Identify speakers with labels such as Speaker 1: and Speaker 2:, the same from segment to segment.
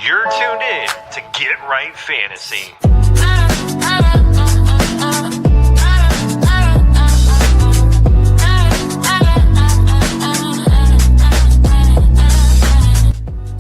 Speaker 1: You're tuned in to Get Right Fantasy.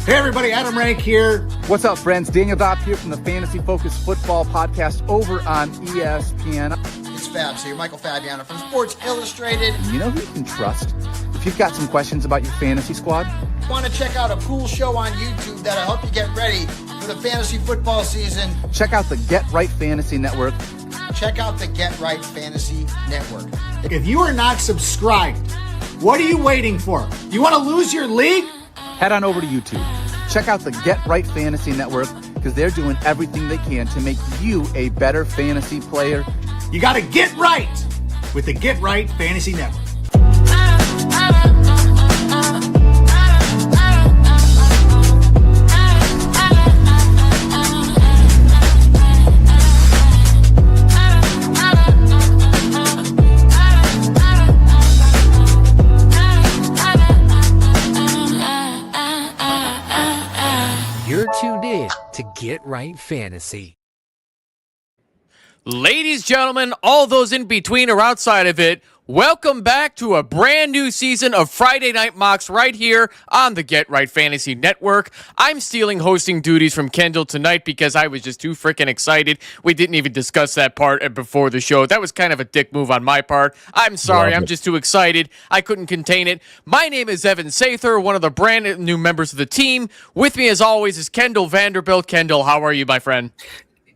Speaker 2: Hey everybody, Adam Rank here.
Speaker 3: What's up, friends? Daniel Dopp here from the Fantasy Focused Football Podcast over on ESPN.
Speaker 2: It's Fabs here, Michael Fabiano from Sports Illustrated.
Speaker 3: You know who you can trust if you've got some questions about your fantasy squad?
Speaker 2: Want to check out a cool show on YouTube that'll help you get ready for the fantasy football season?
Speaker 3: Check out the Get Right Fantasy Network.
Speaker 2: Check out the Get Right Fantasy Network. If you are not subscribed, what are you waiting for? You want to lose your league?
Speaker 3: Head on over to YouTube. Check out the Get Right Fantasy Network because they're doing everything they can to make you a better fantasy player.
Speaker 2: You got to get right with the Get Right Fantasy Network.
Speaker 4: You're tuned in to Get Right Fantasy.
Speaker 5: Ladies, gentlemen, all those in between or outside of it, welcome back to a brand new season of Friday Night Mocks right here on the Get Right Fantasy Network. I'm stealing hosting duties from Kendall tonight because I was just too freaking excited. We didn't even discuss that part before the show. That was kind of a dick move on my part. I'm sorry, I'm just too excited. I couldn't contain it. My name is Evan Sather, one of the brand new members of the team. With me, as always, is Kendall VanDerBilt. Kendall, how are you, my friend?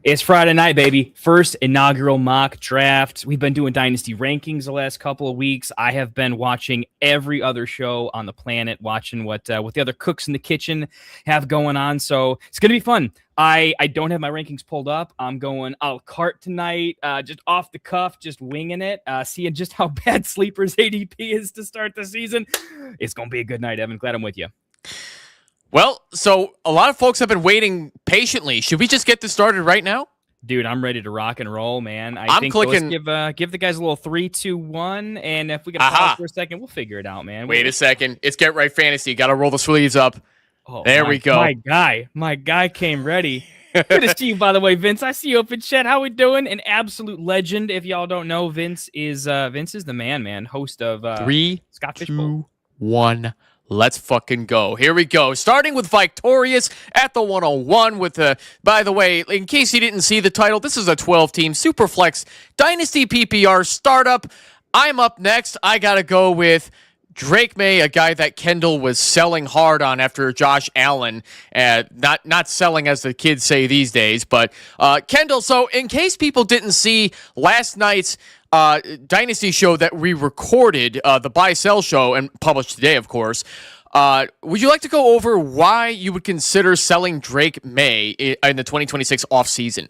Speaker 6: It's Friday night, baby. First inaugural mock draft. We've been doing Dynasty rankings the last couple of weeks. I have been watching every other show on the planet, watching what the other cooks in the kitchen have going on. So it's going to be fun. I don't have my rankings pulled up. I'm going a la carte tonight, just off the cuff, just winging it, seeing just how bad Sleeper's ADP is to start the season. It's going to be a good night, Evan. Glad I'm with you.
Speaker 5: Well, so a lot of folks have been waiting patiently. Should we just get this started right now?
Speaker 6: Dude, I'm ready to rock and roll, man.
Speaker 5: I'm
Speaker 6: think
Speaker 5: clicking.
Speaker 6: Let's give the guys a little 3, 2, 1, and if we got to pause for a second, we'll figure it out, man.
Speaker 5: Wait a second. It's Get Right Fantasy. Got to roll the sleeves up.
Speaker 6: Oh,
Speaker 5: there we go.
Speaker 6: My guy came ready. Good to see you, by the way, Vince. I see you up in chat. How we doing? An absolute legend. If y'all don't know, Vince is the man. Host of
Speaker 5: 3,
Speaker 6: Scott
Speaker 5: 2, 1. Let's fucking go. Here we go. Starting with Victorious at the 101 with the, by the way, in case you didn't see the title, this is a 12-team SuperFlex Dynasty PPR startup. I'm up next. I got to go with Drake May, a guy that Kendall was selling hard on after Josh Allen. Not selling as the kids say these days, but Kendall, so in case people didn't see last night's Dynasty show that we recorded, the buy-sell show, and published today, of course. Would you like to go over why you would consider selling Drake May in the 2026 offseason?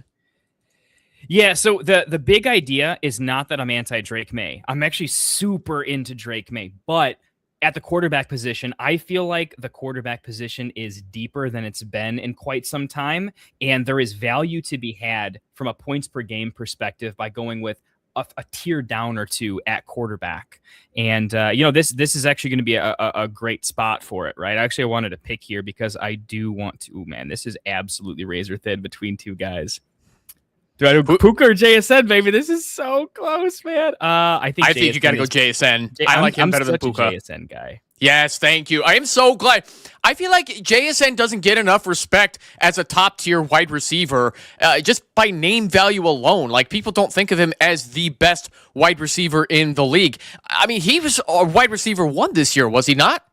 Speaker 6: Yeah, so the big idea is not that I'm anti-Drake May. I'm actually super into Drake May, but at the quarterback position, I feel like the quarterback position is deeper than it's been in quite some time, and there is value to be had from a points per game perspective by going with a tier down or two at quarterback. And, this is actually going to be a great spot for it, right? Actually, I wanted to pick here because I do want to, this is absolutely razor thin between two guys. Do I do Puka or JSN, baby? This is so close, man. I think
Speaker 5: you got to go JSN. I like him better than Puka.
Speaker 6: I'm such a JSN guy.
Speaker 5: Yes, thank you. I am so glad. I feel like JSN doesn't get enough respect as a top-tier wide receiver just by name value alone. Like, people don't think of him as the best wide receiver in the league. I mean, he was a wide receiver 1 this year, was he not?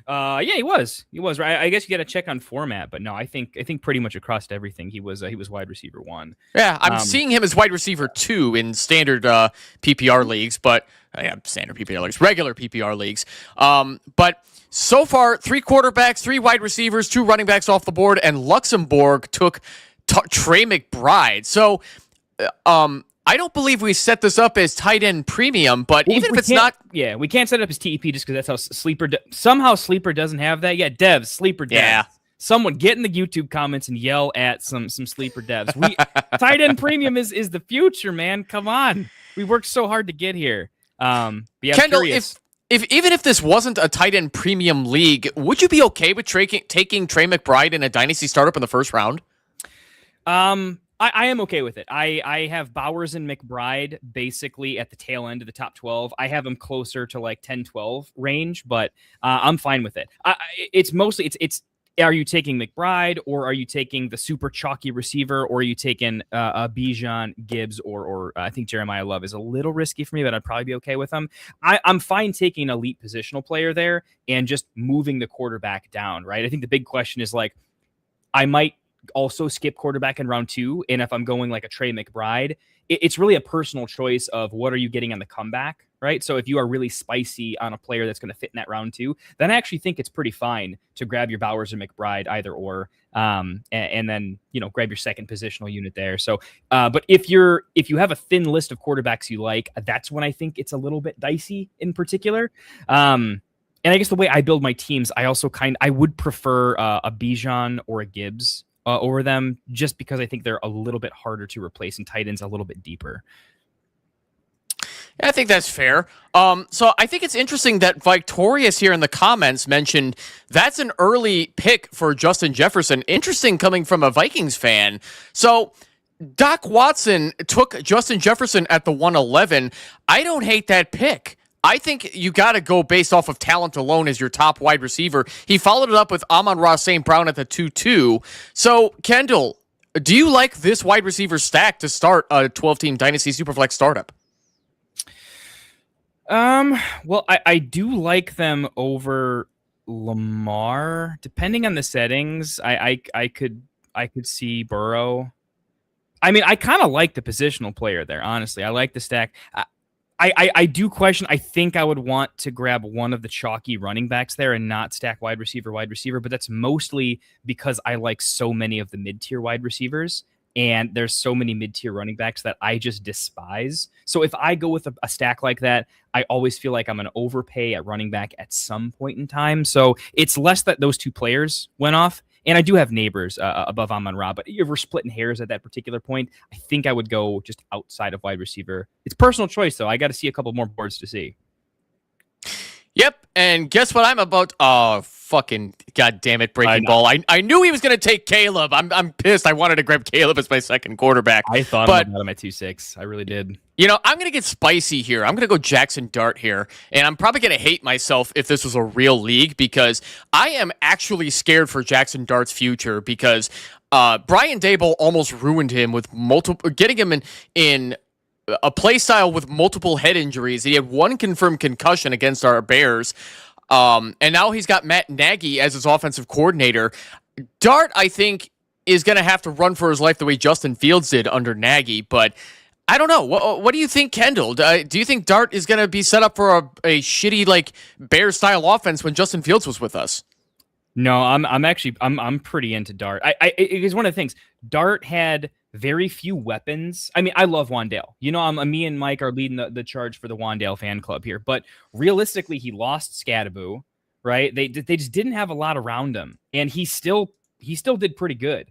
Speaker 6: Yeah, he was. He was, right? I guess you got to check on format, but no, I think pretty much across everything he was wide receiver 1.
Speaker 5: Yeah, I'm seeing him as wide receiver 2 in standard PPR leagues, but standard PPR leagues, regular PPR leagues. But so far, 3 quarterbacks, 3 wide receivers, 2 running backs off the board, and Luxembourg took Trey McBride. So, I don't believe we set this up as tight end premium, but even if it's not...
Speaker 6: Yeah, we can't set it up as TEP just because that's how Sleeper... somehow Sleeper doesn't have that. Yeah, devs, Sleeper devs.
Speaker 5: Yeah.
Speaker 6: Someone get in the YouTube comments and yell at some Sleeper devs. Tight end premium is the future, man. Come on. We worked so hard to get here. But yeah,
Speaker 5: Kendall,
Speaker 6: curious.
Speaker 5: even if this wasn't a tight end premium league, would you be okay with taking Trey McBride in a dynasty startup in the first round?
Speaker 6: I am okay with it. I have Bowers and McBride basically at the tail end of the top 12. I have them closer to like 10-12 range, but I'm fine with it. It's mostly it's are you taking McBride, or are you taking the super chalky receiver, or are you taking Bijan, Gibbs, or I think Jeremiah Love is a little risky for me, but I'd probably be okay with them. I'm fine taking an elite positional player there and just moving the quarterback down, right? I think the big question is like, I might also skip quarterback in round 2. And if I'm going like a Trey McBride, it's really a personal choice of what are you getting on the comeback, right? So if you are really spicy on a player that's going to fit in that round 2, then I actually think it's pretty fine to grab your Bowers or McBride either or, and then, grab your second positional unit there. So, but if you have a thin list of quarterbacks you like, that's when I think it's a little bit dicey in particular. And I guess the way I build my teams, I would prefer a Bijan or a Gibbs over them, just because I think they're a little bit harder to replace and tight ends a little bit deeper.
Speaker 5: Yeah, I think that's fair. So I think it's interesting that Victorious here in the comments mentioned that's an early pick for Justin Jefferson. Interesting coming from a Vikings fan. So Doc Watson took Justin Jefferson at the 111. I don't hate that pick. I think you got to go based off of talent alone as your top wide receiver. He followed it up with Amon-Ra St. Brown at the 2-2. So, Kendall, do you like this wide receiver stack to start a 12-team Dynasty Superflex startup?
Speaker 6: Well, I do like them over Lamar. Depending on the settings, I could see Burrow. I mean, I kind of like the positional player there, honestly. I like the stack. I do question. I think I would want to grab one of the chalky running backs there and not stack wide receiver, but that's mostly because I like so many of the mid-tier wide receivers, and there's so many mid-tier running backs that I just despise. So if I go with a stack like that, I always feel like I'm going to overpay at running back at some point in time. So it's less that those two players went off. And I do have neighbors above Amon-Ra, but if we're splitting hairs at that particular point, I think I would go just outside of wide receiver. It's personal choice, though. I got to see a couple more boards to see.
Speaker 5: Yep, and guess what I'm about? Oh, fucking goddamn it, breaking ball. I knew he was going to take Caleb. I'm pissed. I wanted to grab Caleb as my second quarterback.
Speaker 6: I thought about him at 2-6. I really did.
Speaker 5: I'm going to get spicy here. I'm going to go Jackson Dart here, and I'm probably going to hate myself if this was a real league, because I am actually scared for Jackson Dart's future, because Brian Daboll almost ruined him with getting him in a play style with multiple head injuries. He had one confirmed concussion against our Bears, and now he's got Matt Nagy as his offensive coordinator. Dart, I think, is going to have to run for his life the way Justin Fields did under Nagy, but I don't know. What do you think, Kendall? Do you think Dart is going to be set up for a shitty Bears-style offense when Justin Fields was with us?
Speaker 6: No, I'm pretty into Dart. It's one of the things. Dart had very few weapons. I mean, I love Wandale. Me and Mike are leading the charge for the Wandale fan club here. But realistically, he lost Scadaboo, right? They just didn't have a lot around him, and he still did pretty good.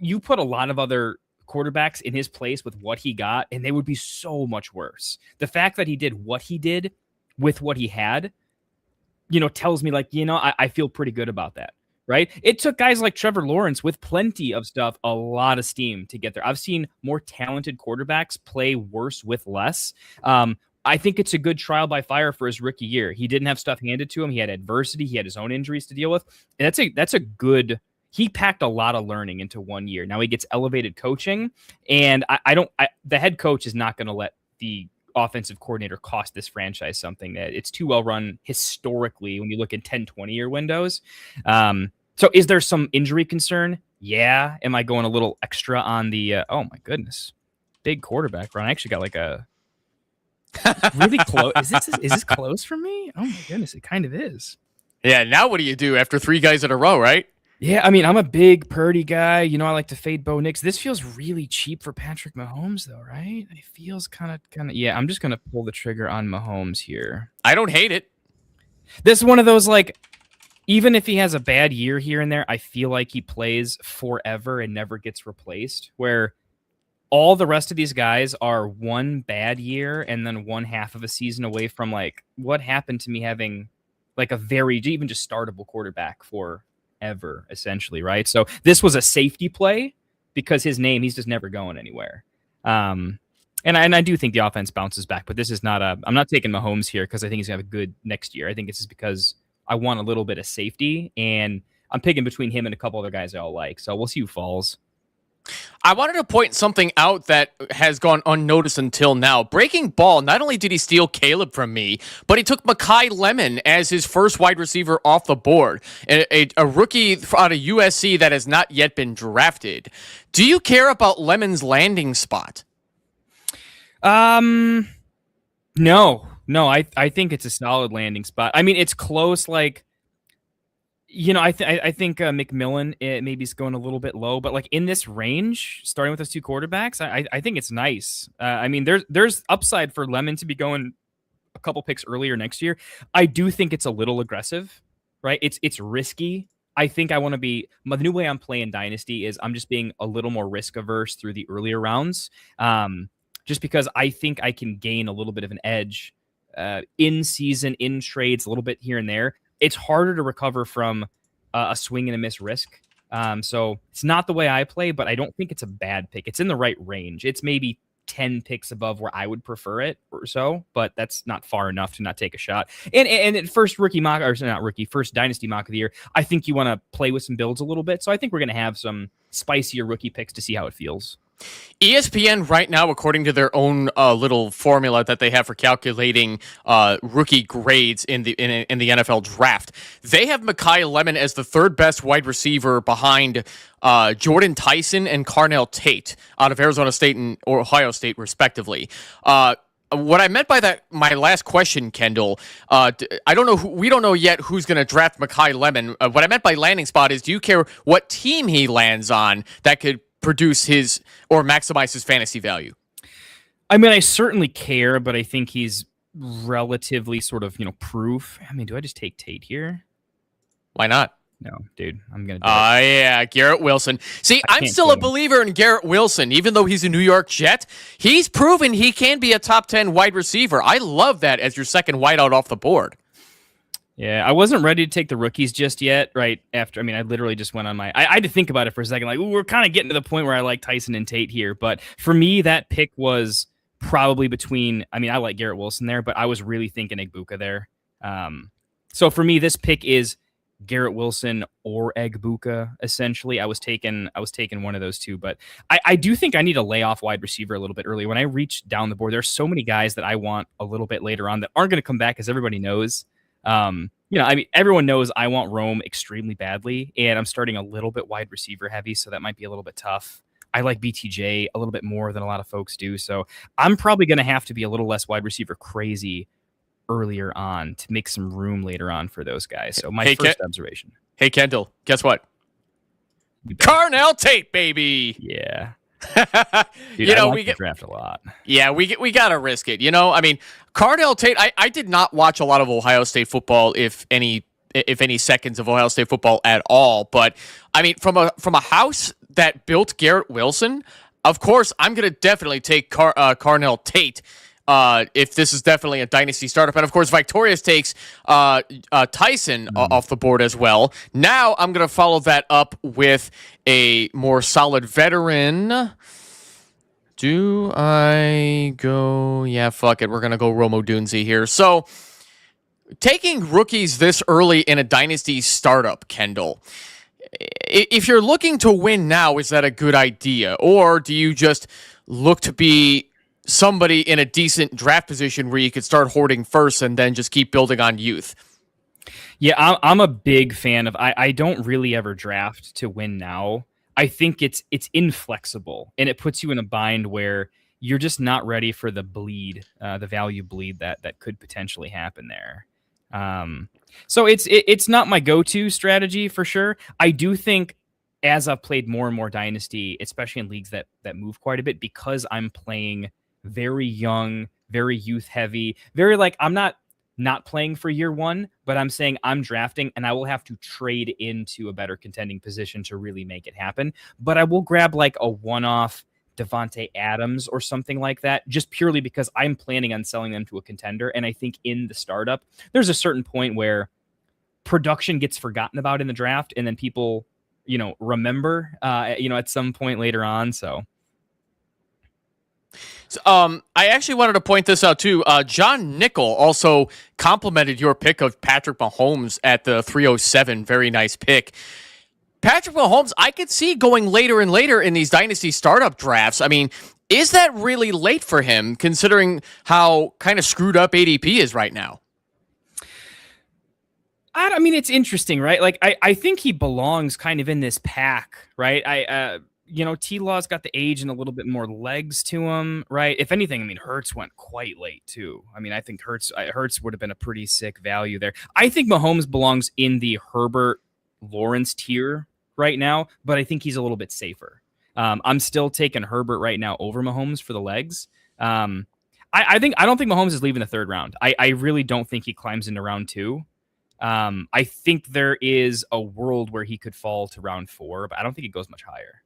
Speaker 6: You put a lot of other quarterbacks in his place with what he got, and they would be so much worse. The fact that he did what he did with what he had, tells me I feel pretty good about that, right? It took guys like Trevor Lawrence with plenty of stuff, a lot of steam to get there. I've seen more talented quarterbacks play worse with less. I think it's a good trial by fire for his rookie year. He didn't have stuff handed to him. He had adversity. He had his own injuries to deal with. And that's a good. He packed a lot of learning into 1 year. Now he gets elevated coaching, and the head coach is not going to let the offensive coordinator cost this franchise something. That it's too well run historically when you look at 10-20 year windows. So is there some injury concern? Yeah. Am I going a little extra on the oh my goodness, big quarterback run? I actually got a really close. Is this close for me? Oh my goodness, it kind of is.
Speaker 5: Yeah, now what do you do after 3 guys in a row, right?
Speaker 6: Yeah, I mean, I'm a big Purdy guy. I like to fade Bo Nix. This feels really cheap for Patrick Mahomes, though, right? It feels kind of. Yeah, I'm just going to pull the trigger on Mahomes here.
Speaker 5: I don't hate it.
Speaker 6: This is one of those, even if he has a bad year here and there, I feel like he plays forever and never gets replaced, where all the rest of these guys are one bad year and then one half of a season away from like what happened to me having like a very even just startable quarterback forever, essentially, right? So this was a safety play because his name, he's just never going anywhere. And I do think the offense bounces back, but this is not I'm not taking Mahomes here because I think he's gonna have a good next year. I think this is because I want a little bit of safety, and I'm picking between him and a couple other guys I all like. So we'll see who falls.
Speaker 5: I wanted to point something out that has gone unnoticed until now. Breaking ball, not only did he steal Caleb from me, but he took Mekhi Lemon as his first wide receiver off the board. A rookie out of USC that has not yet been drafted. Do you care about Lemon's landing spot?
Speaker 6: No. I think it's a solid landing spot. I mean, it's close, like, you know, I think McMillan maybe is going a little bit low, but like in this range, starting with those two quarterbacks, I think it's nice. I mean, there's upside for Lemon to be going a couple picks earlier next year. I do think it's a little aggressive, right? It's risky. I think I want to be the new way I'm playing Dynasty is I'm just being a little more risk averse through the earlier rounds, just because I think I can gain a little bit of an edge in season, in trades, a little bit here and there. It's harder to recover from a swing and a miss risk. So it's not the way I play, but I don't think it's a bad pick. It's in the right range. It's maybe 10 picks above where I would prefer it or so, but that's not far enough to not take a shot. And first rookie mock, or not rookie, first Dynasty mock of the year, I think you want to play with some builds a little bit. So I think we're going to have some spicier rookie picks to see how it feels.
Speaker 5: ESPN right now, according to their own little formula that they have for calculating rookie grades in the NFL draft, they have Mekhi Lemon as the third best wide receiver behind Jordan Tyson and Carnell Tate out of Arizona State and Ohio State, respectively. What I meant by that, my last question, Kendall, I don't know. We don't know yet who's going to draft Mekhi Lemon. What I meant by landing spot is, do you care what team he lands on that could produce his or maximize his fantasy value?
Speaker 6: I mean, I certainly care, but I think he's relatively sort of, proof. I mean, do I just take Tate here?
Speaker 5: Why not?
Speaker 6: No, dude, I'm going to do it.
Speaker 5: Yeah, Garrett Wilson. See, I'm still a believer in Garrett Wilson, even though he's a New York Jet. He's proven he can be a top 10 wide receiver. I love that as your second wideout off the board.
Speaker 6: Yeah, I wasn't ready to take the rookies just yet, right after. I mean, I literally just went on I had to think about it for a second. Like, we're kind of getting to the point where I like Tyson and Tate here. But for me, that pick was probably between, I mean, I like Garrett Wilson there, but I was really thinking Egbuka there. So for me, this pick is Garrett Wilson or Egbuka, essentially. I was taking one of those two, but I do think I need to lay off wide receiver a little bit early. When I reach down the board, there's so many guys that I want a little bit later on that aren't going to come back, as everybody knows. I mean, everyone knows I want Rome extremely badly, and I'm starting a little bit wide receiver heavy, so that might be a little bit tough. I like BTJ a little bit more than a lot of folks do, so I'm probably going to have to be a little less wide receiver crazy earlier on to make some room later on for those guys. So my first observation.
Speaker 5: Hey, Kendall, guess what? Carnell Tate, baby.
Speaker 6: Yeah. Dude, we get draft a lot.
Speaker 5: Yeah, we gotta risk it. I mean, Carnell Tate. I did not watch a lot of Ohio State football, if any seconds of Ohio State football at all. But I mean, from a house that built Garrett Wilson, of course, I'm gonna definitely take Carnell Tate. If this is definitely a dynasty startup. And of course, Victorious takes Tyson off the board as well. Now I'm going to follow that up with a more solid veteran. Do I go? Yeah, fuck it. We're going to go Romo Dunze here. So taking rookies this early in a dynasty startup, Kendall, if you're looking to win now, is that a good idea? Or do you just look to be somebody in a decent draft position where you could start hoarding first and then just keep building on youth?
Speaker 6: Yeah, I'm a big fan of, I don't really ever draft to win now. I think it's inflexible, and it puts you in a bind where you're just not ready for the bleed, the value bleed that could potentially happen there. So it's not my go-to strategy for sure. I do think as I've played more and more Dynasty, especially in leagues that move quite a bit, because I'm playing very young, very youth heavy, very like, I'm not playing for year one, but I'm saying I'm drafting and I will have to trade into a better contending position to really make it happen. But I will grab like a one-off Devontae Adams or something like that, just purely because I'm planning on selling them to a contender. And I think in the startup, there's a certain point where production gets forgotten about in the draft, and then people, remember, at some point later on. So.
Speaker 5: I actually wanted to point this out too. John Nickel also complimented your pick of Patrick Mahomes at the 307. Very nice pick. Patrick Mahomes, I could see going later and later in these dynasty startup drafts. I mean, is that really late for him, considering how kind of screwed up ADP is right now?
Speaker 6: I mean, it's interesting, right? Like, I think he belongs kind of in this pack, right? T-Law's got the age and a little bit more legs to him, right? If anything, I mean, Hurts went quite late too. I mean, I think Hurts would have been a pretty sick value there. I think Mahomes belongs in the Herbert Lawrence tier right now, but I think he's a little bit safer. I'm still taking Herbert right now over Mahomes for the legs. I don't think Mahomes is leaving the third round. I really don't think he climbs into round 2. I think there is a world where he could fall to round 4, but I don't think it goes much higher.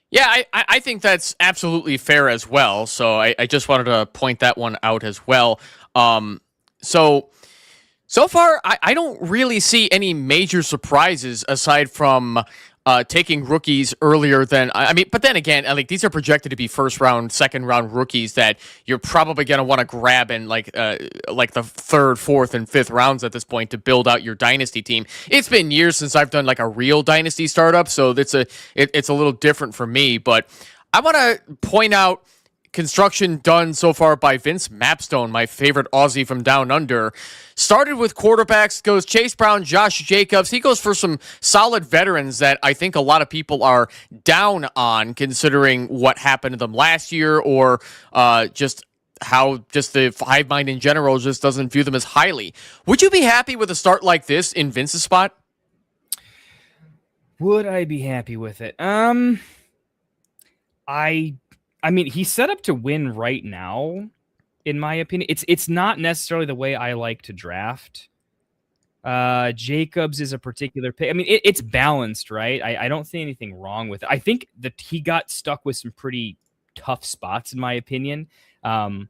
Speaker 5: Yeah, I think that's absolutely fair as well. So I just wanted to point that one out as well. So far, I don't really see any major surprises aside from taking rookies earlier than but then again, like these are projected to be first round, second round rookies that you're probably going to want to grab in like the third, fourth, and fifth rounds at this point to build out your dynasty team. It's been years since I've done like a real dynasty startup, so it's a little different for me. But I want to point out construction done so far by Vince Mapstone, my favorite Aussie from down under. Started with quarterbacks, goes Chase Brown, Josh Jacobs. He goes for some solid veterans that I think a lot of people are down on, considering what happened to them last year, or just how just the hive mind in general just doesn't view them as highly. Would you be happy with a start like this in Vince's spot?
Speaker 6: Would I be happy with it? I mean, he's set up to win right now, in my opinion. It's not necessarily the way I like to draft. Jacobs is a particular pick. I mean, it's balanced, right? I don't see anything wrong with it. I think that he got stuck with some pretty tough spots, in my opinion. I'm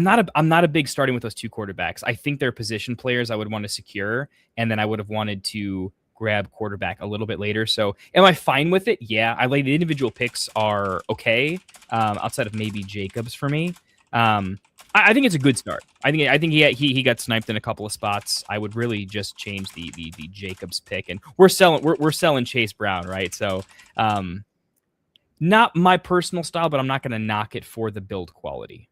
Speaker 6: not a big starting with those two quarterbacks. I think they're position players I would want to secure, and then I would have wanted to grab quarterback a little bit later. So am I fine with it? Yeah. I like the individual picks are okay. Outside of maybe Jacobs for me. I think it's a good start. I think he got sniped in a couple of spots. I would really just change the Jacobs pick, and we're selling Chase Brown, right? So not my personal style, but I'm not going to knock it for the build quality.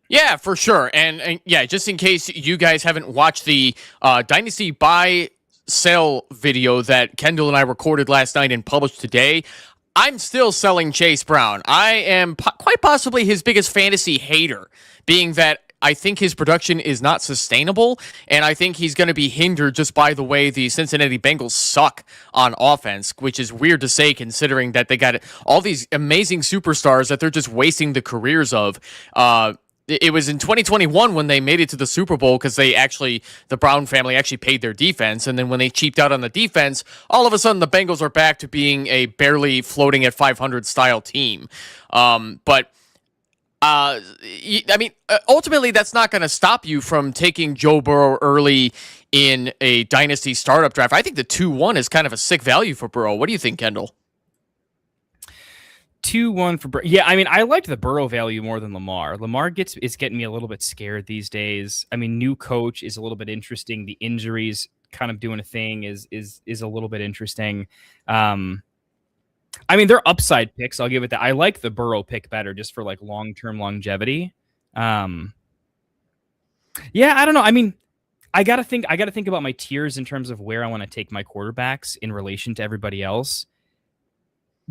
Speaker 5: Yeah, for sure. And yeah, just in case you guys haven't watched the Dynasty buy sell video that Kendall and I recorded last night and published today, I'm still selling Chase Brown. I am quite possibly his biggest fantasy hater, being that I think his production is not sustainable, and I think he's going to be hindered just by the way the Cincinnati Bengals suck on offense, which is weird to say considering that they got all these amazing superstars that they're just wasting the careers of. It was in 2021 when they made it to the Super Bowl because the Brown family actually paid their defense. And then when they cheaped out on the defense, all of a sudden the Bengals are back to being a barely floating at 500 style team. But ultimately that's not going to stop you from taking Joe Burrow early in a dynasty startup draft. I think the 2-1 is kind of a sick value for Burrow. What do you think, Kendall?
Speaker 6: 2-1 for Burrow. Yeah, I mean, I liked the Burrow value more than Lamar. Lamar is getting me a little bit scared these days. I mean, new coach is a little bit interesting. The injuries kind of doing a thing is a little bit interesting. I mean, they're upside picks. I'll give it that. I like the Burrow pick better just for like long-term longevity. Yeah, I don't know. I mean, I gotta think about my tiers in terms of where I want to take my quarterbacks in relation to everybody else.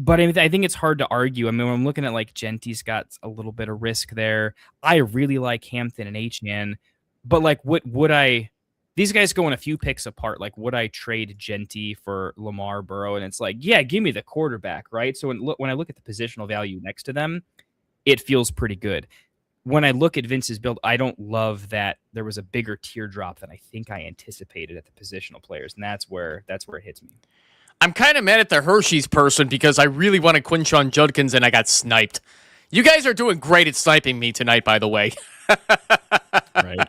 Speaker 6: But I think it's hard to argue. I mean, when I'm looking at like Genty's got a little bit of risk there. I really like Hampton and Achane, but like, would I? These guys go in a few picks apart. Like, would I trade Genty for Lamar, Burrow? And it's like, yeah, give me the quarterback, right? So when I look at the positional value next to them, it feels pretty good. When I look at Vince's build, I don't love that there was a bigger teardrop than I think I anticipated at the positional players, and that's where it hits me.
Speaker 5: I'm kind of mad at the Hershey's person because I really wanted Quinshon Judkins and I got sniped. You guys are doing great at sniping me tonight, by the way.
Speaker 6: Right.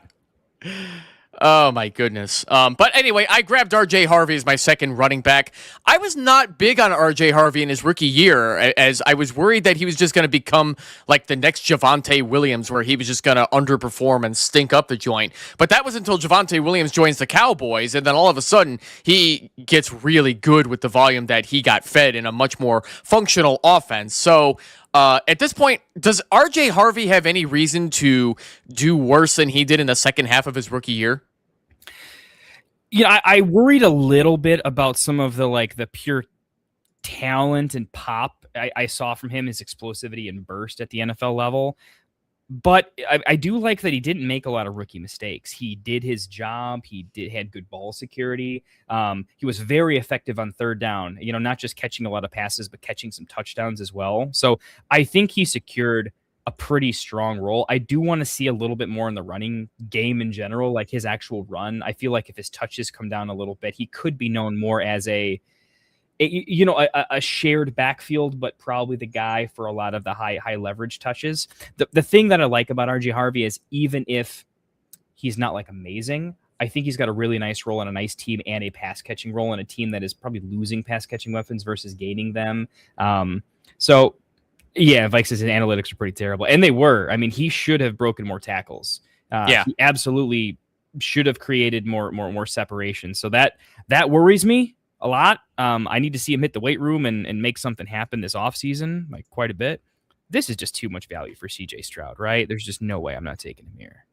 Speaker 5: Oh, my goodness. But anyway, I grabbed R.J. Harvey as my second running back. I was not big on R.J. Harvey in his rookie year, as I was worried that he was just going to become like the next Javonte Williams, where he was just going to underperform and stink up the joint. But that was until Javonte Williams joins the Cowboys, and then all of a sudden, he gets really good with the volume that he got fed in a much more functional offense. So, at this point, does R.J. Harvey have any reason to do worse than he did in the second half of his rookie year?
Speaker 6: Yeah, I worried a little bit about some of the pure talent and pop I saw from him, his explosivity and burst at the NFL level. But I do like that he didn't make a lot of rookie mistakes. He did his job. He had good ball security. He was very effective on third down, not just catching a lot of passes, but catching some touchdowns as well. So I think he secured a pretty strong role. I do want to see a little bit more in the running game in general, like his actual run. I feel like if his touches come down a little bit, he could be known more as a shared backfield, but probably the guy for a lot of the high leverage touches. The thing that I like about RJ Harvey is even if he's not like amazing, I think he's got a really nice role on a nice team and a pass catching role on a team that is probably losing pass catching weapons versus gaining them. So yeah, Vikes' analytics are pretty terrible, and they were. I mean, he should have broken more tackles. He absolutely should have created more separation. So that worries me a lot. I need to see him hit the weight room and make something happen this offseason, like quite a bit. This is just too much value for CJ Stroud, right? There's just no way I'm not taking him here.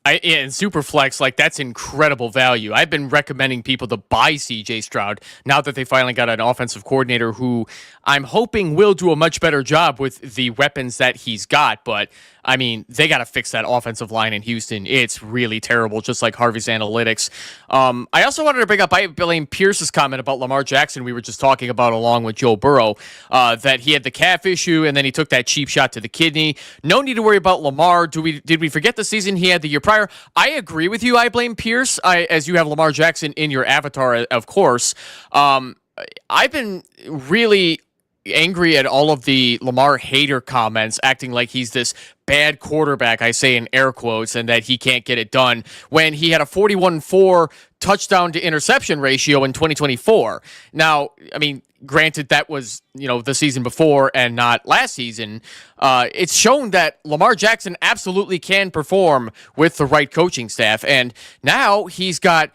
Speaker 5: In SuperFlex, like that's incredible value. I've been recommending people to buy CJ Stroud now that they finally got an offensive coordinator who I'm hoping will do a much better job with the weapons that he's got. But I mean, they got to fix that offensive line in Houston. It's really terrible, just like Harvey's analytics. I also wanted to bring up, I blame Pierce's comment about Lamar Jackson we were just talking about along with Joe Burrow, that he had the calf issue and then he took that cheap shot to the kidney. No need to worry about Lamar. Did we forget the season he had the year prior? I agree with you. I blame Pierce, as you have Lamar Jackson in your avatar, of course. I've been really angry at all of the Lamar hater comments, acting like he's this bad quarterback, I say in air quotes, and that he can't get it done when he had a 41-4 touchdown to interception ratio in 2024. Now, I mean, granted that was, the season before and not last season. It's shown that Lamar Jackson absolutely can perform with the right coaching staff. And now he's got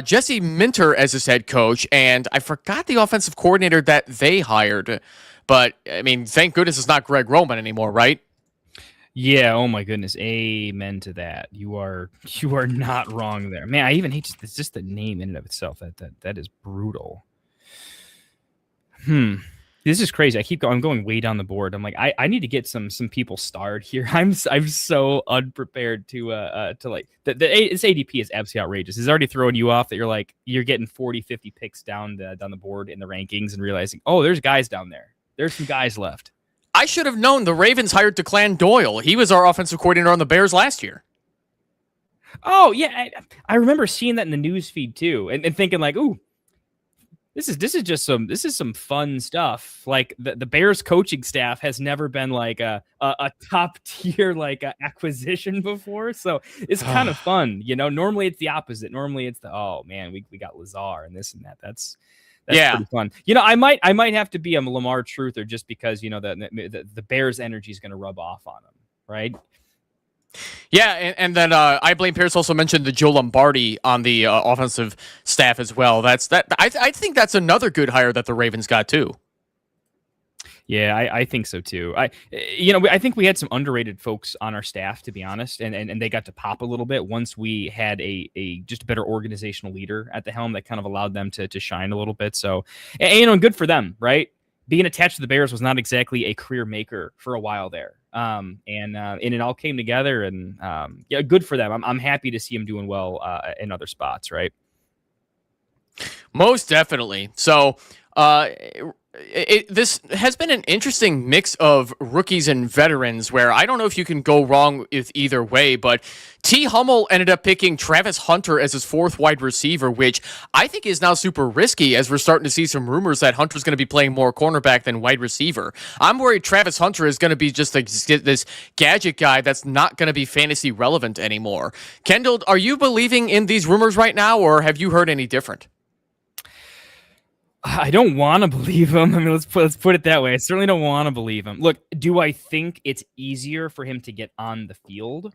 Speaker 5: Jesse Minter as his head coach, and I forgot the offensive coordinator that they hired. But, I mean, thank goodness it's not Greg Roman anymore, right?
Speaker 6: Yeah, oh my goodness. Amen to that. You are not wrong there. Man, I even hate it's just the name in and of itself. That is brutal. This is crazy. I'm going way down the board. I'm like, I need to get some people starred here. I'm so unprepared to like this ADP is absolutely outrageous. It's already throwing you off that you're getting 40, 50 picks down the board in the rankings and realizing, oh, there's guys down there. There's some guys left.
Speaker 5: I should have known the Ravens hired DeClan Doyle. He was our offensive coordinator on the Bears last year.
Speaker 6: Oh yeah, I remember seeing that in the news feed too, and thinking like, ooh, this is some fun stuff. Like the Bears coaching staff has never been like a top tier acquisition before, so it's kind of fun. Normally it's the opposite. Normally it's oh man, we got Lazar and this and that. That's pretty fun. I might have to be a Lamar truther just because the Bears energy is going to rub off on him, right?
Speaker 5: Yeah, and then I blame Pierce also mentioned the Joe Lombardi on the offensive staff as well. I think that's another good hire that the Ravens got too.
Speaker 6: Yeah, I think so too. I think we had some underrated folks on our staff, to be honest, and they got to pop a little bit once we had a just a better organizational leader at the helm that kind of allowed them to shine a little bit. So, and good for them, right? Being attached to the Bears was not exactly a career maker for a while there. And it all came together, and good for them. I'm happy to see him doing well in other spots, right?
Speaker 5: Most definitely. So, This has been an interesting mix of rookies and veterans where I don't know if you can go wrong with either way, but T. Hummel ended up picking Travis Hunter as his fourth wide receiver, which I think is now super risky as we're starting to see some rumors that Hunter's going to be playing more cornerback than wide receiver. I'm worried Travis Hunter is going to be just like this gadget guy that's not going to be fantasy relevant anymore. Kendall, are you believing in these rumors right now, or have you heard any different?
Speaker 6: I don't want to believe him. I mean, let's put it that way. I certainly don't want to believe him. Look, do I think it's easier for him to get on the field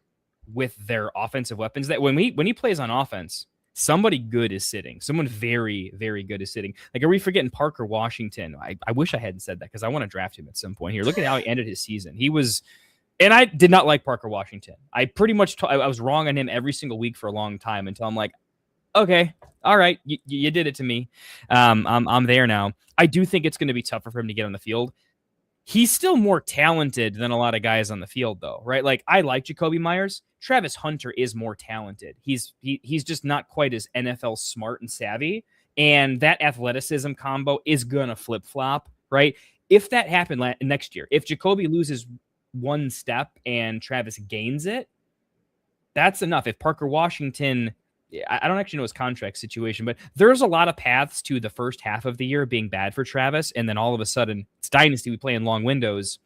Speaker 6: with their offensive weapons? That when he plays on offense, somebody good is sitting. Someone very, very good is sitting. Like, are we forgetting Parker Washington? I wish I hadn't said that because I want to draft him at some point here. Look at how he ended his season. He was, and I did not like Parker Washington. I pretty much I was wrong on him every single week for a long time until I'm like, okay, all right, you did it to me. I'm there now. I do think it's going to be tougher for him to get on the field. He's still more talented than a lot of guys on the field, though, right? Like, I like Jacoby Myers. Travis Hunter is more talented. He's just not quite as NFL smart and savvy, and that athleticism combo is gonna flip flop, right? If that happened next year, if Jacoby loses one step and Travis gains it, that's enough. If Parker Washington, I don't actually know his contract situation, but there's a lot of paths to the first half of the year being bad for Travis. And then all of a sudden it's Dynasty. We play in long windows.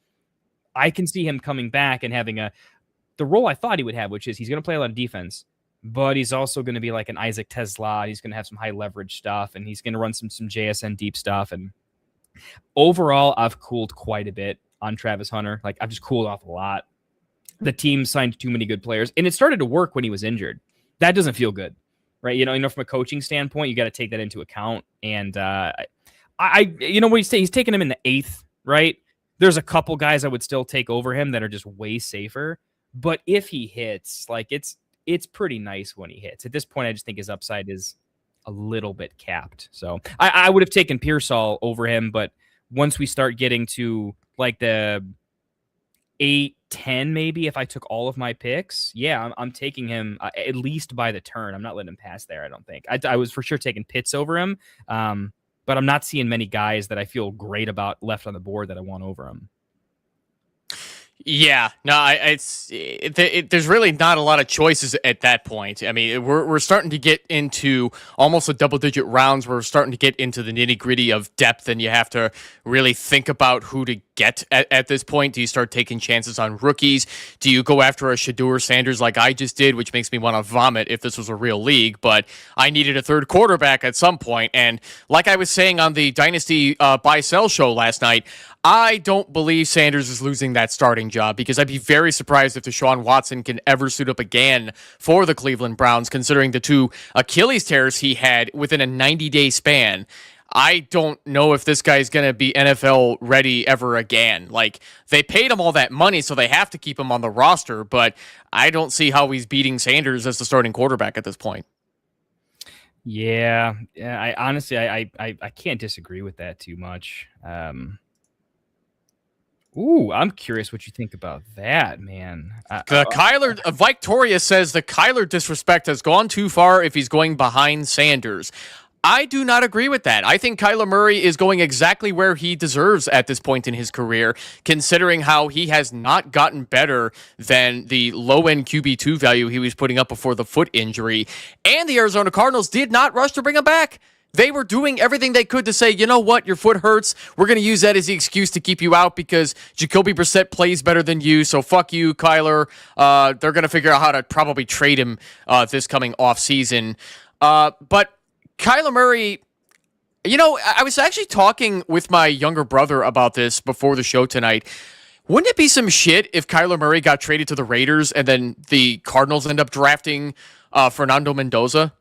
Speaker 6: I can see him coming back and having the role I thought he would have, which is he's going to play a lot of defense, but he's also going to be like an Isaac Tesla. He's going to have some high leverage stuff, and he's going to run some JSN deep stuff. And overall, I've cooled quite a bit on Travis Hunter. Like, I've just cooled off a lot. The team signed too many good players, and it started to work when he was injured. That doesn't feel good, right? You know, from a coaching standpoint, you got to take that into account. And you know what he's taking him in the 8th, right? There's a couple guys I would still take over him that are just way safer. But if he hits, like, it's pretty nice when he hits. At this point, I just think his upside is a little bit capped. So I would have taken Pearsall over him, but once we start getting to like the 8-10, maybe, if I took all of my picks, yeah, I'm taking him at least by the turn. I'm not letting him pass there, I don't think. I was for sure taking Pitts over him, but I'm not seeing many guys that I feel great about left on the board that I want over him.
Speaker 5: Yeah, no, there's really not a lot of choices at that point. I mean, we're starting to get into almost a double-digit rounds. We're starting to get into the nitty-gritty of depth, and you have to really think about who to get at this point. Do you start taking chances on rookies? Do you go after a Shedeur Sanders like I just did, which makes me want to vomit if this was a real league? But I needed a third quarterback at some point, and like I was saying on the Dynasty buy-sell show last night, I don't believe Sanders is losing that starting job, because I'd be very surprised if Deshaun Watson can ever suit up again for the Cleveland Browns, considering the 2 Achilles tears he had within a 90-day span. I don't know if this guy's going to be NFL ready ever again. Like, they paid him all that money, so they have to keep him on the roster, but I don't see how he's beating Sanders as the starting quarterback at this point.
Speaker 6: Yeah, I honestly, I can't disagree with that too much. Ooh, I'm curious what you think about that, man.
Speaker 5: Kyler Victoria says the Kyler disrespect has gone too far if he's going behind Sanders. I do not agree with that. I think Kyler Murray is going exactly where he deserves at this point in his career, considering how he has not gotten better than the low-end QB2 value he was putting up before the foot injury. And the Arizona Cardinals did not rush to bring him back. They were doing everything they could to say, you know what, your foot hurts. We're going to use that as the excuse to keep you out because Jacoby Brissett plays better than you, so fuck you, Kyler. They're going to figure out how to probably trade him this coming offseason. But Kyler Murray, you know, I was actually talking with my younger brother about this before the show tonight. Wouldn't it be some shit if Kyler Murray got traded to the Raiders and then the Cardinals end up drafting Fernando Mendoza?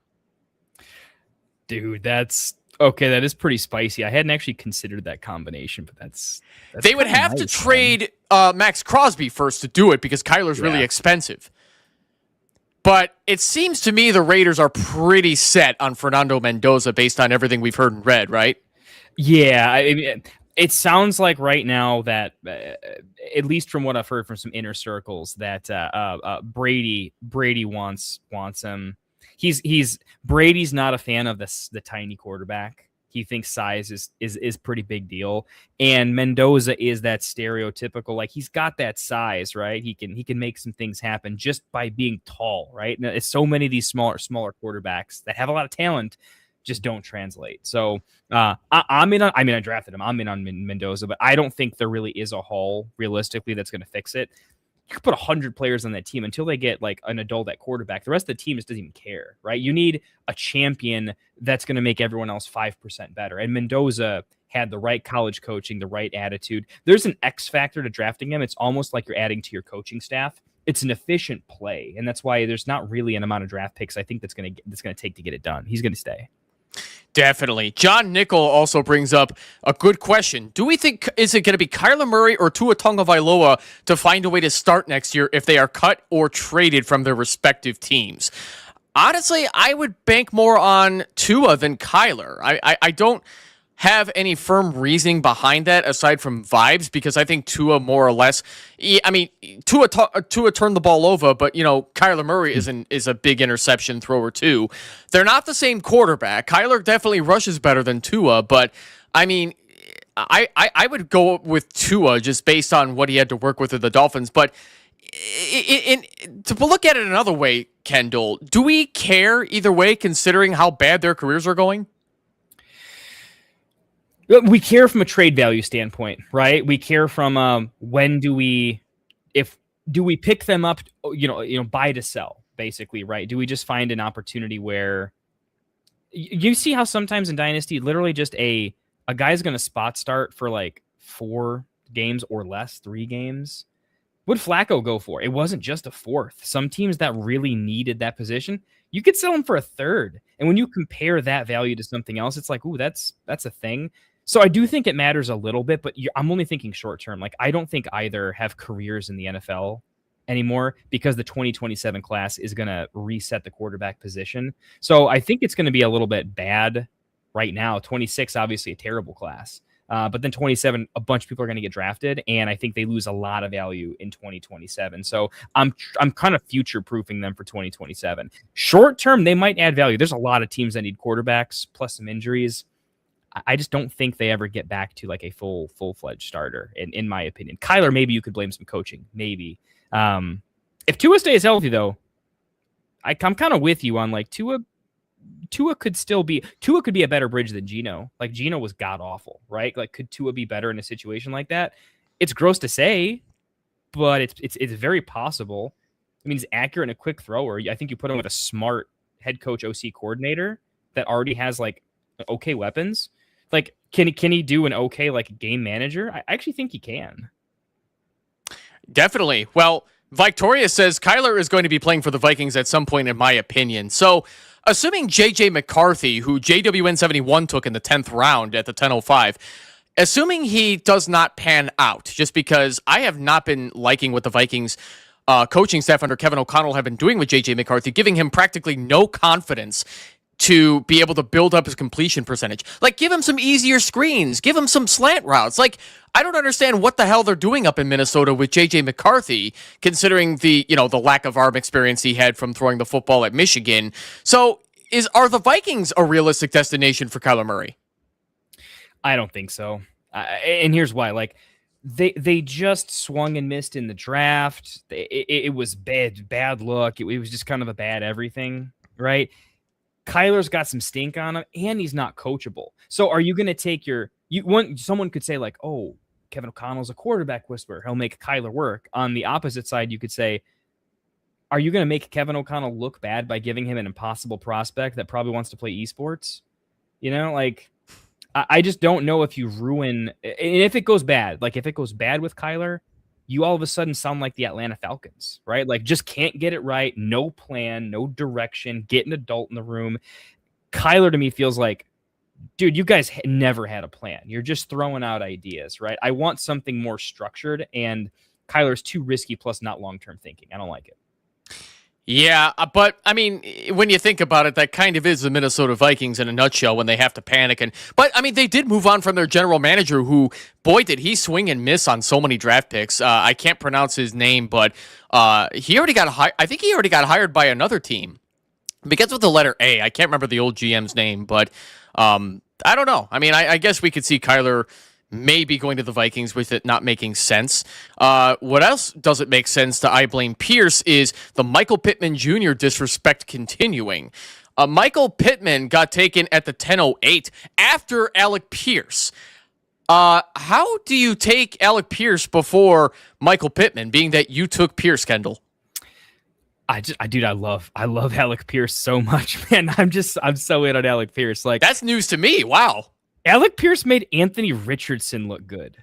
Speaker 6: Dude, that's okay. That is pretty spicy. I hadn't actually considered that combination, but that's
Speaker 5: they would have to trade Max Crosby first to do it because Kyler's really expensive. But it seems to me the Raiders are pretty set on Fernando Mendoza based on everything we've heard and read, right?
Speaker 6: Yeah, I mean, it sounds like right now that, at least from what I've heard from some inner circles, that Brady wants him. Brady's not a fan of the tiny quarterback, He thinks size is pretty big deal. And Mendoza is that stereotypical, like he's got that size, right? He can make some things happen just by being tall, right? Now, it's so many of these smaller quarterbacks that have a lot of talent just don't translate. So I'm in on, I drafted him. I'm in on Mendoza, but I don't think there really is a haul realistically that's going to fix it. You could put 100 players on that team until they get like an adult at quarterback. The rest of the team just doesn't even care, right? You need a champion that's going to make everyone else 5% better. And Mendoza had the right college coaching, the right attitude. There's an X factor to drafting him. It's almost like you're adding to your coaching staff. It's an efficient play, and that's why there's not really an amount of draft picks I think that's going to take to get it done. He's going to stay.
Speaker 5: Definitely. John Nickel also brings up a good question. Do we think, is it going to be Kyler Murray or Tua Tagovailoa to find a way to start next year if they are cut or traded from their respective teams? Honestly, I would bank more on Tua than Kyler. I don't have any firm reasoning behind that aside from vibes, because I think Tua more or less, Tua turned the ball over, but Kyler Murray is a big interception thrower too. They're not the same quarterback. Kyler definitely rushes better than Tua, but I would go with Tua just based on what he had to work with the Dolphins. But to look at it another way, Kendall, do we care either way considering how bad their careers are going?
Speaker 6: We care from a trade value standpoint, right? We care from when do we pick them up, buy to sell, basically, right? Do we just find an opportunity where you see how sometimes in Dynasty, literally just a guy's going to spot start for like 4 games or less, 3 games? What did Flacco go for? It wasn't just a 4th. Some teams that really needed that position, you could sell him for a 3rd. And when you compare that value to something else, it's like, ooh, that's a thing. So I do think it matters a little bit, but I'm only thinking short term. Like, I don't think either have careers in the NFL anymore because the 2027 class is going to reset the quarterback position. So I think it's going to be a little bit bad right now. 26, obviously a terrible class. But then 27, a bunch of people are going to get drafted, and I think they lose a lot of value in 2027. So I'm kind of future-proofing them for 2027. Short term, they might add value. There's a lot of teams that need quarterbacks, plus some injuries. I just don't think they ever get back to like a full-fledged starter, in my opinion. Kyler, maybe you could blame some coaching, maybe. If Tua stays healthy, though, I'm kind of with you on like Tua could be a better bridge than Geno. Like, Geno was god-awful, right? Like, could Tua be better in a situation like that? It's gross to say, but it's very possible. I mean, he's accurate and a quick thrower. I think you put him with a smart head coach, OC coordinator that already has like okay weapons. Like, can he do an okay like game manager? I actually think he can.
Speaker 5: Definitely. Well, Victoria says Kyler is going to be playing for the Vikings at some point, in my opinion. So, assuming J.J. McCarthy, who JWN71 took in the 10th round at the 10:05, assuming he does not pan out, just because I have not been liking what the Vikings coaching staff under Kevin O'Connell have been doing with J.J. McCarthy, giving him practically no confidence to be able to build up his completion percentage. Like, give him some easier screens. Give him some slant routes. Like, I don't understand what the hell they're doing up in Minnesota with J.J. McCarthy, considering the lack of arm experience he had from throwing the football at Michigan. So, are the Vikings a realistic destination for Kyler Murray?
Speaker 6: I don't think so. And here's why. Like, they just swung and missed in the draft. It was bad luck. It was just kind of a bad everything, right? Kyler's got some stink on him, and he's not coachable. So are you going to take someone could say like, oh, Kevin O'Connell's a quarterback whisperer. He'll make Kyler work. On the opposite side, you could say, are you going to make Kevin O'Connell look bad by giving him an impossible prospect that probably wants to play esports? Like, I just don't know if you ruin, and if it goes bad, like if it goes bad with Kyler, you all of a sudden sound like the Atlanta Falcons, right? Like, just can't get it right. No plan, no direction, get an adult in the room. Kyler to me feels like, dude, you guys never had a plan. You're just throwing out ideas, right? I want something more structured, and Kyler's too risky, plus not long-term thinking. I don't like it.
Speaker 5: Yeah, but I mean, when you think about it, that kind of is the Minnesota Vikings in a nutshell when they have to panic. But I mean, they did move on from their general manager, who, boy, did he swing and miss on so many draft picks. I can't pronounce his name, but he already got hired. I think he already got hired by another team. It begins with the letter A. I can't remember the old GM's name, but I don't know. I mean, I guess we could see Kyler maybe going to the Vikings with it not making sense. What else doesn't make sense to I blame Pierce is the Michael Pittman Jr. disrespect continuing. Michael Pittman got taken at the 10:08 after Alec Pierce. How do you take Alec Pierce before Michael Pittman, being that you took Pierce, Kendall?
Speaker 6: Dude, I love Alec Pierce so much, man. I'm so in on Alec Pierce. Like,
Speaker 5: that's news to me. Wow.
Speaker 6: Alec Pierce made Anthony Richardson look good.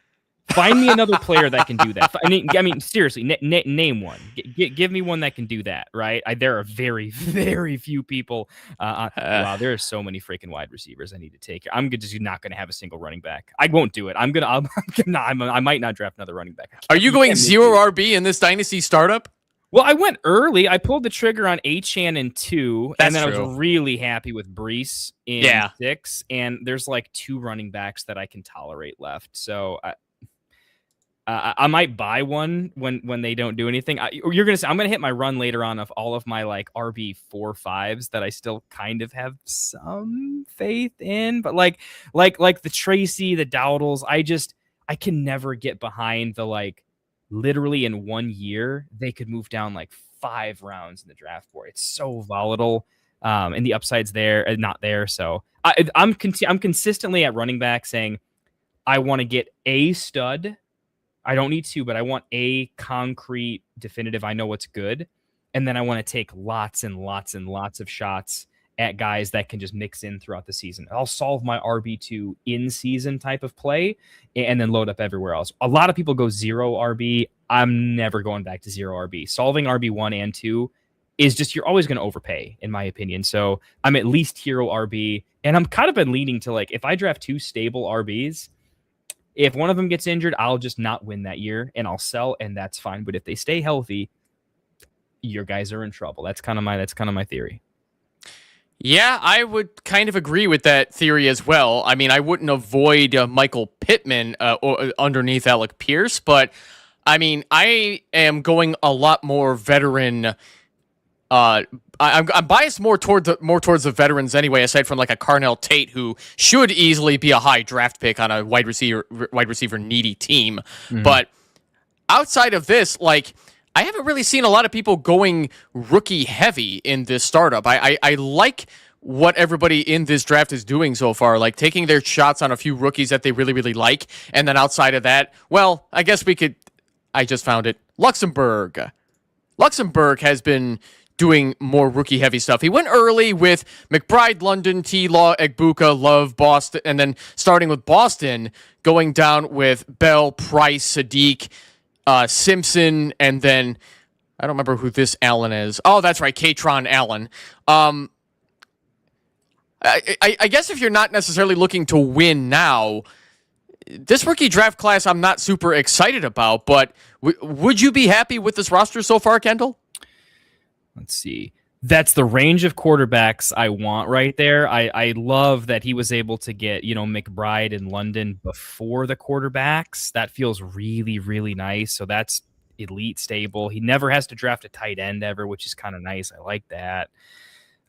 Speaker 6: Find me another player that can do that. I mean, seriously, name one. Give me one that can do that, right? There are very, very few people. Wow, there are so many freaking wide receivers I need to take. I'm just not going to have a single running back. I won't do it. I might not draft another running back.
Speaker 5: Are you going 0 RB in this Dynasty startup?
Speaker 6: Well, I went early. I pulled the trigger on Achane in 2, and then I was really happy with Brees in 6. And there's like 2 running backs that I can tolerate left. So I might buy one when they don't do anything. You're gonna say I'm gonna hit my run later on of all of my like RB 4-5s that I still kind of have some faith in, but like the Tracy, the Dowdles, I can never get behind the like. Literally in 1 year, they could move down like 5 rounds in the draft board. It's so volatile, and the upside's there, not there. So I'm consistently at running back saying I want to get a stud. I don't need 2, but I want a concrete, definitive. I know what's good, and then I want to take lots and lots and lots of shots at guys that can just mix in throughout the season. I'll solve my RB2 in-season type of play and then load up everywhere else. A lot of people go 0 RB. I'm never going back to 0 RB. Solving RB1 and 2 is just, you're always going to overpay, in my opinion. So I'm at least hero RB, and I'm kind of been leaning to like, if I draft 2 stable RBs, if one of them gets injured, I'll just not win that year and I'll sell, and that's fine. But if they stay healthy, your guys are in trouble. That's kind of my theory.
Speaker 5: Yeah, I would kind of agree with that theory as well. I mean, I wouldn't avoid Michael Pittman underneath Alec Pierce, but I mean, I am going a lot more veteran. I'm biased more towards the veterans anyway, aside from like a Carnell Tate, who should easily be a high draft pick on a wide receiver needy team. Mm-hmm. But outside of this, like, I haven't really seen a lot of people going rookie heavy in this startup. I like what everybody in this draft is doing so far, like taking their shots on a few rookies that they really, really like. And then outside of that, well, I guess I just found it. Luxembourg has been doing more rookie heavy stuff. He went early with McBride, London, T-Law, Egbuka, Love, Boston, and then starting with Boston, going down with Bell, Price, Sadiq, Simpson, and then I don't remember who this Allen is. Oh, that's right, Katron Allen. I guess if you're not necessarily looking to win now, this rookie draft class I'm not super excited about, but would you be happy with this roster so far, Kendall?
Speaker 6: Let's see. That's the range of quarterbacks I want right there. I love that he was able to get, McBride and London before the quarterbacks. That feels really, really nice. So that's elite stable. He never has to draft a tight end ever, which is kind of nice. I like that.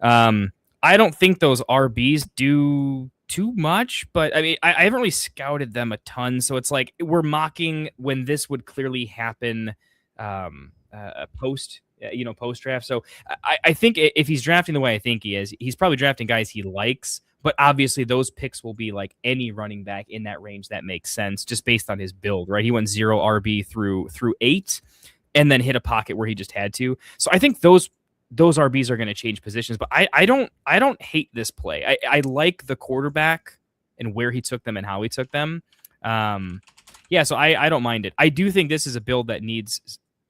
Speaker 6: I don't think those RBs do too much, but I mean, I haven't really scouted them a ton. So it's like we're mocking when this would clearly happen post draft. So I think if he's drafting the way I think he is, he's probably drafting guys he likes, but obviously those picks will be like any running back in that range that makes sense just based on his build, right? He went 0 RB through 8 and then hit a pocket where he just had to. So I think those RBs are going to change positions, but I don't hate this play. I like the quarterback and where he took them and how he took them. So I don't mind it. I do think this is a build that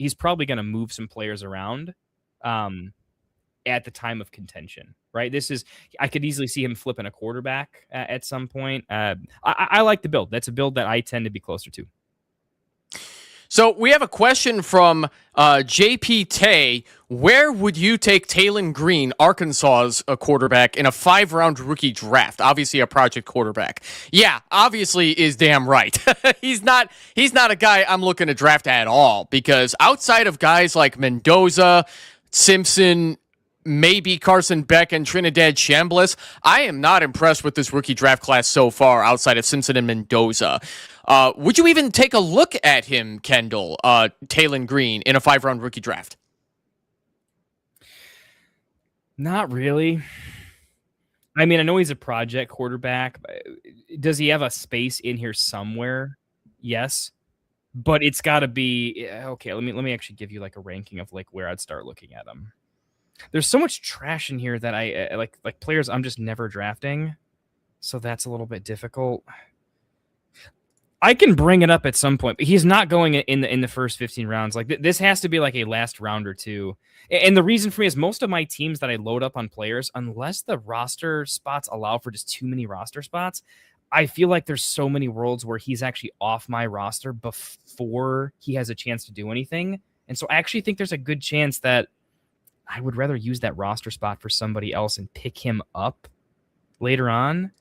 Speaker 6: he's probably going to move some players around at the time of contention, right? I could easily see him flipping a quarterback at some point. I like the build. That's a build that I tend to be closer to.
Speaker 5: So we have a question from JP Tay. Where would you take Taylon Green, Arkansas's quarterback, in a 5-round rookie draft? Obviously a project quarterback. Yeah, obviously is damn right. He's not a guy I'm looking to draft at all, because outside of guys like Mendoza, Simpson, maybe Carson Beck and Trinidad Chambliss. I am not impressed with this rookie draft class so far outside of Simpson and Mendoza. Would you even take a look at him, Kendall, Taylon Green, in a 5-round rookie draft?
Speaker 6: Not really. I mean, I know he's a project quarterback. Does he have a space in here somewhere? Yes. But it's got to be okay. Let me actually give you like a ranking of like where I'd start looking at him. There's so much trash in here that I like players I'm just never drafting, so that's a little bit difficult. I can bring it up at some point, but he's not going in the first 15 rounds. Like this has to be like a last round or two. And the reason for me is most of my teams that I load up on players, unless the roster spots allow for just too many roster spots, I feel like there's so many worlds where he's actually off my roster before he has a chance to do anything. And so I actually think there's a good chance that I would rather use that roster spot for somebody else and pick him up later on.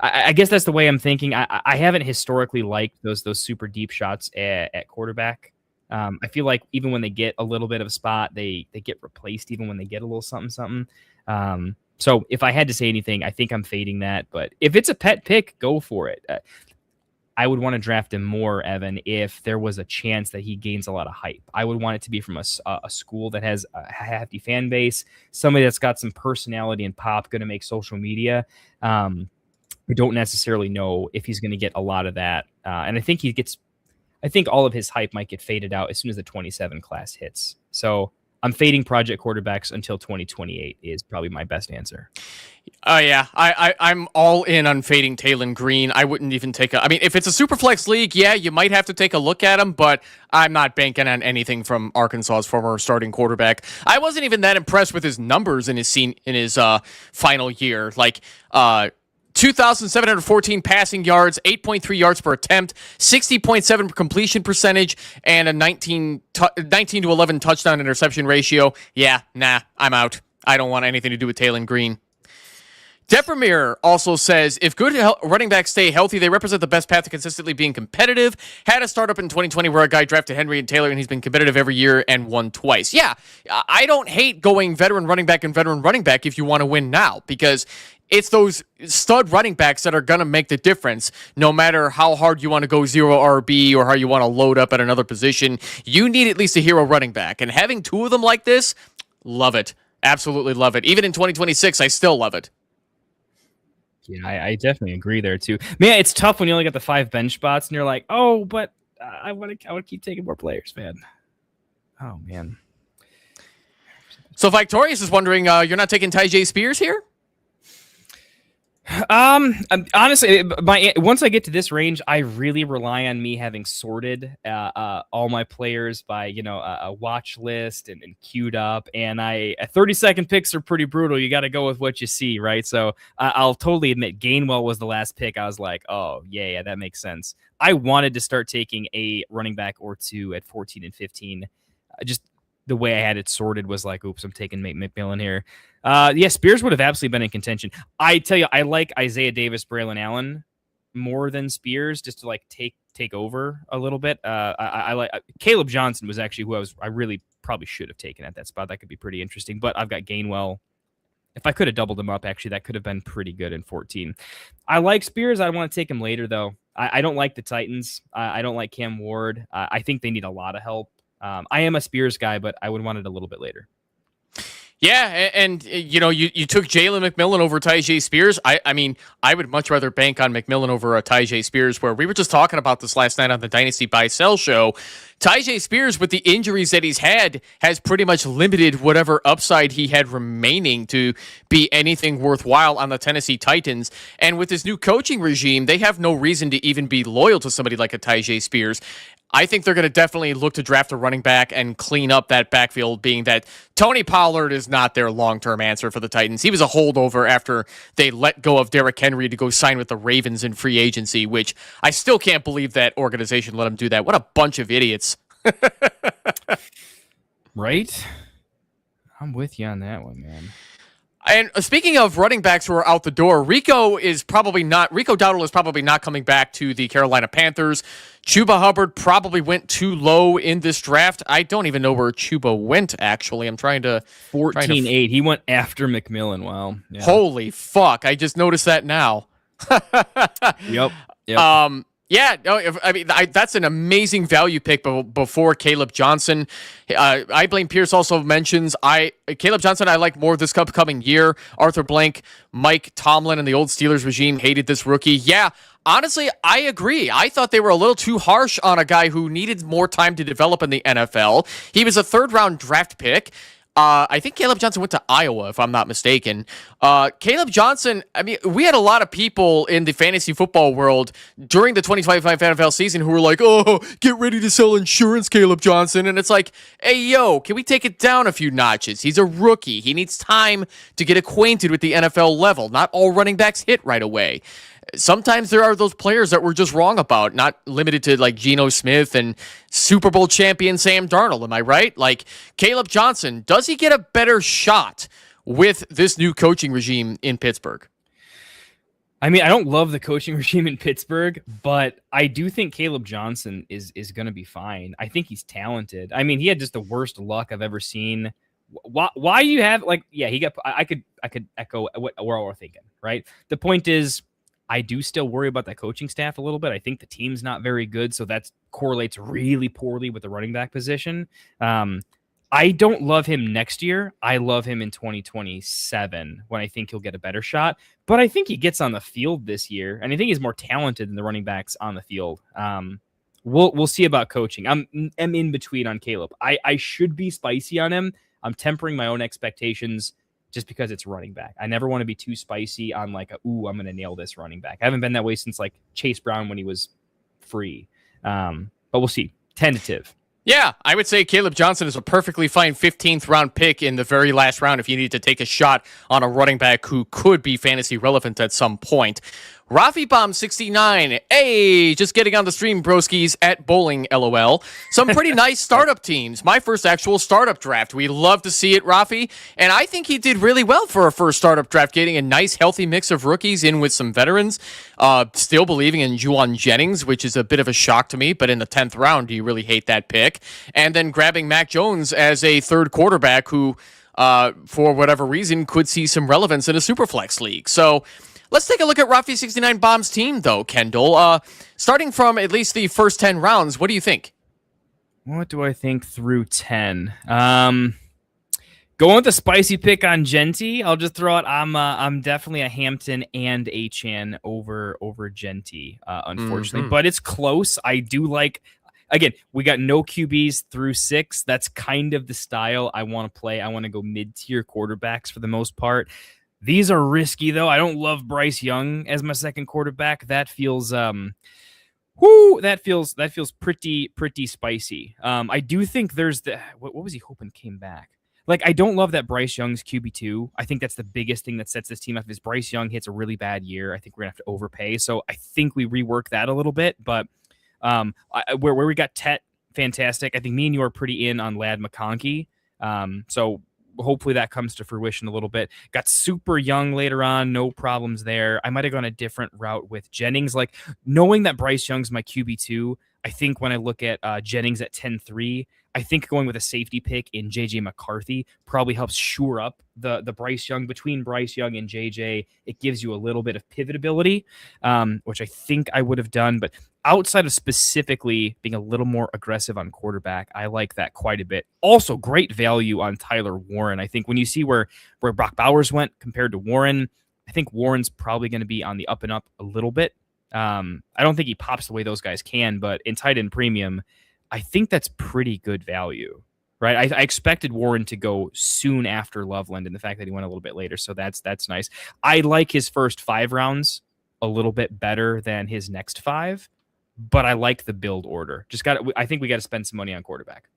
Speaker 6: I guess that's the way I'm thinking. I haven't historically liked those super deep shots at quarterback. I feel like even when they get a little bit of a spot, they get replaced even when they get a little something. So if I had to say anything, I think I'm fading that. But if it's a pet pick, go for it. I would want to draft him more, Evan, if there was a chance that he gains a lot of hype. I would want it to be from a school that has a hefty fan base, somebody that's got some personality and pop, going to make social media. We don't necessarily know if he's going to get a lot of that. And I think all of his hype might get faded out as soon as the 27 class hits. So I'm fading project quarterbacks until 2028 is probably my best answer.
Speaker 5: Yeah, I'm all in on fading Taylon Green. I wouldn't even if it's a SuperFlex league, yeah, you might have to take a look at him, but I'm not banking on anything from Arkansas's former starting quarterback. I wasn't even that impressed with his numbers in his final year. 2,714 passing yards, 8.3 yards per attempt, 60.7 completion percentage, and a 19 to 11 touchdown interception ratio. Yeah, nah, I'm out. I don't want anything to do with Taylon Green. Depremere also says, if good running backs stay healthy, they represent the best path to consistently being competitive. Had a startup in 2020 where a guy drafted Henry and Taylor, and he's been competitive every year and won twice. Yeah, I don't hate going veteran running back and veteran running back if you want to win now, because it's those stud running backs that are going to make the difference. No matter how hard you want to go zero RB or how you want to load up at another position, you need at least a hero running back. And having two of them like this, love it. Absolutely love it. Even in 2026, I still love it.
Speaker 6: Yeah, I definitely agree there too. Man, it's tough when you only got the 5 bench spots and you're like, oh, but I want to keep taking more players, man. Oh, man.
Speaker 5: So Victorious is wondering, you're not taking Tyjae Spears here?
Speaker 6: Honestly, once I get to this range, I really rely on me having sorted all my players by a watch list and queued up. And 30-second picks are pretty brutal. You got to go with what you see, right? So I'll totally admit Gainwell was the last pick. I was like, oh yeah, that makes sense. I wanted to start taking a running back or two at 14 and 15. Just the way I had it sorted was like, oops, I'm taking McMillan here. Yeah, Spears would have absolutely been in contention. I tell you, I like Isaiah Davis, Braylon Allen more than Spears, just to like take over a little bit. I like Caleb Johnson was actually who I really probably should have taken at that spot. That could be pretty interesting. But I've got Gainwell. If I could have doubled him up, actually, that could have been pretty good in 14. I like Spears. I want to take him later, though. I don't like the Titans. I don't like Cam Ward. I think they need a lot of help. I am a Spears guy, but I would want it a little bit later.
Speaker 5: Yeah, and you took Jalen McMillan over Tyjae Spears. I mean, I would much rather bank on McMillan over a Tyjae Spears, where we were just talking about this last night on the Dynasty Buy-Sell show. Tyjae Spears, with the injuries that he's had, has pretty much limited whatever upside he had remaining to be anything worthwhile on the Tennessee Titans. And with this new coaching regime, they have no reason to even be loyal to somebody like a Tyjae Spears. I think they're going to definitely look to draft a running back and clean up that backfield, being that Tony Pollard is not their long-term answer for the Titans. He was a holdover after they let go of Derrick Henry to go sign with the Ravens in free agency, which I still can't believe that organization let him do that. What a bunch of idiots.
Speaker 6: Right? I'm with you on that one, man.
Speaker 5: And speaking of running backs who are out the door, Rico Dowdle is probably not coming back to the Carolina Panthers. Chuba Hubbard probably went too low in this draft. I don't even know where Chuba went, actually. I'm trying to...
Speaker 6: 14-8. He went after McMillan. Wow. Yeah.
Speaker 5: Holy fuck. I just noticed that now.
Speaker 6: Yep.
Speaker 5: Yeah, no, that's an amazing value pick before Caleb Johnson. I Blame Pierce also mentions Caleb Johnson I like more this upcoming year. Arthur Blank, Mike Tomlin, and the old Steelers regime hated this rookie. Yeah, honestly, I agree. I thought they were a little too harsh on a guy who needed more time to develop in the NFL. He was a third-round draft pick. I think Caleb Johnson went to Iowa, if I'm not mistaken. Caleb Johnson, I mean, we had a lot of people in the fantasy football world during the 2025 NFL season who were like, oh, get ready to sell insurance, Caleb Johnson. And it's like, hey, yo, can we take it down a few notches? He's a rookie. He needs time to get acquainted with the NFL level. Not all running backs hit right away. Sometimes there are those players that we're just wrong about, not limited to like Geno Smith and Super Bowl champion Sam Darnold. Am I right? Like Caleb Johnson, does he get a better shot with this new coaching regime in Pittsburgh?
Speaker 6: I mean, I don't love the coaching regime in Pittsburgh, but I do think Caleb Johnson is going to be fine. I think he's talented. I mean, he had just the worst luck I've ever seen. Why you have I could echo what we're all thinking, right? The point is, I do still worry about that coaching staff a little bit. I think the team's not very good, so that correlates really poorly with the running back position. I don't love him next year. I love him in 2027 when I think he'll get a better shot. But I think he gets on the field this year, and I think he's more talented than the running backs on the field. We'll see about coaching. I'm in between on Caleb. I should be spicy on him. I'm tempering my own expectations just because it's running back. I never want to be too spicy on like, I'm going to nail this running back. I haven't been that way since like Chase Brown when he was free. But we'll see. Tentative.
Speaker 5: Yeah, I would say Caleb Johnson is a perfectly fine 15th round pick in the very last round if you need to take a shot on a running back who could be fantasy relevant at some point. Rafi Bomb 69. Hey, just getting on the stream, broskies, at bowling, LOL. Some pretty nice startup teams. My first actual startup draft. We love to see it, Rafi. And I think he did really well for a first startup draft, getting a nice, healthy mix of rookies in with some veterans. Still believing in Juwan Jennings, which is a bit of a shock to me. But in the 10th round, do you really hate that pick? And then grabbing Mac Jones as a third quarterback who, for whatever reason, could see some relevance in a Superflex league. So let's take a look at Rafi 69 Bomb's team, though, Kendall. Starting from at least the first 10 rounds, what do you think?
Speaker 6: What do I think through 10? Going with the spicy pick on Genty, I'll just throw it. I'm definitely a Hampton and Achane over Genty, unfortunately. But it's close. I do like... Again, we got no QBs through 6. That's kind of the style I want to play. I want to go mid-tier quarterbacks for the most part. These are risky, though. I don't love Bryce Young as my second quarterback. That feels that feels pretty spicy. I do think there's what was he hoping came back? Like, I don't love that Bryce Young's QB2. I think that's the biggest thing that sets this team up. Is Bryce Young hits a really bad year, I think we're gonna have to overpay. So I think we rework that a little bit. But where we got Tet, fantastic. I think me and you are pretty in on Lad McConkey. So hopefully that comes to fruition a little bit. Got super young later on, no problems there. I might have gone a different route with Jennings. Like, knowing that Bryce Young's my QB2, I think when I look at Jennings at 10-3, I think going with a safety pick in JJ McCarthy probably helps shore up the Bryce Young. Between Bryce Young and JJ, it gives you a little bit of pivotability, which I think I would have done. But outside of specifically being a little more aggressive on quarterback, I like that quite a bit. Also, great value on Tyler Warren. I think when you see where Brock Bowers went compared to Warren, I think Warren's probably going to be on the up and up a little bit. I don't think he pops the way those guys can, but in tight end premium, I think that's pretty good value, right? I expected Warren to go soon after Loveland, and the fact that he went a little bit later, so that's nice. I like his first 5 rounds a little bit better than his next 5, but I like the build order. I think we got to spend some money on quarterback.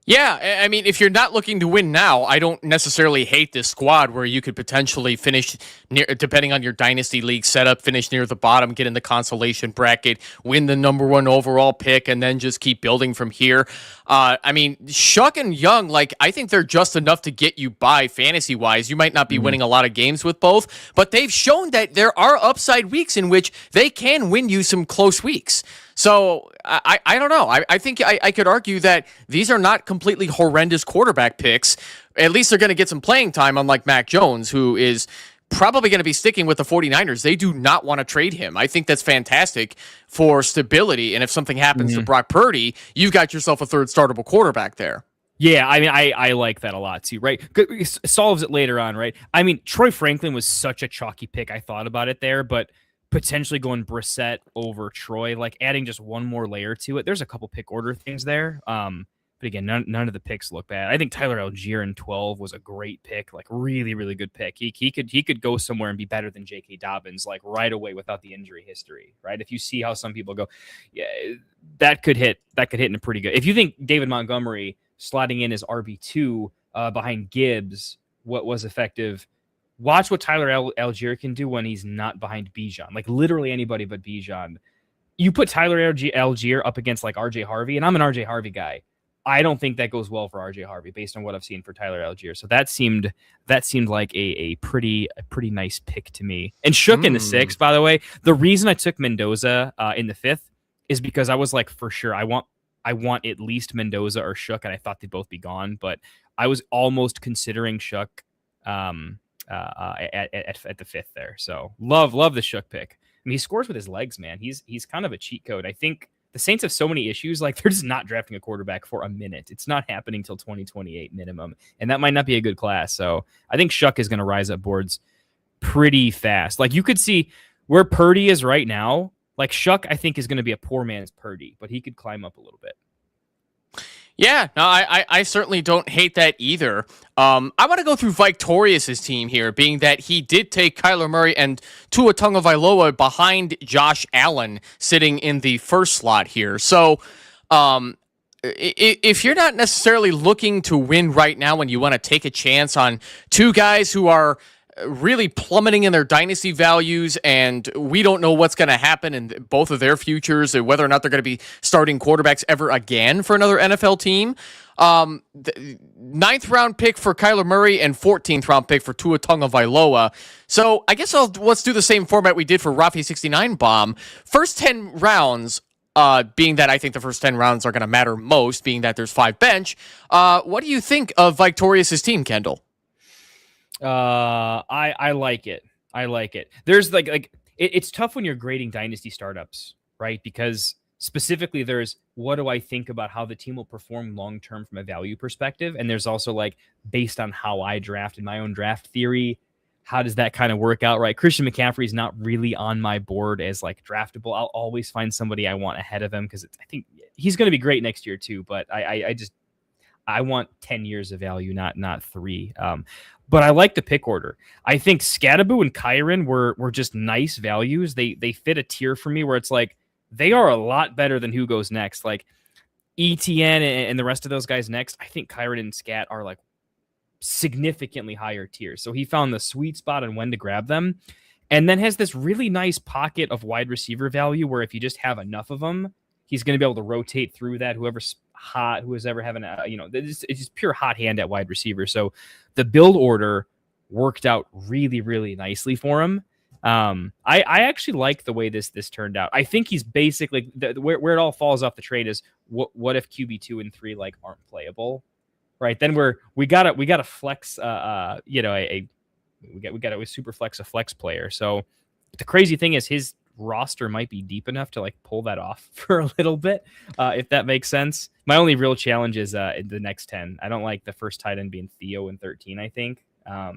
Speaker 5: Yeah, I mean, if you're not looking to win now, I don't necessarily hate this squad where you could potentially finish near, depending on your dynasty league setup, finish near the bottom, get in the consolation bracket, win the number 1 overall pick, and then just keep building from here. I mean, Shuck and Young, like, I think they're just enough to get you by fantasy wise. You might not be winning a lot of games with both, but they've shown that there are upside weeks in which they can win you some close weeks. So I don't know. I think I could argue that these are not completely horrendous quarterback picks. At least they're going to get some playing time, unlike Mac Jones, who is probably going to be sticking with the 49ers. They do not want to trade him. I think that's fantastic for stability. And if something happens to Brock Purdy, you've got yourself a third startable quarterback there.
Speaker 6: Yeah, I mean, I like that a lot too, right? It solves it later on, right? I mean, Troy Franklin was such a chalky pick. I thought about it there, but potentially going Brissett over Troy, like adding just one more layer to it. There's a couple pick order things there. But again, none of the picks look bad. I think Tyler Algier in 12 was a great pick, like really, really good pick. He could go somewhere and be better than J.K. Dobbins, like right away without the injury history, right? If you see how some people go, yeah, that could hit in a pretty good. If you think David Montgomery sliding in as RB2 behind Gibbs, what was effective, watch what Tyler Algier can do when he's not behind Bijan. Like literally anybody but Bijan. You put Tyler Algier up against like RJ Harvey, and I'm an RJ Harvey guy. I don't think that goes well for RJ Harvey based on what I've seen for Tyler Algier. So that seemed like a pretty nice pick to me. And Shook in the 6th, by the way. The reason I took Mendoza in the 5th is because I was like, for sure, I want at least Mendoza or Shook, and I thought they'd both be gone. But I was almost considering Shook at the 5th there. So love the Shook pick. I mean, he scores with his legs, man. He's kind of a cheat code. I think the Saints have so many issues. Like they're just not drafting a quarterback for a minute. It's not happening till 2028 minimum, and that might not be a good class. So I think Shook is going to rise up boards pretty fast. Like you could see where Purdy is right now. Like Shuck, I think, is going to be a poor man's Purdy, but he could climb up a little bit.
Speaker 5: Yeah, no, I certainly don't hate that either. I want to go through Victorious's team here, being that he did take Kyler Murray and Tua Tagovailoa behind Josh Allen sitting in the first slot here. So if you're not necessarily looking to win right now and you want to take a chance on two guys who are really plummeting in their dynasty values, and we don't know what's going to happen in both of their futures, or whether or not they're going to be starting quarterbacks ever again for another NFL team. The 9th round pick for Kyler Murray and 14th round pick for Tua Tagovailoa. So I guess let's do the same format we did for Rafi 69 Bomb. First 10 rounds, being that I think the first 10 rounds are going to matter most, being that there's 5 bench. What do you think of Victorious's team, Kendall?
Speaker 6: I like it. I like it. There's it's tough when you're grading dynasty startups, right? Because specifically there's what do I think about how the team will perform long-term from a value perspective. And there's also like based on how I drafted my own draft theory, how does that kind of work out, right? Christian McCaffrey is not really on my board as like draftable. I'll always find somebody I want ahead of him because I think he's going to be great next year too. But I want 10 years of value, not 3. But I like the pick order. I think Scadaboo and Kyron were just nice values. They fit a tier for me where it's like they are a lot better than who goes next. Like ETN and the rest of those guys next. I think Kyron and Scat are like significantly higher tiers. So he found the sweet spot on when to grab them, and then has this really nice pocket of wide receiver value where if you just have enough of them, he's going to be able to rotate through that. Whoever's hot, who is ever having it's just pure hot hand at wide receiver. So the build order worked out really, really nicely for him. I actually like the way this turned out. I think he's basically where it all falls off the trade is what if QB 2 and 3 like aren't playable, right? Then we gotta flex we got to super flex a flex player. So the crazy thing is his roster might be deep enough to like pull that off for a little bit, if that makes sense. My only real challenge is in the next 10. I don't like the first tight end being Theo in 13. I think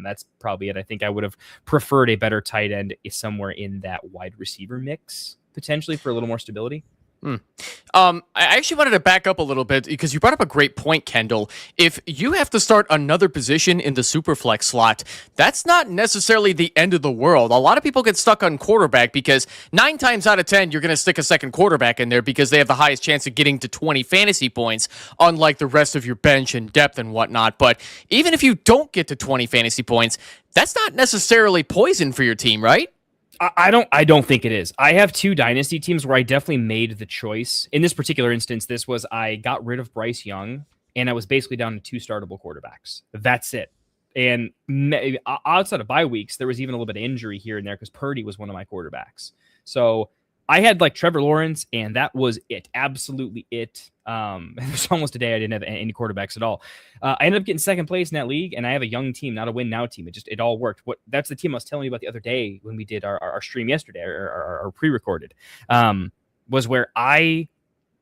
Speaker 6: that's probably it. I think I would have preferred a better tight end somewhere in that wide receiver mix potentially for a little more stability.
Speaker 5: I actually wanted to back up a little bit because you brought up a great point, Kendall. If you have to start another position in the Superflex slot, that's not necessarily the end of the world. A lot of people get stuck on quarterback because 9 times out of 10, you're going to stick a second quarterback in there because they have the highest chance of getting to 20 fantasy points, unlike the rest of your bench and depth and whatnot. But even if you don't get to 20 fantasy points, that's not necessarily poison for your team, right?
Speaker 6: I don't think it is. I have 2 dynasty teams where I definitely made the choice. In this particular instance, this was I got rid of Bryce Young and I was basically down to 2 startable quarterbacks. That's it. And outside of bye weeks, there was even a little bit of injury here and there because Purdy was one of my quarterbacks. So I had like Trevor Lawrence, and that was it. Absolutely it. There's almost a day I didn't have any quarterbacks at all. I ended up getting second place in that league, and I have a young team, not a win now team. It all worked. That's the team I was telling you about the other day when we did our stream yesterday, our pre-recorded, was where I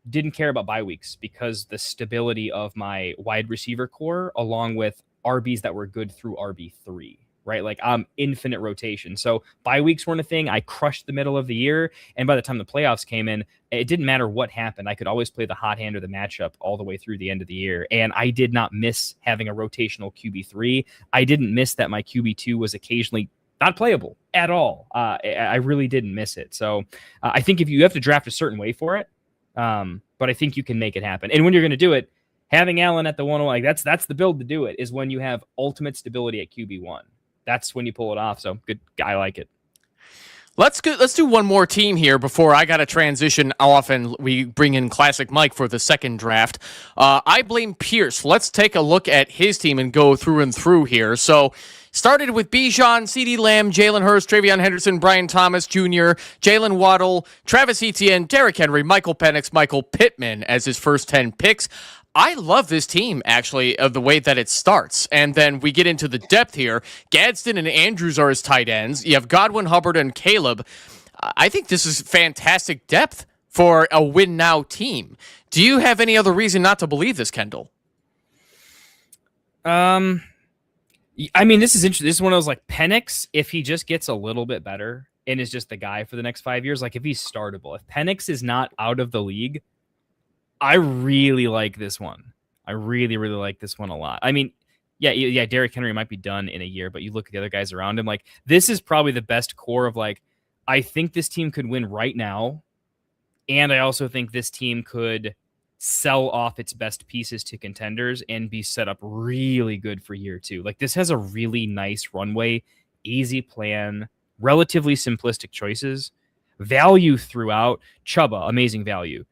Speaker 6: didn't care about bye weeks because the stability of my wide receiver core, along with RBs that were good through RB3. Right? Like infinite rotation. So bye weeks weren't a thing. I crushed the middle of the year. And by the time the playoffs came in, it didn't matter what happened. I could always play the hot hand or the matchup all the way through the end of the year. And I did not miss having a rotational QB3. I didn't miss that my QB2 was occasionally not playable at all. I really didn't miss it. So I think if you have to draft a certain way for it, but I think you can make it happen. And when you're going to do it, having Allen at the 101, like that's the build to do it, is when you have ultimate stability at QB1. That's when you pull it off. So good. I like it.
Speaker 5: Let's do one more team here before I got to transition off and we bring in Classic Mike for the second draft. I blame Pierce. Let's take a look at his team and go through and through here. So started with Bijan, CeeDee Lamb, Jalen Hurts, Travion Henderson, Brian Thomas Jr., Jalen Waddle, Travis Etienne, Derrick Henry, Michael Penix, Michael Pittman as his first 10 picks. I love this team, actually, of the way that it starts. And then we get into the depth here. Gadsden and Andrews are his tight ends. You have Godwin, Hubbard, and Caleb. I think this is fantastic depth for a win-now team. Do you have any other reason not to believe this, Kendall?
Speaker 6: I mean, this is interesting. This is one of those, like, Penix, if he just gets a little bit better and is just the guy for the next 5 years, like, if he's startable. If Penix is not out of the league, I really like this one. I really, really like this one a lot. I mean, yeah, Derrick Henry might be done in a year, but you look at the other guys around him, like, this is probably the best core of, like, I think this team could win right now, and I also think this team could sell off its best pieces to contenders and be set up really good for year 2. Like, this has a really nice runway, easy plan, relatively simplistic choices, value throughout. Chuba, amazing value.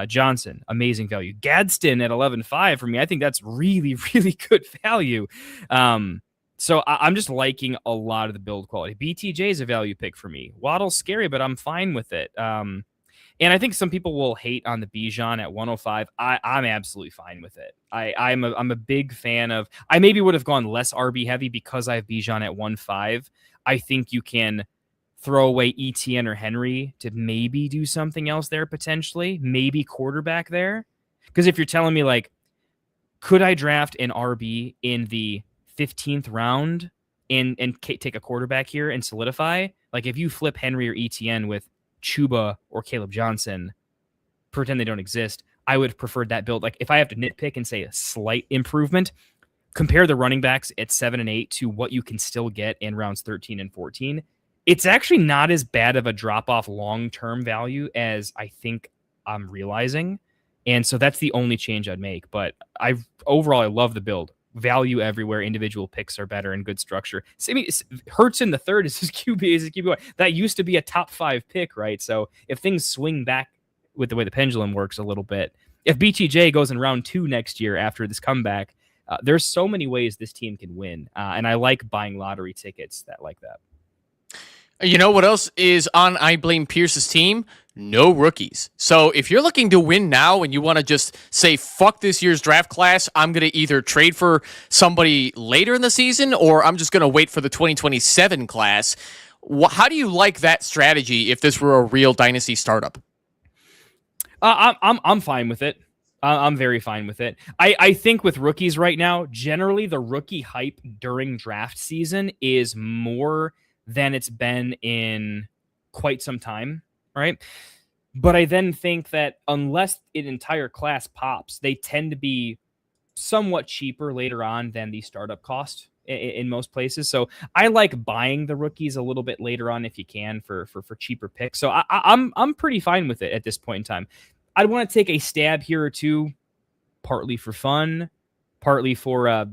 Speaker 6: Johnson, amazing value. Gadsden at 11.5 for me. I think that's really, really good value. So I'm just liking a lot of the build quality. BTJ is a value pick for me. Waddle's scary, but I'm fine with it. And I think some people will hate on the Bijan at 105. I'm absolutely fine with it. I'm a big fan of. I maybe would have gone less RB heavy because I have Bijan at 1.5. I think you can throw away Etienne or Henry to maybe do something else there potentially, maybe quarterback there. Because if you're telling me, like, could I draft an RB in the 15th round and take a quarterback here and solidify? Like, if you flip Henry or Etienne with Chuba or Caleb Johnson, pretend they don't exist, I would have preferred that build. Like, if I have to nitpick and say a slight improvement, compare the running backs at 7 and 8 to what you can still get in rounds 13 and 14. It's actually not as bad of a drop-off long-term value as I think I'm realizing. And so that's the only change I'd make. But overall, I love the build. Value everywhere. Individual picks are better and good structure. I mean, Hurts in the third is his QB. That used to be a top 5 pick, right? So if things swing back with the way the pendulum works a little bit, if BTJ goes in round 2 next year after this comeback, there's so many ways this team can win. And I like buying lottery tickets that like that.
Speaker 5: You know what else is on I Blame Pierce's team? No rookies. So if you're looking to win now and you want to just say, fuck this year's draft class, I'm going to either trade for somebody later in the season or I'm just going to wait for the 2027 class. How do you like that strategy if this were a real Dynasty startup?
Speaker 6: I'm fine with it. I'm very fine with it. I think with rookies right now, generally the rookie hype during draft season is more than it's been in quite some time, right? But I then think that unless an entire class pops, they tend to be somewhat cheaper later on than the startup cost in most places. So I like buying the rookies a little bit later on if you can for cheaper picks. So I'm pretty fine with it at this point in time. I'd want to take a stab here or two, partly for fun, partly for a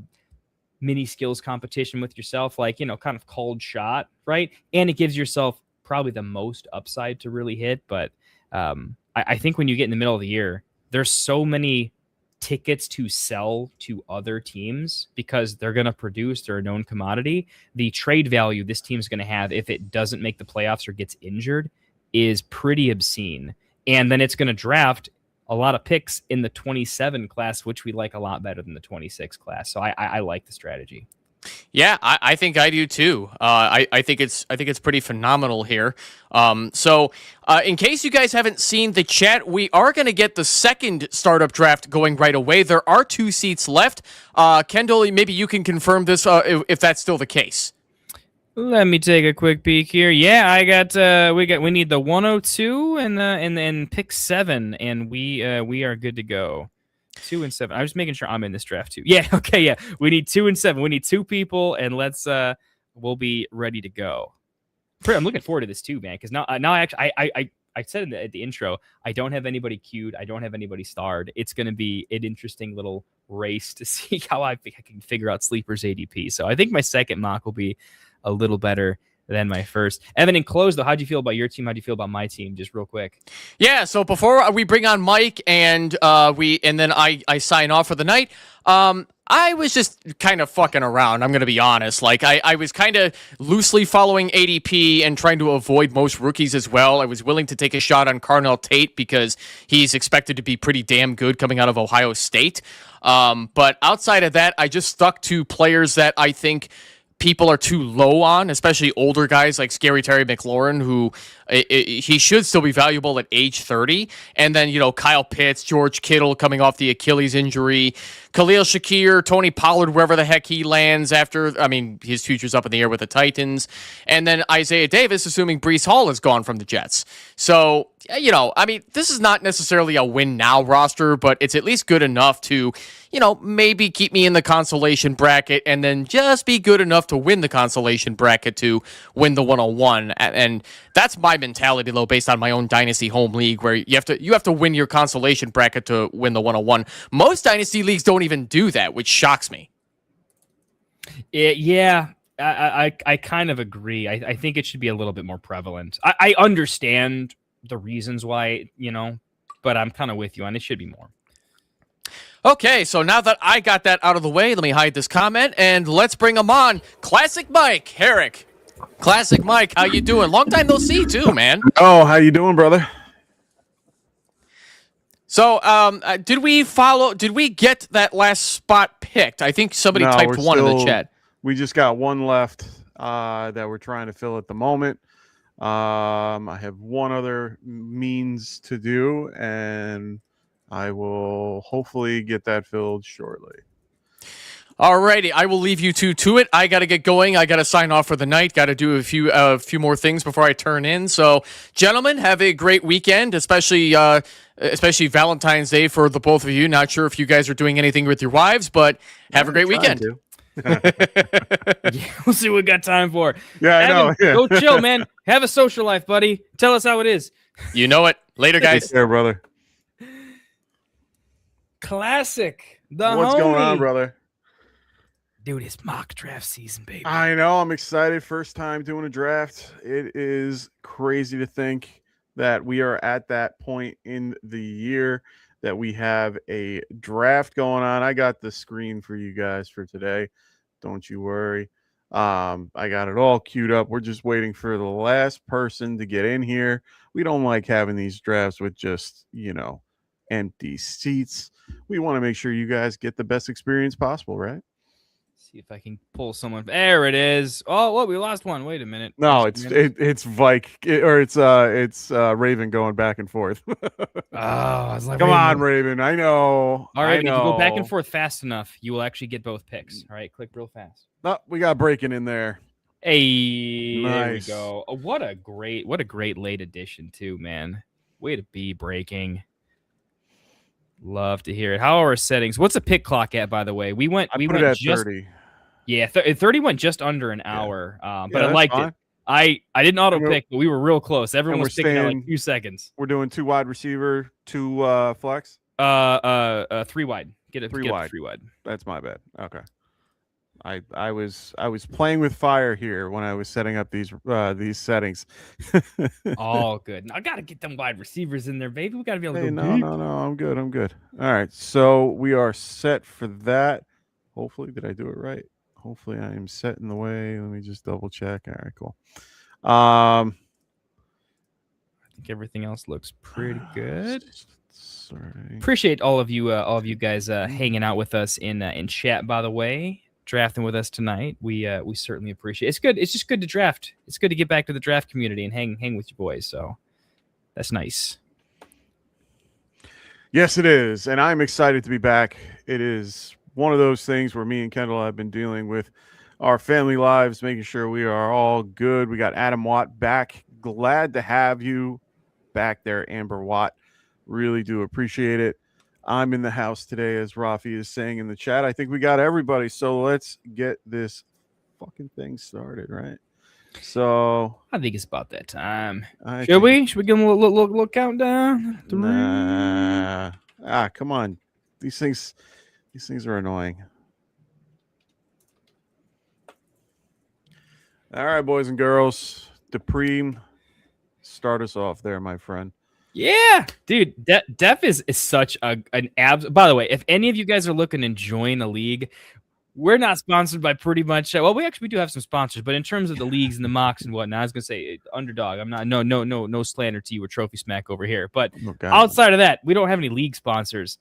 Speaker 6: mini skills competition with yourself, like, kind of cold shot, right? And it gives yourself probably the most upside to really hit. But I think when you get in the middle of the year, there's so many tickets to sell to other teams because they're going to produce, they're a known commodity. The trade value this team's going to have if it doesn't make the playoffs or gets injured is pretty obscene. And then it's going to draft a lot of picks in the 27 class, which we like a lot better than the 26 class. So I like the strategy.
Speaker 5: Yeah, I think I do too. I think it's pretty phenomenal here. So in case you guys haven't seen the chat, we are going to get the second startup draft going right away. There are 2 seats left. Kendall, maybe you can confirm this if that's still the case.
Speaker 6: Let me take a quick peek here. Yeah, I got we need the 102 and pick 7, and we are good to go. 2 and 7. I was making sure I'm in this draft too. Yeah, okay, yeah. We need 2 and 7. We need 2 people, and we'll be ready to go. I'm looking forward to this too, man. Because now actually, I said at the intro, I don't have anybody queued. I don't have anybody starred. It's going to be an interesting little race to see how I can figure out Sleeper's ADP. So I think my second mock will be a little better than my first. Evan, in close though, how'd you feel about your team? How'd you feel about my team? Just real quick.
Speaker 5: Yeah, so before we bring on Mike and then I sign off for the night, I was just kind of fucking around. I'm going to be honest. Like I was kind of loosely following ADP and trying to avoid most rookies as well. I was willing to take a shot on Carnell Tate because he's expected to be pretty damn good coming out of Ohio State. But outside of that, I just stuck to players that I think people are too low on, especially older guys like Scary Terry McLaurin, who he should still be valuable at age 30. And then, Kyle Pitts, George Kittle coming off the Achilles injury, Khalil Shakir, Tony Pollard, wherever the heck he lands after. I mean, his future's up in the air with the Titans. And then Isaiah Davis, assuming Breece Hall is gone from the Jets. So, this is not necessarily a win now roster, but it's at least good enough to, maybe keep me in the consolation bracket and then just be good enough to win the consolation bracket to win the 101. And that's my mentality, though, based on my own Dynasty home league, where you have to win your consolation bracket to win the 101. Most Dynasty leagues don't even do that, which shocks me.
Speaker 6: Yeah. I kind of agree. I think it should be a little bit more prevalent. I understand the reasons why, but I'm kind of with you on it. Should be more.
Speaker 5: Okay, so now that I got that out of the way, let me hide this comment and let's bring him on. Classic Mike Herrick. Classic Mike, how you doing? Long time no see too, man.
Speaker 7: Oh, how you doing, brother?
Speaker 5: So, did we get that last spot picked? I think somebody typed one in the chat.
Speaker 7: We just got one left that we're trying to fill at the moment. I have one other means to do, and I will hopefully get that filled shortly.
Speaker 5: Alrighty, I will leave you two to it. I got to get going. I got to sign off for the night. Got to do a few more things before I turn in. So, gentlemen, have a great weekend, especially Valentine's Day for the both of you. Not sure if you guys are doing anything with your wives, but have a great weekend.
Speaker 6: Yeah, we'll see what we got time for.
Speaker 7: Yeah,
Speaker 6: Evan,
Speaker 7: I know. Yeah.
Speaker 6: Go chill, man. Have a social life, buddy. Tell us how it is.
Speaker 5: You know it. Later, guys.
Speaker 7: Take care, brother.
Speaker 6: Classic.
Speaker 7: What's going on, brother?
Speaker 6: Dude, it's mock draft season, baby.
Speaker 7: I know. I'm excited. First time doing a draft. It is crazy to think that we are at that point in the year that we have a draft going on. I got the screen for you guys for today. Don't you worry. I got it all queued up. We're just waiting for the last person to get in here. We don't like having these drafts with just, empty seats. We want to make sure you guys get the best experience possible, right?
Speaker 6: See if I can pull someone. There it is. Oh, what? We lost one. Wait a minute.
Speaker 7: No, it's Raven going back and forth.
Speaker 6: I was like,
Speaker 7: come on, Raven. I know.
Speaker 6: All right, if you go back and forth fast enough, you will actually get both picks. All right, click real fast.
Speaker 7: Oh, we got breaking in there.
Speaker 6: Hey,
Speaker 7: nice.
Speaker 6: There we go. Oh, what a great late addition too, man. Way to be breaking. Love to hear it. How are our settings? What's the pick clock at, by the way? We went
Speaker 7: it at
Speaker 6: just
Speaker 7: 30.
Speaker 6: Yeah, 30 went just under an hour. But I
Speaker 7: that's
Speaker 6: liked
Speaker 7: fine.
Speaker 6: it. I didn't auto
Speaker 7: we're-
Speaker 6: pick, but we were real close. Everyone
Speaker 7: we're
Speaker 6: was picking at like
Speaker 7: staying-
Speaker 6: 2 seconds.
Speaker 7: We're doing 2 wide receiver, 2 flex.
Speaker 6: 3 wide. Get it
Speaker 7: 3 wide.
Speaker 6: 3 wide.
Speaker 7: That's my bad. Okay. I was playing with fire here when I was setting up these settings.
Speaker 6: All good. I gotta get them wide receivers in there, baby. We gotta be able to
Speaker 7: Hey,
Speaker 6: go
Speaker 7: no,
Speaker 6: deep.
Speaker 7: no, I'm good. All right, so we are set for that. Hopefully, did I do it right? Hopefully, I am set in the way. Let me just double check. All right, cool.
Speaker 6: I think everything else looks pretty good.
Speaker 7: Sorry.
Speaker 6: Appreciate all of you guys hanging out with us in chat. By the way, drafting with us tonight, we certainly appreciate it. It's good. It's just good to draft. It's good to get back to the draft community and hang with you boys. So that's nice.
Speaker 7: Yes, it is, and I'm excited to be back. It is one of those things where me and Kendall have been dealing with our family lives, making sure we are all good. We got Adam Watt back. Glad to have you back there, Amber Watt. Really do appreciate it. I'm in the house today, as Rafi is saying in the chat. I think we got everybody, so let's get this fucking thing started, right? So
Speaker 6: I think it's about that time.
Speaker 7: Should
Speaker 6: we give them a little countdown? 3.
Speaker 7: Nah. Come on. These things are annoying. All right, boys and girls. Dupree, start us off there, my friend.
Speaker 6: Yeah, dude, Def is such an abs. By the way, if any of you guys are looking to join a league, we're not sponsored by pretty much. Well, we do have some sponsors, but in terms of the leagues and the mocks and whatnot, I was gonna say Underdog. I'm not no slander to you or Trophy Smack over here, but outside of that, we don't have any league sponsors.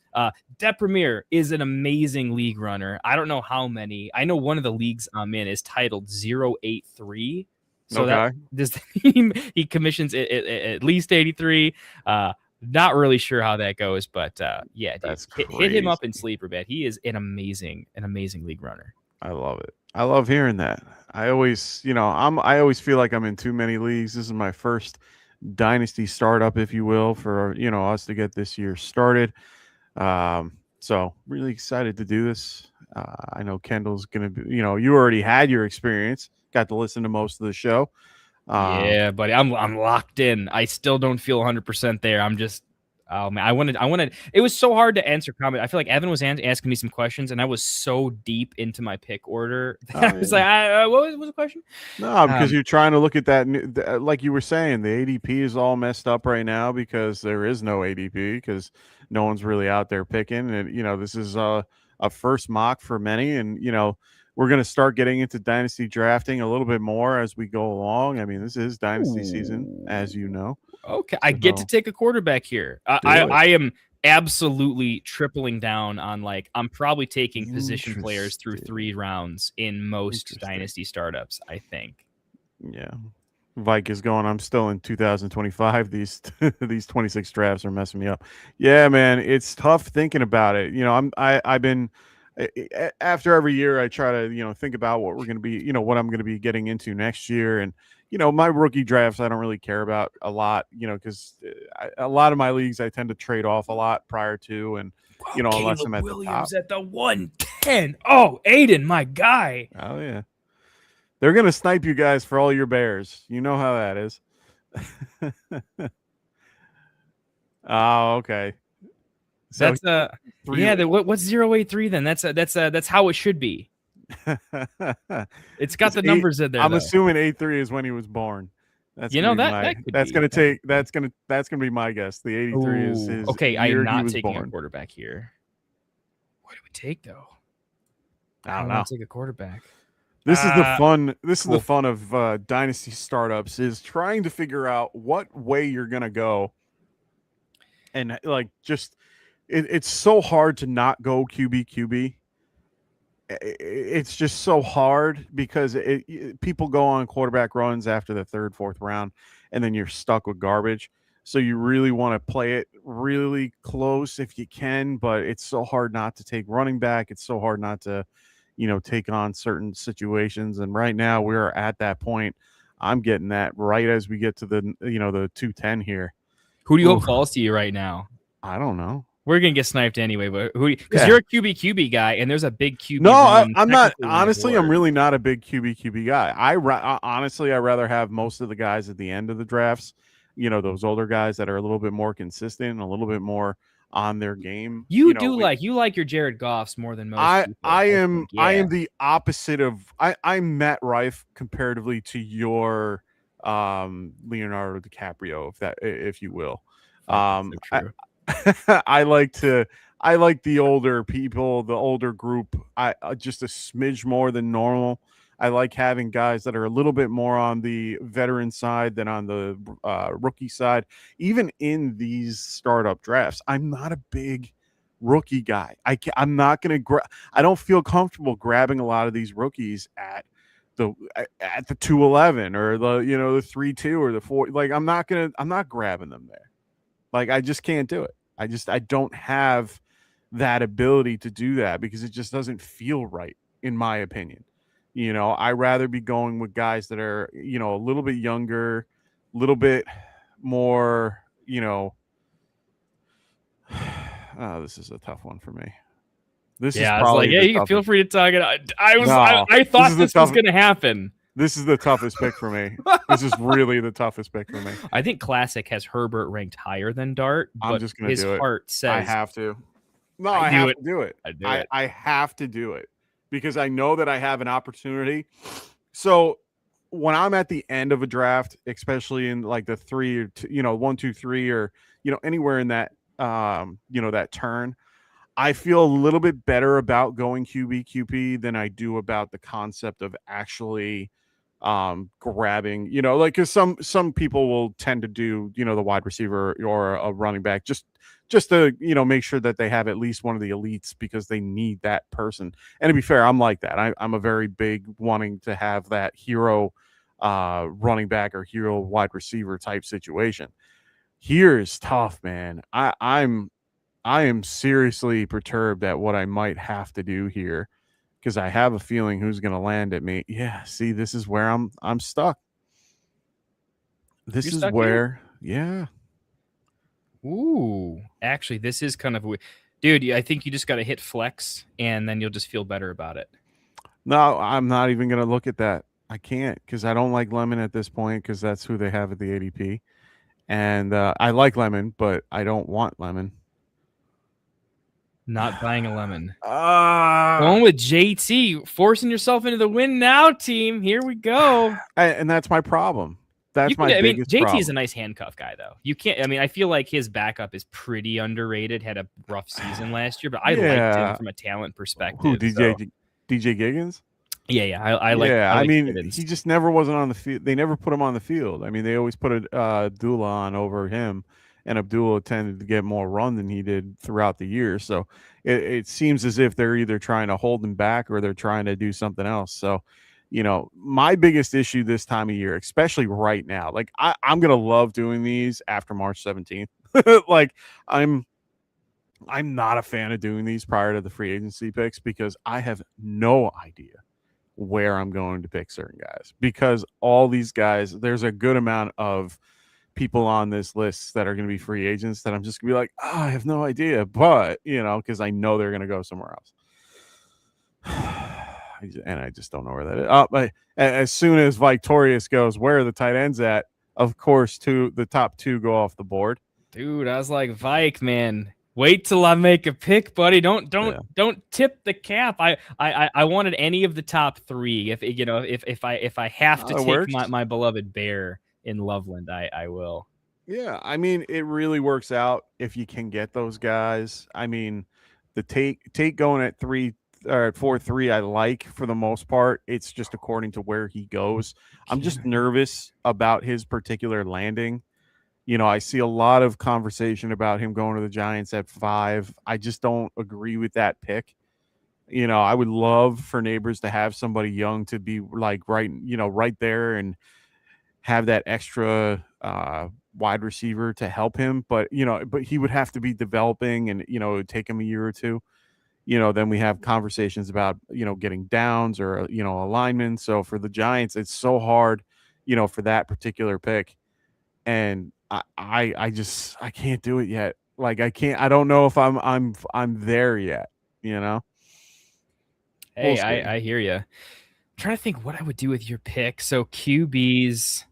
Speaker 6: Dep Premier is an amazing league runner. I don't know how many. I know one of the leagues I'm in is titled 083. So that this he commissions at least 83. Not really sure how that goes, but yeah, dude, hit him up in Sleeper Bet. He is an amazing league runner.
Speaker 7: I love it. I love hearing that. I always feel like I'm in too many leagues. This is my first Dynasty startup, if you will, for us to get this year started. So really excited to do this. I know Kendall's gonna be. You already had your experience. Got to listen to most of the show.
Speaker 6: Yeah, buddy, I'm locked in. I still don't feel 100% there. I'm just, oh man, I wanted. It was so hard to answer comment. I feel like Evan was asking me some questions, and I was so deep into my pick order that I was like, what was the question?
Speaker 7: No, because you're trying to look at that. Like you were saying, the ADP is all messed up right now because there is no ADP because no one's really out there picking, and this is a first mock for many, and we're going to start getting into Dynasty drafting a little bit more as we go along. I mean, this is Dynasty season, as you know.
Speaker 6: Okay, I get to take a quarterback here. I am absolutely tripling down on I'm probably taking position players through 3 rounds in most Dynasty startups, I think.
Speaker 7: Yeah. Vike is going, I'm still in 2025. These 26 drafts are messing me up. Yeah, man, it's tough thinking about it. I've been after every year I try to think about what we're going to be what I'm going to be getting into next year, and my rookie drafts I don't really care about a lot because a lot of my leagues I tend to trade off a lot prior to, and unless I'm at
Speaker 6: Williams
Speaker 7: the top.
Speaker 6: at the 110. Oh, Aiden, my guy.
Speaker 7: Oh yeah, they're going to snipe you guys for all your bears. You know how that is. Oh, okay. So
Speaker 6: That's what's 083 then? That's how it should be. It's got the numbers in there.
Speaker 7: I'm assuming 83 is when he was born. That's gonna be my guess. The 83 is his
Speaker 6: okay. I
Speaker 7: year
Speaker 6: am not
Speaker 7: he was
Speaker 6: taking
Speaker 7: born.
Speaker 6: a quarterback here. What do we take though?
Speaker 7: I don't know.
Speaker 6: Take a quarterback.
Speaker 7: This is the fun. This is the fun of Dynasty startups, is trying to figure out what way you're gonna go, and it's so hard to not go QB. It's just so hard because people go on quarterback runs after the 3rd, 4th round, and then you're stuck with garbage. So you really want to play it really close if you can, but it's so hard not to take running back. It's so hard not to, take on certain situations. And right now we're at that point. I'm getting that right as we get to the 210 here.
Speaker 6: Who do you
Speaker 7: Ooh.
Speaker 6: hope falls to you right now?
Speaker 7: I don't know.
Speaker 6: We're gonna get sniped anyway, but who? Because
Speaker 7: Yeah.
Speaker 6: you're a QB guy, and there's a big QB.
Speaker 7: No,
Speaker 6: run
Speaker 7: I'm not.
Speaker 6: technically on the
Speaker 7: Honestly, I'm
Speaker 6: board.
Speaker 7: really not a big QB guy. Honestly, I rather have most of the guys at the end of the drafts. You know, those older guys that are a little bit more consistent, and a little bit more on their game.
Speaker 6: You
Speaker 7: know,
Speaker 6: like your Jared Goffs more than most people.
Speaker 7: I am
Speaker 6: think, yeah.
Speaker 7: the opposite of I'm Matt Rife comparatively to your Leonardo DiCaprio, if you will.
Speaker 6: So true.
Speaker 7: I like the older people, the older group. I just a smidge more than normal. I like having guys that are a little bit more on the veteran side than on the rookie side. Even in these startup drafts, I'm not a big rookie guy. I'm not going to I don't feel comfortable grabbing a lot of these rookies at the 211 or the the 3-2 or the 4. Like I'm not grabbing them there. Like I just can't do it. I don't have that ability to do that because it just doesn't feel right in my opinion. I rather be going with guys that are, a little bit younger, a little bit more, this is a tough one for me. This is probably
Speaker 6: you can feel free to talk it. I thought this was going to happen.
Speaker 7: This is the toughest pick for me. This is really the toughest pick for me.
Speaker 6: I think Classic has Herbert ranked higher than Dart.
Speaker 7: I'm just going to do it.
Speaker 6: His heart says
Speaker 7: I have to. No, I have to do it. I have to do it because I know that I have an opportunity. So when I'm at the end of a draft, especially in like the 3 or 2, 1, 2, 3, or anywhere in that that turn, I feel a little bit better about going QB than I do about the concept of actually grabbing, because some people will tend to do, the wide receiver or a running back just to, make sure that they have at least one of the elites because they need that person. And to be fair, I'm like that. I'm a very big wanting to have that hero running back or hero wide receiver type situation. Here is tough, man. I am seriously perturbed at what I might have to do here because I have a feeling who's going to land at me. Yeah, see, this is where I'm stuck. This is where, yeah.
Speaker 6: Ooh, actually, this is kind of weird. Dude, I think you just got to hit flex and then you'll just feel better about it.
Speaker 7: No, I'm not even going to look at that. I can't because I don't like Lemon at this point because that's who they have at the ADP. And I like Lemon, but I don't want Lemon.
Speaker 6: Not buying a Lemon. Going with JT, forcing yourself into the win now, team. Here we go.
Speaker 7: And that's my problem. That's my biggest
Speaker 6: JT
Speaker 7: problem.
Speaker 6: is a nice handcuff guy, though. You can't. I mean, I feel like his backup is pretty underrated. Had a rough season last year, but I liked him from a talent perspective.
Speaker 7: Who, DJ Giggins?
Speaker 6: Yeah. I like.
Speaker 7: Yeah,
Speaker 6: I
Speaker 7: mean,
Speaker 6: Giggins.
Speaker 7: he just never wasn't on the field. They never put him on the field. I mean, they always put Abdullah on over him, and Abdullah tended to get more run than he did throughout the year. So it seems as if they're either trying to hold him back or they're trying to do something else. So, my biggest issue this time of year, especially right now, like I'm going to love doing these after March 17th. Like I'm not a fan of doing these prior to the free agency picks because I have no idea where I'm going to pick certain guys because all these guys, there's a good amount of people on this list that are going to be free agents that I'm just going to be like, I have no idea, but because I know they're going to go somewhere else. And I just don't know where that is. But as soon as Victorious goes, where are the tight ends at? Of course, the top 2 go off the board.
Speaker 6: Dude, I was like, Vike, man, wait till I make a pick, buddy. Don't tip the cap. I wanted any of the top 3. If I have to take my beloved Bear in Loveland, I will.
Speaker 7: Yeah, I mean, it really works out if you can get those guys. I mean, the take going at 3 or at 4-3, I like for the most part. It's just according to where he goes. I'm just nervous about his particular landing. I see a lot of conversation about him going to the Giants at 5. I just don't agree with that pick. I would love for Neighbors to have somebody young to be like right there and have that extra wide receiver to help him. But he would have to be developing and it would take him a year or two. Then we have conversations about, getting downs or, alignment. So for the Giants, it's so hard, for that particular pick. And I can't do it yet. Like I don't know if I'm there yet, you know.
Speaker 6: Hey,
Speaker 7: We'll see.
Speaker 6: I hear you. I'm trying to think what I would do with your pick. So QBs.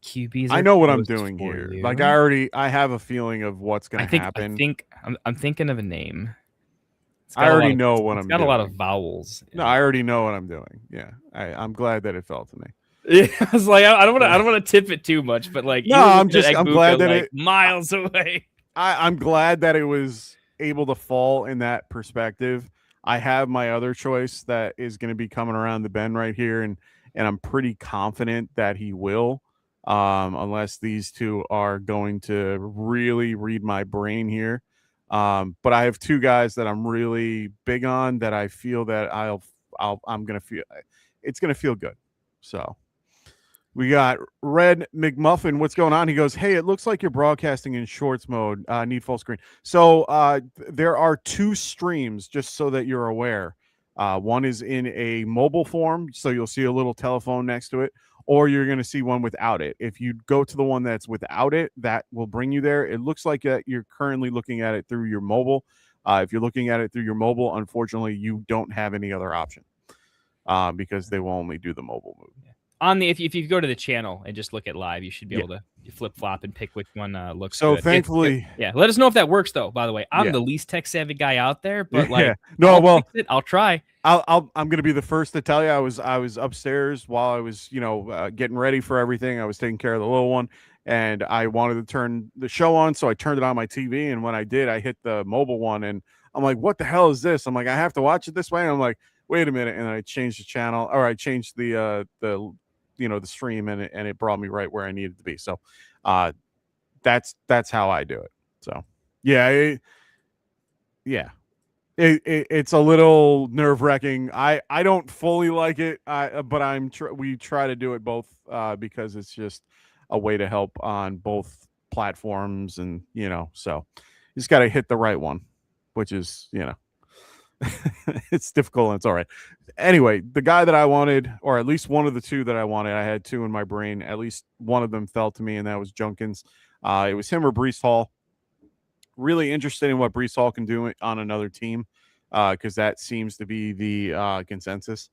Speaker 7: I
Speaker 6: Are
Speaker 7: know what I'm
Speaker 6: close
Speaker 7: doing
Speaker 6: for
Speaker 7: here.
Speaker 6: you.
Speaker 7: Like I have a feeling of what's going to happen.
Speaker 6: I'm thinking of a name.
Speaker 7: I already know what I'm doing.
Speaker 6: It's got a lot of vowels.
Speaker 7: No, I already know what I'm doing. Yeah, I'm glad that it fell to me.
Speaker 6: Yeah, I was like, I don't want to tip it too much, but like,
Speaker 7: No,
Speaker 6: you
Speaker 7: I'm
Speaker 6: looked at
Speaker 7: glad
Speaker 6: Egbuka,
Speaker 7: that
Speaker 6: like,
Speaker 7: it
Speaker 6: miles away.
Speaker 7: I'm glad that it was able to fall in that perspective. I have my other choice that is going to be coming around the bend right here, and I'm pretty confident that he will, unless these two are going to really read my brain here. But I have two guys that I'm really big on that I feel that I'm going to feel it's going to feel good. So we got Red McMuffin. What's going on? He goes, hey, it looks like you're broadcasting in shorts mode. Need full screen. So there are two streams, just so that you're aware. One is in a mobile form, so you'll see a little telephone next to it, or you're going to see one without it. If you go to the one that's without it, that will bring you there. It looks like you're currently looking at it through your mobile. If you're looking at it through your mobile, unfortunately, you don't have any other option because they will only do the mobile move.
Speaker 6: If you go to the channel and just look at live, you should be able to flip flop and pick which one looks
Speaker 7: so
Speaker 6: good.
Speaker 7: Thankfully,
Speaker 6: let us know if that works though. By the way, I'm the least tech savvy guy out there, but I'll try.
Speaker 7: I'm gonna be the first to tell you. I was upstairs while I was getting ready for everything. I was taking care of the little one, and I wanted to turn the show on, so I turned it on my TV. And when I did, I hit the mobile one, and I'm like, "What the hell is this?" I'm like, "I have to watch it this way." And I'm like, "Wait a minute!" And I changed the channel, or I changed the stream, and it brought me right where I needed to be. So that's how I do it. So it's a little nerve-wracking. I don't fully like it, but we try to do it both because it's just a way to help on both platforms, and so you just got to hit the right one, which is it's difficult, and it's all right. Anyway, the guy that I wanted, or at least one of the two that I wanted, I had two in my brain. At least one of them fell to me, and that was Junkins. It was him or Breece Hall. Really interested in what Breece Hall can do on another team, because that seems to be the consensus.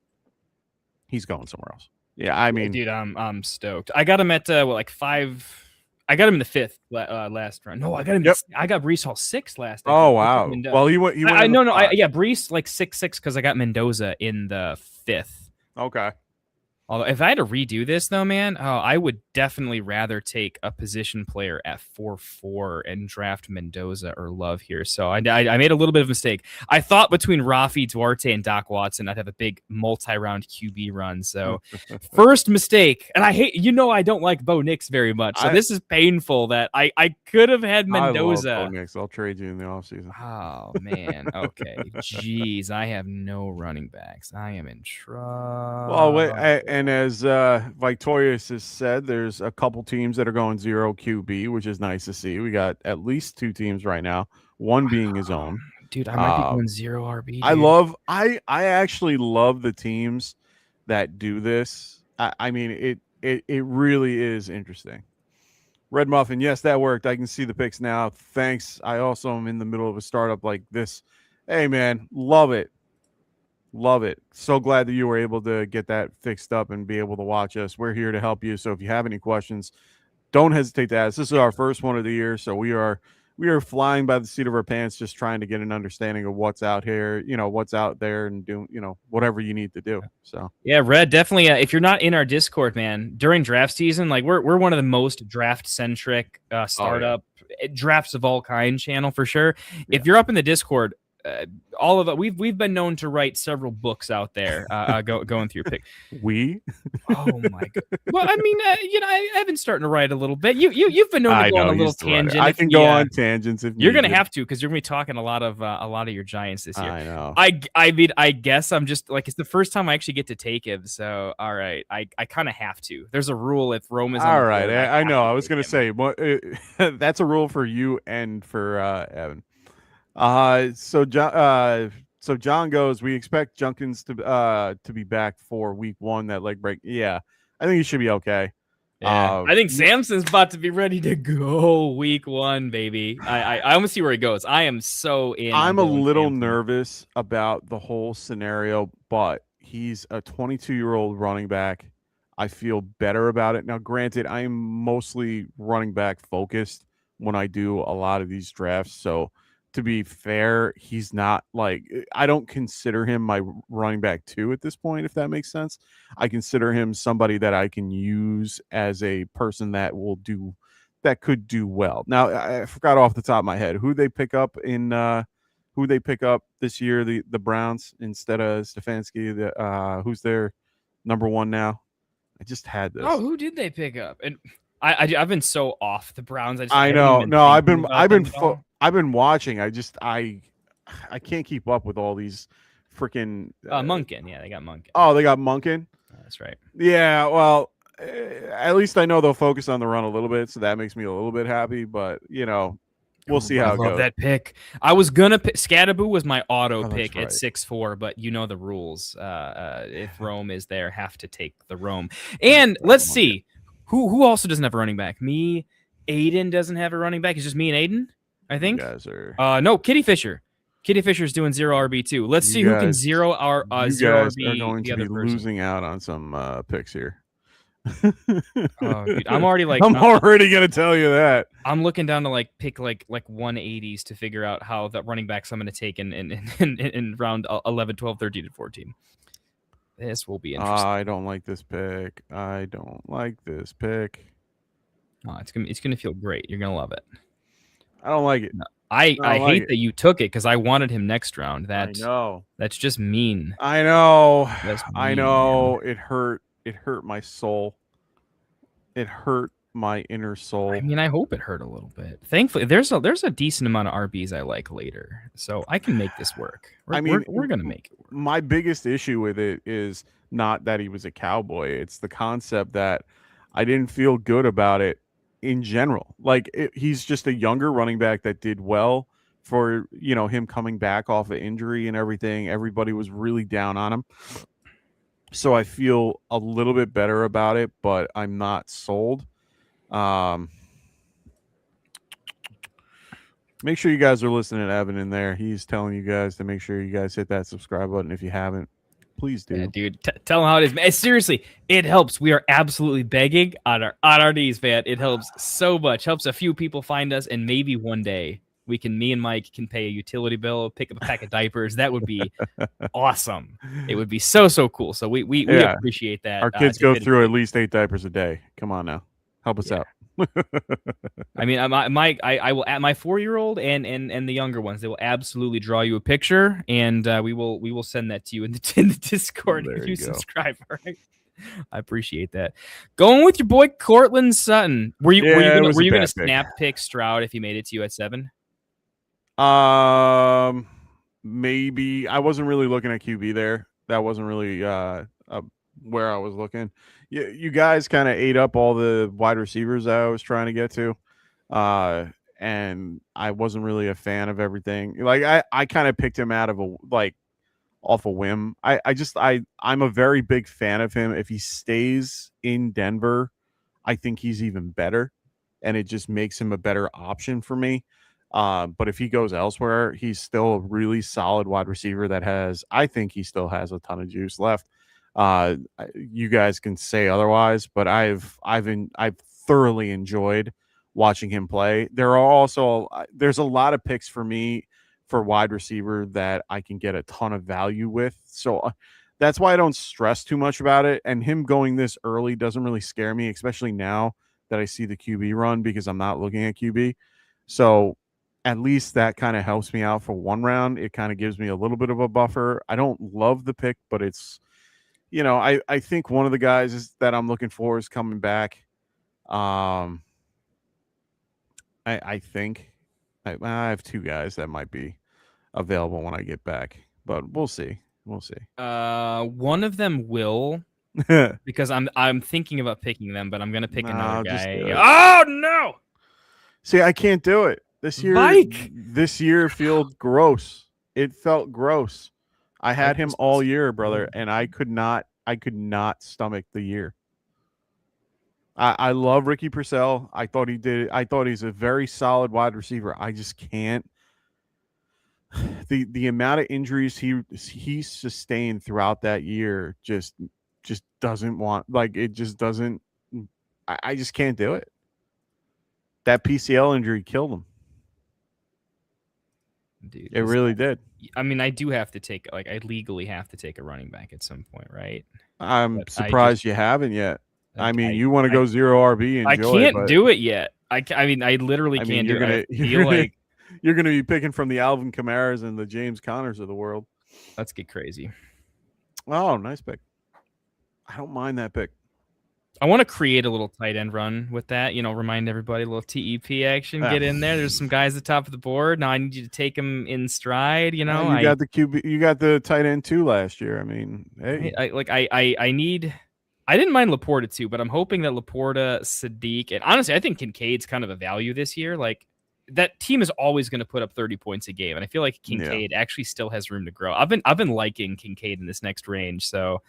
Speaker 7: He's going somewhere else. Yeah, I mean,
Speaker 6: dude, I'm stoked. I got him at 5. I got him in the 5th last round. No, I got him. I got Breece Hall 6th last.
Speaker 7: Oh wow! Well, he went.
Speaker 6: Breece like 6-6 because I got Mendoza in the 5th.
Speaker 7: Okay.
Speaker 6: Although if I had to redo this though, man, I would definitely rather take a position player at 4-4 and draft Mendoza or Love here. So I made a little bit of a mistake. I thought between Rafi, Duarte, and Doc Watson, I'd have a big multi-round QB run. So first mistake, and I don't like Bo Nix very much. So this is painful that I could have had Mendoza.
Speaker 7: I love Bo Nix. I'll trade you in the offseason.
Speaker 6: Oh man. Okay. Jeez, I have no running backs. I am in trouble.
Speaker 7: Well, and as Victorious has said, there's a couple teams that are going 0 QB, which is nice to see. We got at least 2 teams right now, one being his own.
Speaker 6: Dude, I might be going 0 RB.
Speaker 7: Dude. I actually love the teams that do this. I mean, it really is interesting. Red Muffin, yes, that worked. I can see the picks now. Thanks. I also am in the middle of a startup like this. Hey, man, love it. Love it. So glad that you were able to get that fixed up and be able to watch us. We're here to help you. So if you have any questions, don't hesitate to ask. This is our first one of the year, so we are flying by the seat of our pants, just trying to get an understanding of what's out here, what's out there, and doing, whatever you need to do. So
Speaker 6: yeah, Red, definitely. If you're not in our Discord, man, during draft season, like we're one of the most draft centric startup drafts of all kind channel for sure. Yeah. If you're up in the Discord, all of it, we've been known to write several books out there going through pick. Oh my god! Well, I mean, I've been starting to write a little bit. You've been known to go on a little tangent.
Speaker 7: I can go on tangents if
Speaker 6: you're going to have to, because you're going to be talking a lot of your Giants this year.
Speaker 7: I know.
Speaker 6: I mean, I guess I'm just like, it's the first time I actually get to take him, so all right, I kind of have to. There's a rule if Rome is on
Speaker 7: all right. I know. I was going to say, that's a rule for you and for Evan. So John goes, we expect Junkins to be back for week 1, that leg break. Yeah, I think he should be okay.
Speaker 6: Yeah, I think Samson's about to be ready to go week 1, baby. I want to see where he goes. I am so in.
Speaker 7: I'm a little nervous about the whole scenario, but he's a 22-year-old running back. I feel better about it. Now, granted, I am mostly running back focused when I do a lot of these drafts. So, to be fair, he's not like, I don't consider him my running back 2 at this point, if that makes sense. I consider him somebody that I can use as a person that could do well. Now, I forgot off the top of my head who they pick up this year, the Browns instead of Stefanski. Who's their number 1 now? I just had this.
Speaker 6: Oh, who did they pick up? And I've been so off the Browns.
Speaker 7: I know. No, I've been watching. I can't keep up with all these freaking
Speaker 6: Munkin. Yeah, they got Munkin.
Speaker 7: Oh, they got Munkin.
Speaker 6: That's right.
Speaker 7: Yeah. Well, at least I know they'll focus on the run a little bit, so that makes me a little bit happy. But we'll see how it goes. I love
Speaker 6: that pick. I was gonna pick Scadaboo was my auto pick at 6'4", but you know the rules. If Rome is there, have to take the Rome. And let's see who also doesn't have a running back. Me, Aiden doesn't have a running back. It's just me and Aiden, I think.
Speaker 7: You guys are...
Speaker 6: no, Kitty Fisher. Kitty Fisher's doing 0 RB2. Let's see who can 0 our 0 RB.
Speaker 7: You guys are going to be losing out on some picks here.
Speaker 6: Oh, dude, I'm already
Speaker 7: I'm already gonna tell you that
Speaker 6: I'm looking down to pick 180s to figure out how the running backs I'm gonna take in round 11, 12, 13, and 14. This will be interesting.
Speaker 7: I don't like this pick. Oh,
Speaker 6: it's gonna feel great. You're gonna love it.
Speaker 7: I don't like it.
Speaker 6: No, I hate that you took it because I wanted him next round.
Speaker 7: I know.
Speaker 6: That's just mean.
Speaker 7: I know.
Speaker 6: That's mean,
Speaker 7: I know.
Speaker 6: Man.
Speaker 7: It hurt. It hurt my soul. It hurt my inner soul.
Speaker 6: I mean, I hope it hurt a little bit. Thankfully, there's a decent amount of RBs I like later, so I can make this work. We're gonna make it work.
Speaker 7: My biggest issue with it is not that he was a Cowboy. It's the concept that I didn't feel good about it in general. He's just a younger running back that did well for him coming back off of injury and everything. Everybody was really down on him. So I feel a little bit better about it, but I'm not sold. Make sure you guys are listening to Evan in there. He's telling you guys to make sure you guys hit that subscribe button if you haven't. Please do.
Speaker 6: Yeah, dude. Tell him how it is. Seriously, it helps. We are absolutely begging on our knees, man. It helps so much. Helps a few people find us, and maybe one day me and Mike can pay a utility bill, pick up a pack of diapers. That would be awesome. It would be so cool. So we appreciate that.
Speaker 7: Our kids go through at least 8 diapers a day. Come on now, help us out.
Speaker 6: I mean, I will at my 4-year-old and the younger ones. They will absolutely draw you a picture, and we will send that to you in the Discord if you subscribe. All right. I appreciate that. Going with your boy Cortland Sutton. Were you gonna snap pick Stroud if he made it to you at 7?
Speaker 7: Maybe. I wasn't really looking at QB there. That wasn't really where I was looking. You guys kind of ate up all the wide receivers I was trying to get to, and I wasn't really a fan of everything. I kind of picked him out of off a whim. I'm a very big fan of him. If he stays in Denver, I think he's even better, and it just makes him a better option for me. But if he goes elsewhere, he's still a really solid wide receiver I think he still has a ton of juice left. You guys can say otherwise, but I've thoroughly enjoyed watching him play. There's a lot of picks for me for wide receiver that I can get a ton of value with. So that's why I don't stress too much about it. And him going this early doesn't really scare me, especially now that I see the QB run, because I'm not looking at QB. So at least that kind of helps me out for one round. It kind of gives me a little bit of a buffer. I don't love the pick, but it's, I think one of the guys that I'm looking for is coming back. I think I have 2 guys that might be available when I get back, but we'll see.
Speaker 6: One of them will, because I'm thinking about picking them, but I'm gonna pick another guy. Oh no!
Speaker 7: See, I can't do it this year.
Speaker 6: Mike!
Speaker 7: This year felt gross. It felt gross. I had him all year, brother, and I could not stomach the year. I love Ricky Purcell. I thought he's a very solid wide receiver. I just can't. The amount of injuries he sustained throughout that year just doesn't want, like, it just doesn't. I just can't do it. That PCL injury killed him.
Speaker 6: Dude,
Speaker 7: it really did.
Speaker 6: I mean, I do have to take, like, I legally have to take a running back at some point, right?
Speaker 7: I'm surprised you haven't yet.
Speaker 6: Like,
Speaker 7: I mean, you want to go zero RB?
Speaker 6: I
Speaker 7: Enjoy,
Speaker 6: can't
Speaker 7: but
Speaker 6: do it yet. I mean, I literally can't do it. I feel like
Speaker 7: you're gonna be picking from the Alvin Kamaras and the James Connors of the world.
Speaker 6: Let's get crazy.
Speaker 7: Oh, nice pick. I don't mind that pick.
Speaker 6: I want to create a little tight end run with that. You know, remind everybody, a little TEP action. Get in there. There's some guys at the top of the board. Now I need you to take them in stride. You know,
Speaker 7: you got the QB, you got the tight end too last year. I mean, hey,
Speaker 6: I need. I didn't mind Laporta too, but I'm hoping that Laporta, Sadiq, and honestly, I think Kincaid's kind of a value this year. Like, that team is always going to put up 30 points a game, and I feel like Kincaid actually still has room to grow. I've been liking Kincaid in this next range, so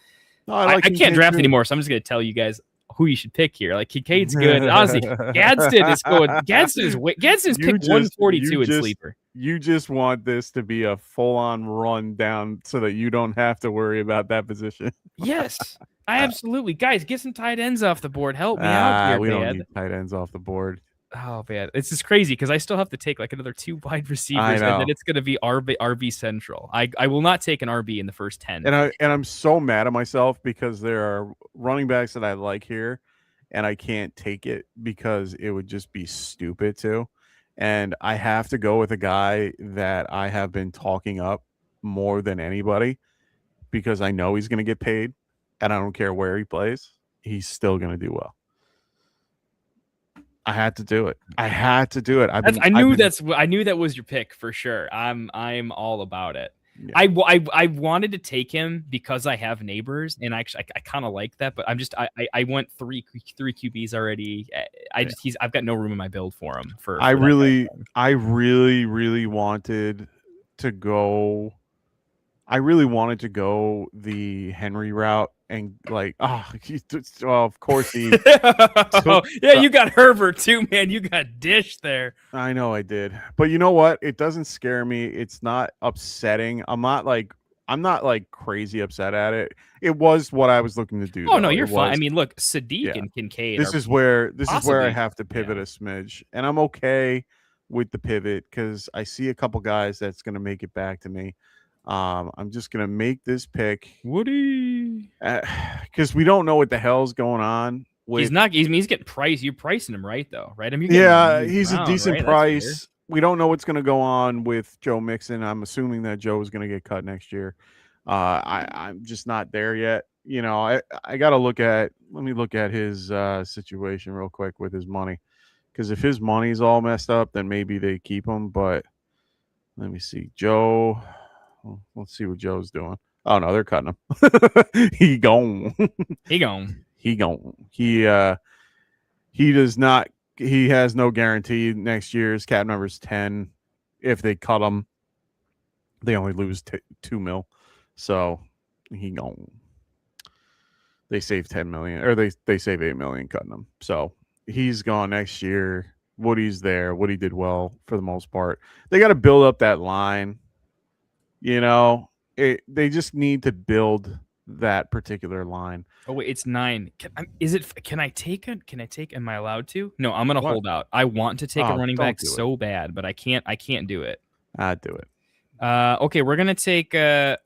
Speaker 6: I can't draft anymore. So I'm just going to tell you guys who you should pick here. Like, Kincaid's good. Honestly, Gadsden is going. Gadsden's picked 142 in sleeper.
Speaker 7: You just want this to be a full-on run down so that you don't have to worry about that position.
Speaker 6: Yes, I absolutely. Guys, get some tight ends off the board. Help me out here,
Speaker 7: we
Speaker 6: man.
Speaker 7: don't need tight ends off the board.
Speaker 6: Oh man, it's just crazy because I still have to take like another 2 wide receivers, and then it's going to be RB central. I will not take an RB in the first 10.
Speaker 7: And I'm so mad at myself because there are running backs that I like here, and I can't take it because it would just be stupid to. And I have to go with a guy that I have been talking up more than anybody because I know he's going to get paid, and I don't care where he plays. He's still going to do well. I had to do it. I knew
Speaker 6: that was your pick for sure. I'm all about it. Yeah. I wanted to take him because I have neighbors, and actually I kind of like that, but I went three QBs already. I've got no room in my build for him. I really
Speaker 7: wanted to go. I really wanted to go the Henry route, and like, of course he.
Speaker 6: You got Herbert too, man. You got Dish there.
Speaker 7: I know I did, but you know what? It doesn't scare me. It's not upsetting. I'm not like crazy upset at it. It was what I was looking to do.
Speaker 6: Oh no, you're fine. I mean, look, Sadiq and Kincaid.
Speaker 7: This is where I have to pivot a smidge, and I'm okay with the pivot because I see a couple guys that's going to make it back to me. I'm just gonna make this pick,
Speaker 6: Woody,
Speaker 7: because we don't know what the hell's going on.
Speaker 6: He's getting priced. You're pricing him right though, right? I mean,
Speaker 7: he's a decent price. We don't know what's gonna go on with Joe Mixon. I'm assuming that Joe is gonna get cut next year. I'm just not there yet. You know, I gotta look at. Let me look at his situation real quick with his money, because if his money's all messed up, then maybe they keep him. But let me see, Joe. Let's see what Joe's doing. Oh no, they're cutting him. He gone. He does not. He has no guarantee next year's cap number's 10. If they cut him, they only lose $2 million. So he gone. They save 10 million, or they save 8 million cutting him. So he's gone next year. Woody's there. Woody did well for the most part. They got to build up that line. You know, they just need to build that particular line.
Speaker 6: Oh wait, it's 9. Can I take? Am I allowed to? No, I'm gonna hold out. I want to take a running back so bad, but I can't do it.
Speaker 7: I'd do it.
Speaker 6: Okay, we're gonna take. Do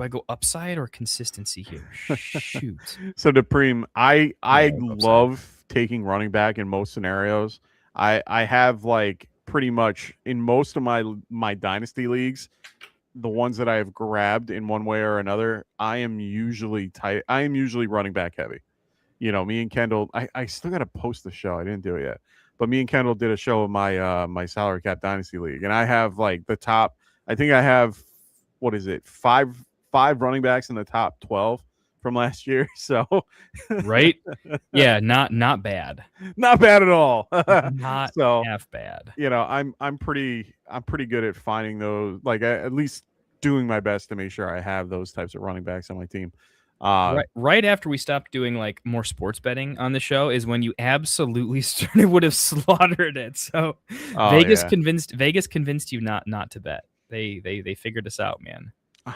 Speaker 6: I go upside or consistency here? Shoot.
Speaker 7: So Dupreme, I love taking running back in most scenarios. I have like pretty much in most of my dynasty leagues. The ones that I have grabbed in one way or another, I am usually running back heavy. You know, me and Kendall, I still got to post the show. I didn't do it yet, but me and Kendall did a show of my my salary cap dynasty league, and I have like the top. I think I have five running backs in the top 12 from last year. So,
Speaker 6: right, yeah, not bad,
Speaker 7: not bad at all.
Speaker 6: Not
Speaker 7: so
Speaker 6: half bad.
Speaker 7: You know, I'm pretty good at finding those. Like at least doing my best to make sure I have those types of running backs on my team.
Speaker 6: Right after we stopped doing like more sports betting on the show is when you absolutely would have slaughtered it. So Vegas convinced you not to bet. They figured us out, man.
Speaker 7: I'm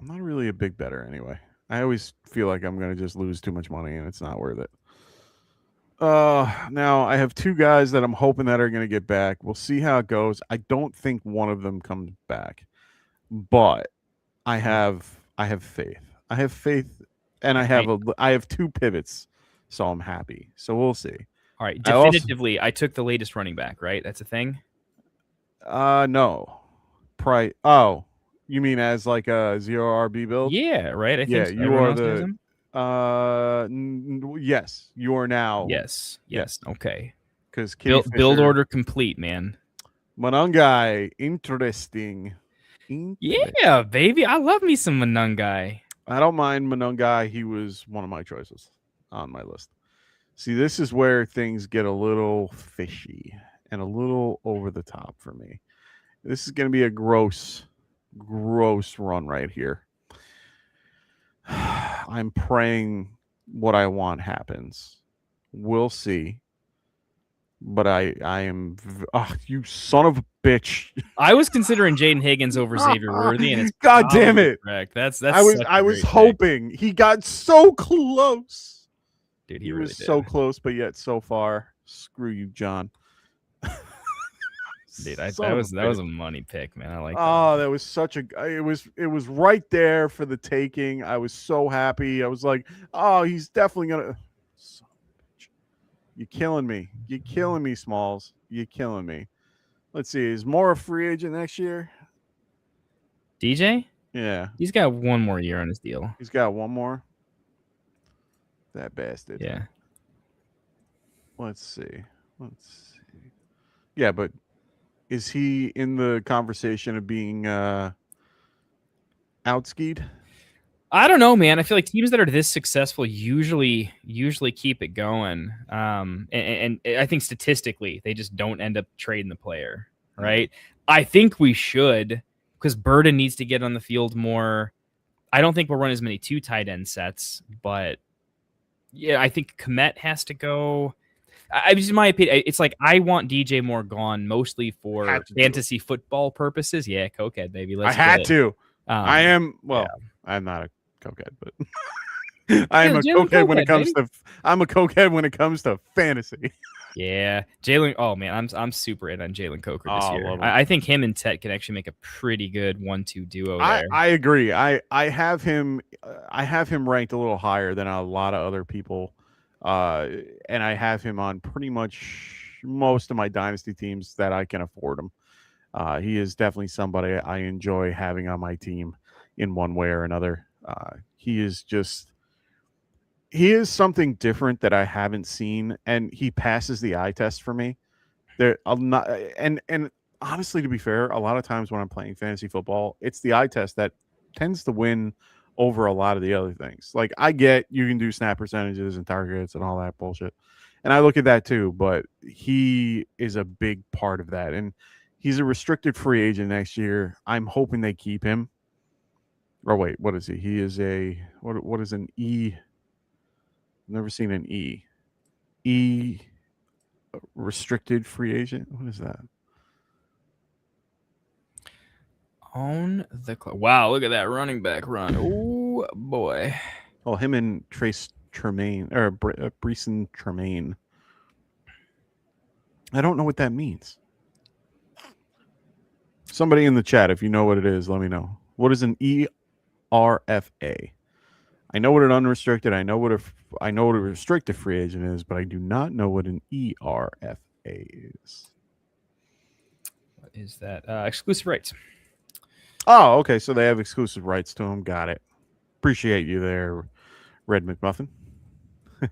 Speaker 7: not really a big bettor anyway. I always feel like I'm going to just lose too much money and it's not worth it. Now I have two guys that I'm hoping that are going to get back. We'll see how it goes. I don't think one of them comes back, but I have faith. I have faith, and I have two pivots, so I'm happy. So we'll see.
Speaker 6: All right, definitively, I took the latest running back. Right, that's a thing.
Speaker 7: No, Oh, you mean as like a 0 RB build?
Speaker 6: Yeah, right. I think so.
Speaker 7: You are the. Yes, you are now.
Speaker 6: Yes. Okay.
Speaker 7: Because
Speaker 6: build order complete, man.
Speaker 7: Manungai, interesting.
Speaker 6: Yeah, baby, I love me some Manungai.
Speaker 7: I don't mind Manungai. He was one of my choices on my list. See, this is where things get a little fishy and a little over the top for me. This is going to be a gross run right here. I'm praying what I want happens. We'll see. But I am... Oh, you son of a bitch.
Speaker 6: I was considering Jaden Higgins over Xavier Worthy, and it's
Speaker 7: God damn it.
Speaker 6: Correct. That's
Speaker 7: I was hoping. He got so close.
Speaker 6: Dude,
Speaker 7: he
Speaker 6: really
Speaker 7: was
Speaker 6: did.
Speaker 7: so close, but yet so far. Screw you, John.
Speaker 6: Dude, that was a money pick, man. I like that.
Speaker 7: Oh, that was such a it was right there for the taking. I was so happy. I was like, oh, he's definitely gonna. Son of a bitch. You're killing me. You're killing me, Smalls. You're killing me. Let's see. Is Moore a free agent next year?
Speaker 6: DJ?
Speaker 7: Yeah.
Speaker 6: He's got one more year on his deal.
Speaker 7: He's got one more. That bastard.
Speaker 6: Yeah.
Speaker 7: Let's see. Yeah, but is he in the conversation of being outskied?
Speaker 6: I don't know, man. I feel like teams that are this successful usually keep it going. And I think statistically, they just don't end up trading the player, right? I think we should, because Burden needs to get on the field more. I don't think we'll run as many 2 tight end sets, but yeah, I think Komet has to go. In my opinion, it's like I want DJ Moore gone mostly for fantasy football purposes. Yeah, cokehead, baby.
Speaker 7: I had to. I am. Well, yeah. I'm not a cokehead, but I am a cokehead when it comes to. I'm a cokehead when it comes to fantasy.
Speaker 6: Yeah, Jalen. Oh man, I'm super in on Jalen Coker this year. I think him and Tet can actually make a pretty good 1-2 duo there.
Speaker 7: I agree. I have him. I have him ranked a little higher than a lot of other people. And I have him on pretty much most of my dynasty teams that I can afford him. He is definitely somebody I enjoy having on my team in one way or another. He is something different that I haven't seen, and he passes the eye test for me. And honestly, to be fair, a lot of times when I'm playing fantasy football, it's the eye test that tends to win over a lot of the other things. Like, I get you can do snap percentages and targets and all that bullshit, and I look at that too, but he is a big part of that, and he's a restricted free agent next year. I'm hoping they keep him. Or wait, what is he? He is a what is an E? I've never seen an E restricted free agent. What is that?
Speaker 6: On the wow, look at that running back run. Oh boy.
Speaker 7: Oh, him and Trace Tremaine or Breeson Tremaine. I don't know what that means. Somebody in the chat, if you know what it is, let me know. What is an ERFA? I know what an unrestricted. I know what a restricted free agent is, but I do not know what an ERFA is.
Speaker 6: What is that? Exclusive rights.
Speaker 7: Oh, okay. So they have exclusive rights to him. Got it. Appreciate you there, Red McMuffin. I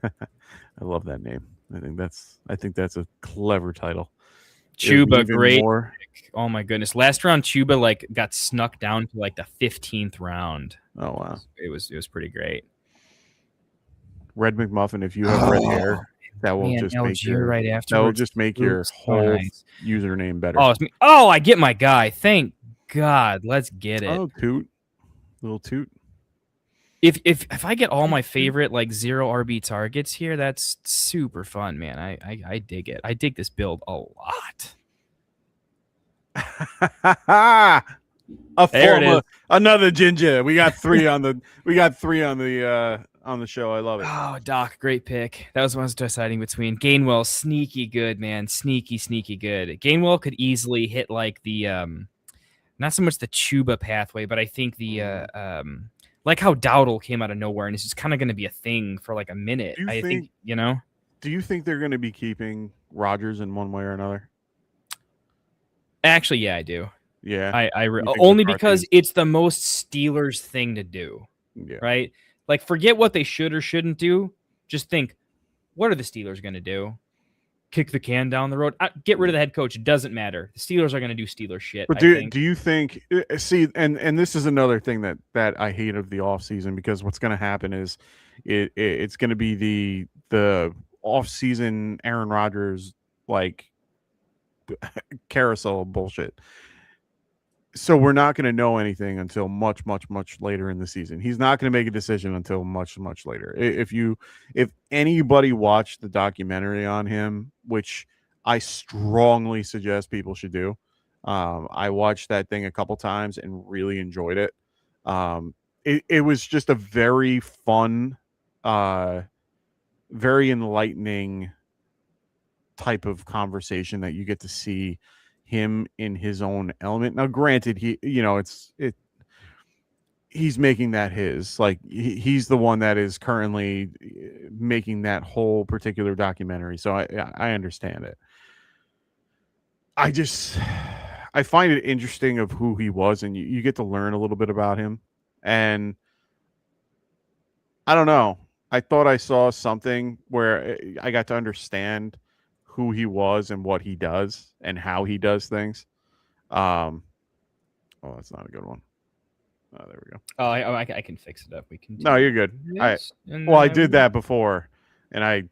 Speaker 7: love that name. I think that's a clever title.
Speaker 6: Chuba, great. Oh my goodness. Last round, Chuba got snuck down to the 15th round.
Speaker 7: Oh wow.
Speaker 6: It was pretty great.
Speaker 7: Red McMuffin, if you have red hair, that will just make your
Speaker 6: right after.
Speaker 7: That will just make your whole username better.
Speaker 6: Oh, it's me. Oh, I get my guy. Thank God. Let's get it.
Speaker 7: Oh, toot. Little toot.
Speaker 6: If I get all my favorite like 0 RB targets here, that's super fun, man. I dig it. I dig this build a lot. There it is.
Speaker 7: Another ginger. We got 3 on the on the show. I love it.
Speaker 6: Oh, Doc, great pick. That was what I was deciding between. Gainwell, sneaky good, man. Sneaky good. Gainwell could easily hit like the not so much the Chuba pathway, but I think the like how Dowdle came out of nowhere and it's just kind of going to be a thing for like a minute. I think, you know.
Speaker 7: Do you think they're going to be keeping Rodgers in one way or another?
Speaker 6: Actually, yeah, I do.
Speaker 7: Yeah.
Speaker 6: I only because it's the most Steelers thing to do.
Speaker 7: Yeah.
Speaker 6: Right? Like, forget what they should or shouldn't do. Just think, what are the Steelers going to do? Kick the can down the road? Get rid of the head coach. It doesn't matter. The Steelers are going to do Steelers shit.
Speaker 7: But do you think? See, and this is another thing that I hate of the offseason, because what's going to happen is it's going to be the offseason Aaron Rodgers like carousel bullshit. So we're not going to know anything until much later in the season. He's not going to make a decision until much later. If anybody watched the documentary on him, which I strongly suggest people should do, I watched that thing a couple times and really enjoyed it. It was just a very fun, very enlightening type of conversation that you get to see him in his own element. Now, granted, he's making that his, like, he's the one that is currently making that whole particular documentary. So I understand it. I find it interesting of who he was, and you get to learn a little bit about him. And I don't know. I thought I saw something where I got to understand who he was and what he does and how he does things. Oh, that's not a good one. Oh, there we go.
Speaker 6: Oh, I can fix it up. We can.
Speaker 7: No, you're good. I did that before, and I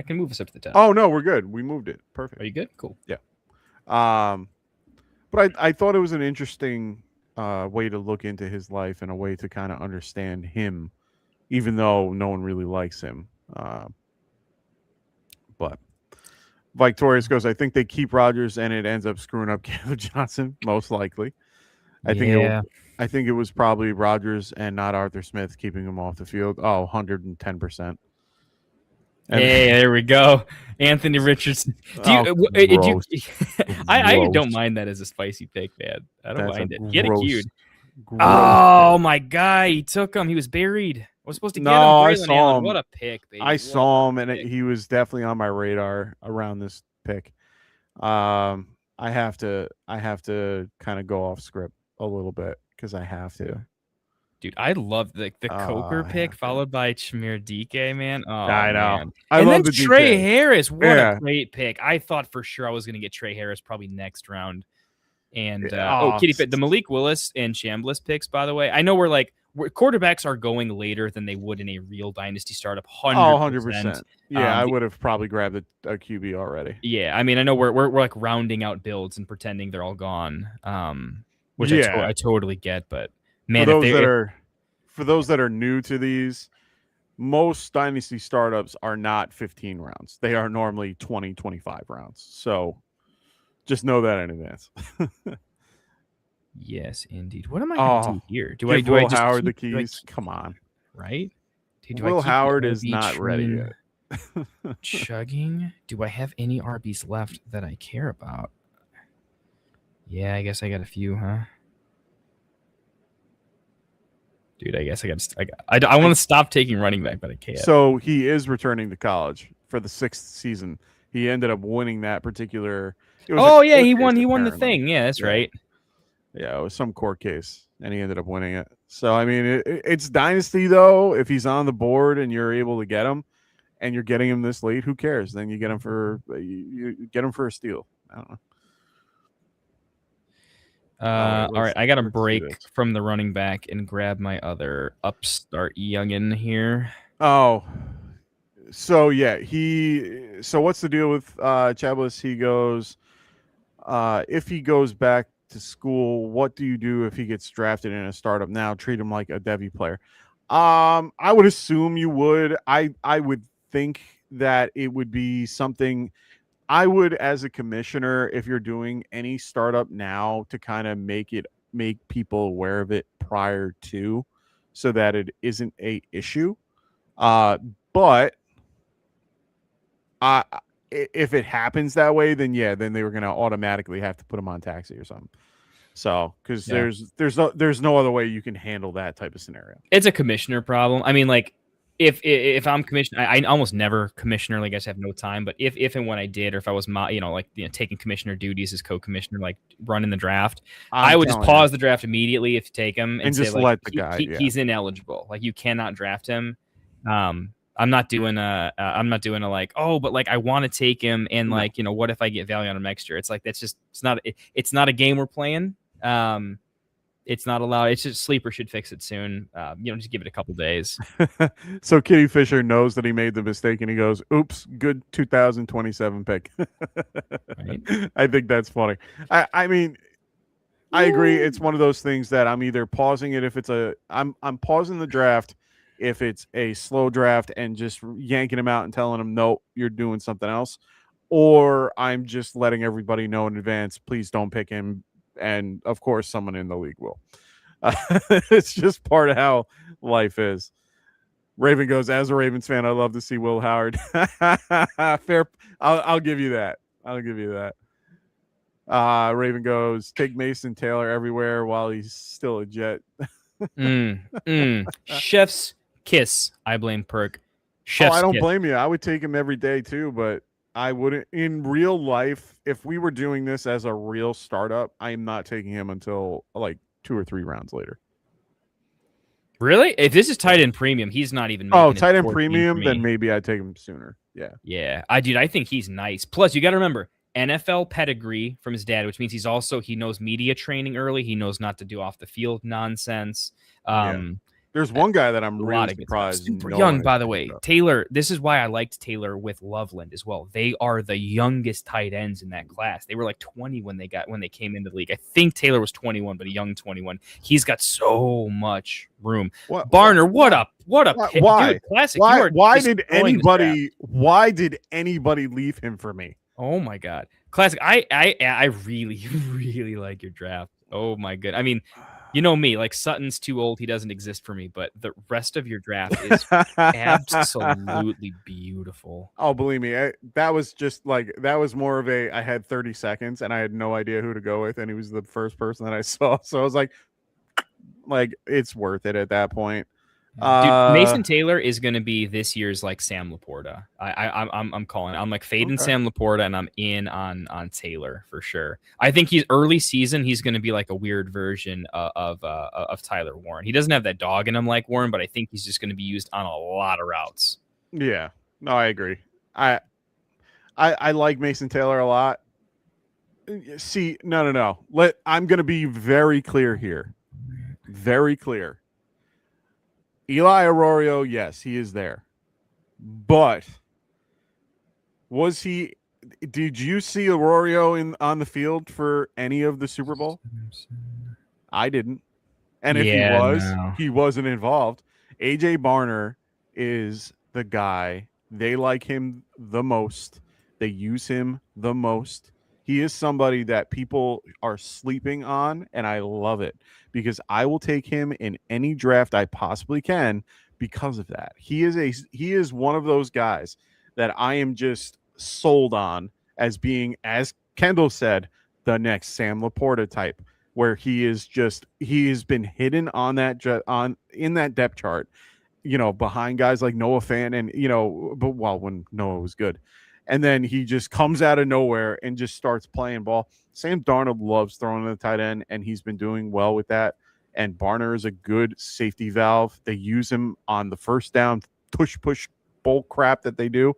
Speaker 6: can move us up to the top.
Speaker 7: Oh no, we're good. We moved it. Perfect.
Speaker 6: Are you good? Cool.
Speaker 7: Yeah. But I thought it was an interesting way to look into his life and a way to kind of understand him, even though no one really likes him. But Victorious goes, I think they keep Rodgers and it ends up screwing up Caleb Johnson, most likely. I think it was probably Rodgers and not Arthur Smith keeping him off the field. Oh, 110%.
Speaker 6: Hey, there we go. Anthony Richardson. I don't mind that as a spicy pick, man. I don't mind it. Get it queued. Oh, my guy. He took him. He was buried. I was supposed to get him.
Speaker 7: I saw him.
Speaker 6: What a pick, baby.
Speaker 7: I saw him, and he was definitely on my radar around this pick. I have to kind of go off script a little bit because I have to.
Speaker 6: Dude, I love the Coker pick followed by Chimere DK, man. Oh,
Speaker 7: I know.
Speaker 6: Man.
Speaker 7: I love the
Speaker 6: Trey
Speaker 7: DK.
Speaker 6: Harris. What a great pick. I thought for sure I was going to get Trey Harris probably next round. And Kitty Fit, the Malik Willis and Chambliss picks, by the way. I know we're quarterbacks are going later than they would in a real dynasty startup. 100%.
Speaker 7: Yeah, I would have probably grabbed a QB already.
Speaker 6: Yeah, I mean, I know we're like rounding out builds and pretending they're all gone, which I totally get. But man,
Speaker 7: for those that are new to these, most dynasty startups are not 15 rounds. They are normally 20, 25 rounds. So just know that in advance.
Speaker 6: Yes, indeed. What am I going to do here? Do I just
Speaker 7: Howard the keys? Come on,
Speaker 6: right?
Speaker 7: Will Howard is not ready yet.
Speaker 6: Chugging. Do I have any RBs left that I care about? Yeah, I guess I got a few, huh? Dude, I guess I want to stop taking running back, but I can't.
Speaker 7: So he is returning to college for the 6th season. He ended up winning that particular.
Speaker 6: He won. He won the thing. Yeah, that's right.
Speaker 7: Yeah, it was some court case, and he ended up winning it. So, I mean, it's dynasty, though. If he's on the board and you're able to get him, and you're getting him this late, who cares? Then you get him for a steal. I don't know.
Speaker 6: All right, I got to break from the running back and grab my other upstart youngin here.
Speaker 7: Oh, so yeah, So what's the deal with Chambliss? He goes, if he goes back to school, what do you do if he gets drafted in a startup now? Treat him like a Devy player. I would assume you would. I would think that it would be something I would, as a commissioner, if you're doing any startup now, to kind of make people aware of it prior to, so that it isn't a issue. But if it happens that way, then then they were going to automatically have to put them on taxi or something. So, because there's no other way you can handle that type of scenario.
Speaker 6: It's a commissioner problem. I mean, like, if I'm commissioner, I almost never commissioner. Like, I just have no time. But if and when I did, or if I was taking commissioner duties as co-commissioner, like running the draft, I would just pause the draft immediately if you take him and say,
Speaker 7: just
Speaker 6: like,
Speaker 7: let the guy.
Speaker 6: He's ineligible. Like, you cannot draft him. I'm not doing a like, oh, but like I want to take him and like, what if I get value on him next year? It's like, it's not a game we're playing. It's not allowed. It's just Sleeper should fix it soon. Just give it a couple days.
Speaker 7: So Kitty Fisher knows that he made the mistake and he goes, oops, good 2027 pick. Right. I think that's funny. I mean, I agree. It's one of those things that I'm either pausing it if it's I'm pausing the draft if it's a slow draft and just yanking him out and telling him, no, you're doing something else. Or I'm just letting everybody know in advance, please don't pick him. And of course, someone in the league will. It's just part of how life is. Raven goes, as a Ravens fan, I love to see Will Howard. Fair. I'll give you that. Raven goes, take Mason Taylor everywhere while he's still a Jet.
Speaker 6: Chef's kiss. I blame Perk.
Speaker 7: I don't blame you. I would take him every day too, but I wouldn't in real life. If we were doing this as a real startup, I am not taking him until like 2 or 3 rounds later.
Speaker 6: Really? If this is tight end premium, he's not even.
Speaker 7: Tight end premium, then maybe I'd take him sooner. Yeah.
Speaker 6: I think he's nice. Plus, you got to remember NFL pedigree from his dad, which means he knows media training early. He knows not to do off the field nonsense.
Speaker 7: There's one guy that I'm really surprised.
Speaker 6: Super young, by the way. Taylor, this is why I liked Taylor with Loveland as well. They are the youngest tight ends in that class. They were like 20 when they came into the league. I think Taylor was 21, but a young 21. He's got so much room. Barner, what up? Pick.
Speaker 7: Why?
Speaker 6: Dude, classic.
Speaker 7: Why did anybody leave him for me?
Speaker 6: Oh my God. Classic. I really, really like your draft. Oh my God. I mean, you know me, like Sutton's too old. He doesn't exist for me, but the rest of your draft is absolutely beautiful.
Speaker 7: Oh, believe me, that was more of I had 30 seconds and I had no idea who to go with. And he was the first person that I saw. So I was like it's worth it at that point.
Speaker 6: Dude, Mason Taylor is going to be this year's like Sam Laporta. I'm calling it. I'm like fading Sam Laporta, and I'm in on Taylor for sure. I think he's early season. He's going to be like a weird version of Tyler Warren. He doesn't have that dog in him like Warren, but I think he's just going to be used on a lot of routes.
Speaker 7: Yeah, no, I agree. I like Mason Taylor a lot. See, no. I'm going to be very clear here. Very clear. Eli Arroyo, yes, he is there. But did you see Arroyo on the field for any of the Super Bowl? I didn't. And if he wasn't involved. AJ Barner is the guy. They like him the most. They use him the most. He is somebody that people are sleeping on, and I love it because I will take him in any draft I possibly can because of that. He is one of those guys that I am just sold on as being, as Kendall said, the next Sam Laporta type, where he has been hidden on in that depth chart, behind guys like Noah Fant and when Noah was good. And then he just comes out of nowhere and just starts playing ball. Sam Darnold loves throwing the tight end, and he's been doing well with that. And Barner is a good safety valve. They use him on the first down, push bull crap that they do.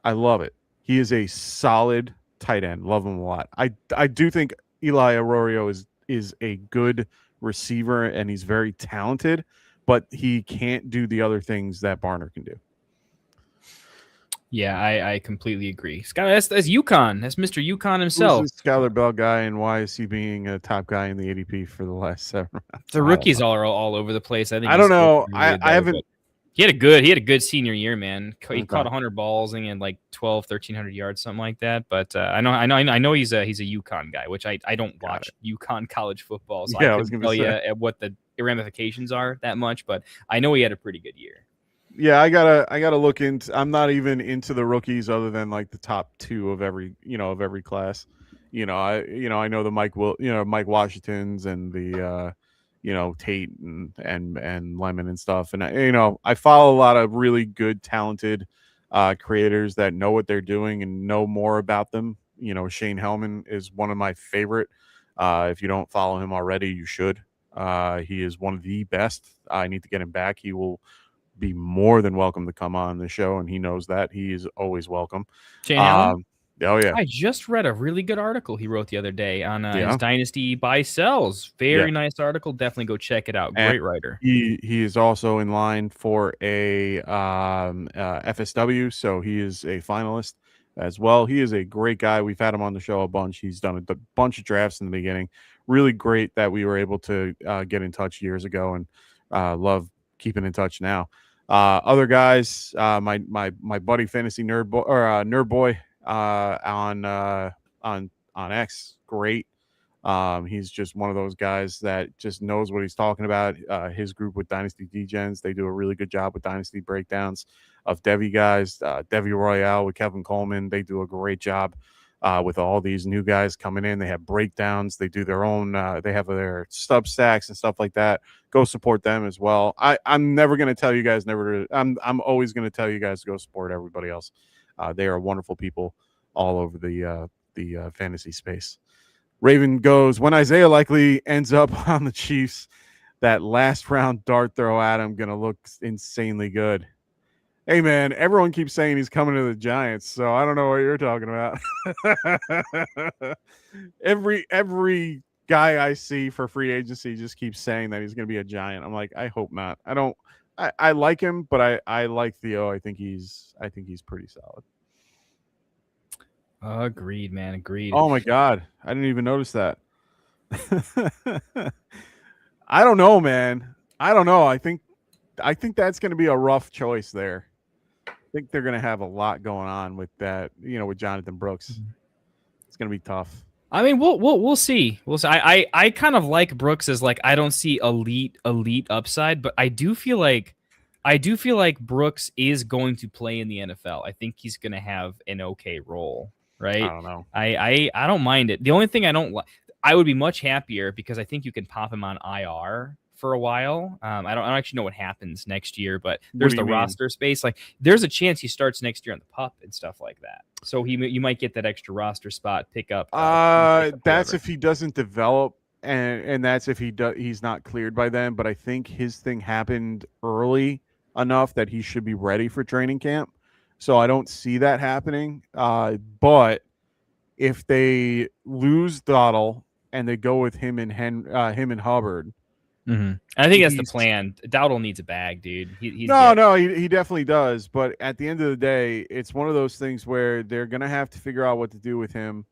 Speaker 7: I love it. He is a solid tight end. Love him a lot. I do think Eli Arroyo is a good receiver, and he's very talented, but he can't do the other things that Barner can do.
Speaker 6: Yeah, I completely agree. That's UConn. That's Mr. UConn himself.
Speaker 7: Who's this Skylar Bell guy, and why is he being a top guy in the ADP for the last 7 rounds?
Speaker 6: The rookies are all over the place. I think
Speaker 7: I don't know.
Speaker 6: Really
Speaker 7: I haven't.
Speaker 6: He had a good senior year, man. He caught 100 balls and he had like 1,300 yards, something like that. But I know he's a UConn guy, which I don't watch UConn college football, so I couldn't tell you what the ramifications are that much. But I know he had a pretty good year.
Speaker 7: Yeah, I gotta look into. I'm not even into the rookies other than like the top 2 of every class. I know the Mike Washingtons and the Tate and Lemon and stuff. And I follow a lot of really good, talented creators that know what they're doing and know more about them. Shane Hellman is one of my favorite. If you don't follow him already, you should. He is one of the best. I need to get him back. He will be more than welcome to come on the show, and he knows that. He is always welcome.
Speaker 6: Shane Hellman?
Speaker 7: Oh yeah,
Speaker 6: I just read a really good article he wrote the other day on his Dynasty buy sells. Very nice article. Definitely go check it out. Great writer.
Speaker 7: He is also in line for a FSW, so he is a finalist as well. He is a great guy. We've had him on the show a bunch. He's done a bunch of drafts in the beginning. Really great that we were able to get in touch years ago, and love keeping in touch now. Other guys, my buddy Fantasy Nerd Boy on X, great. He's just one of those guys that just knows what he's talking about. His group with Dynasty Degens, they do a really good job with Dynasty breakdowns of Devi guys. Devi Royale with Kevin Coleman, they do a great job with all these new guys coming in. They have breakdowns. They do their own. They have their stub stacks and stuff like that. Go support them as well. I'm never going to tell you guys never to. I'm always going to tell you guys to go support everybody else. They are wonderful people all over the fantasy space. Raven goes, when Isaiah likely ends up on the Chiefs, that last round dart throw at him going to look insanely good. Hey, man, everyone keeps saying he's coming to the Giants, so I don't know what you're talking about. Every guy I see for free agency just keeps saying that he's going to be a Giant. I'm like, I hope not. I like him, but I like Theo. I think he's pretty solid.
Speaker 6: Agreed, man. Agreed.
Speaker 7: Oh my God, I didn't even notice that. I don't know, man. I don't know. I think that's going to be a rough choice there. I think they're going to have a lot going on with that. With Jonathan Brooks, it's going to be tough.
Speaker 6: I mean, we'll see. We'll see. I kind of like Brooks as like I don't see elite upside, but I do feel like Brooks is going to play in the NFL. I think he's going to have an okay role. Right.
Speaker 7: I don't know.
Speaker 6: I don't mind it. The only thing I would be much happier because I think you can pop him on IR for a while. I don't actually know what happens next year, but there's the roster space. Like there's a chance he starts next year on the pup and stuff like that. So you might get that extra roster spot pick up.
Speaker 7: That's if he doesn't develop, and that's if he's not cleared by then. But I think his thing happened early enough that he should be ready for training camp. So I don't see that happening. But if they lose Dowdle and they go with him and Hubbard,
Speaker 6: I think that's the plan. Dowdle needs a bag, dude. He
Speaker 7: definitely does. But at the end of the day, it's one of those things where they're gonna have to figure out what to do with him,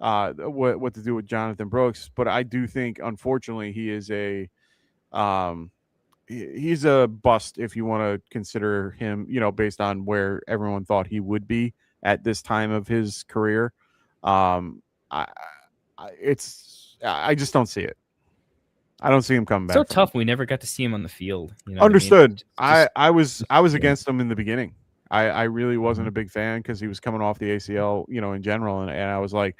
Speaker 7: what to do with Jonathan Brooks. But I do think, unfortunately, he is he's a bust if you want to consider him, based on where everyone thought he would be at this time of his career. I just don't see it. I don't see him coming back.
Speaker 6: So tough. We never got to see him on the field.
Speaker 7: Understood. I was against him in the beginning. I really wasn't a big fan because he was coming off the ACL, in general. And I was like,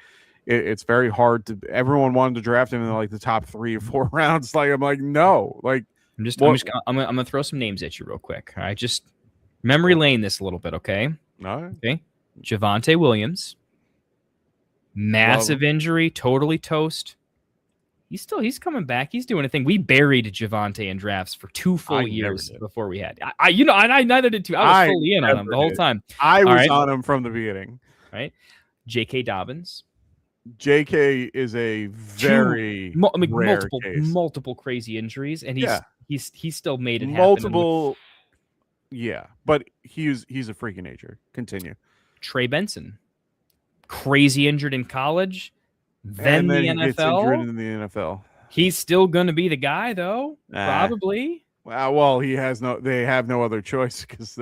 Speaker 7: it's very hard to, everyone wanted to draft him in like the top 3 or 4 rounds. Like, I'm like, no, like,
Speaker 6: I'm gonna throw some names at you real quick. All right, just memory lane this a little bit, okay?
Speaker 7: All right.
Speaker 6: Okay. Javonte Williams, massive injury, totally toast. He's coming back. He's doing a thing. We buried Javonte in drafts for 2 full years before we had. I neither did too. I was fully in on him the whole time.
Speaker 7: I was on him from the beginning.
Speaker 6: Right. J.K. Dobbins.
Speaker 7: J.K. is a very rare case.
Speaker 6: Multiple crazy injuries, and he's still made it happen.
Speaker 7: Multiple, but he's a freak of nature. Continue.
Speaker 6: Trey Benson, crazy injured in college, then the NFL.
Speaker 7: Gets injured in the NFL.
Speaker 6: He's still going to be the guy, though. Probably.
Speaker 7: Well, they have no other choice because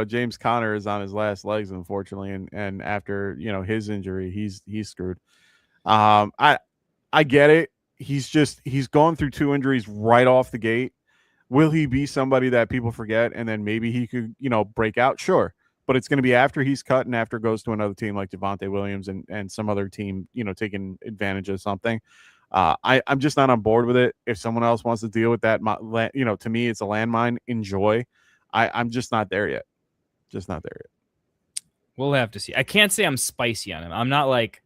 Speaker 7: James Conner is on his last legs, unfortunately, and after his injury, he's screwed. I get it. He's gone through 2 injuries right off the gate. Will he be somebody that people forget and then maybe he could break out? Sure, but it's going to be after he's cut and after goes to another team like Javonte Williams and some other team taking advantage of something. I'm just not on board with it. If someone else wants to deal with that, to me, it's a landmine. Enjoy. I'm just not there yet. Just not there yet.
Speaker 6: We'll have to see. I can't say I'm spicy on him. I'm not like,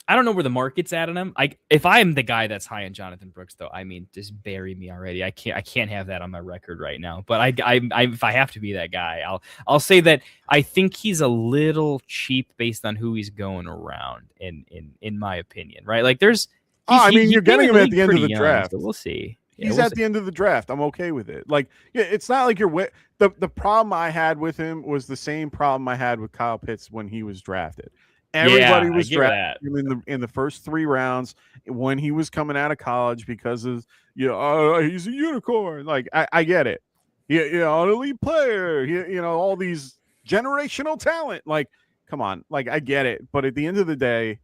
Speaker 6: I don't know where the market's at on him. If I'm the guy that's high on Jonathan Brooks, though, I mean, just bury me already. I can't have that on my record right now. But if I have to be that guy, I'll say that I think he's a little cheap based on who he's going around. In my opinion, right? Like there's.
Speaker 7: You're getting him at the end of the draft.
Speaker 6: So we'll see. Yeah,
Speaker 7: he's at the end of the draft. I'm okay with it. Like, it's not like the problem I had with him was the same problem I had with Kyle Pitts when he was drafted. Everybody was drafting him in the first 3 rounds when he was coming out of college because of he's a unicorn. Like I get it. An elite player. All these generational talent. Like, come on. Like I get it. But at the end of the day,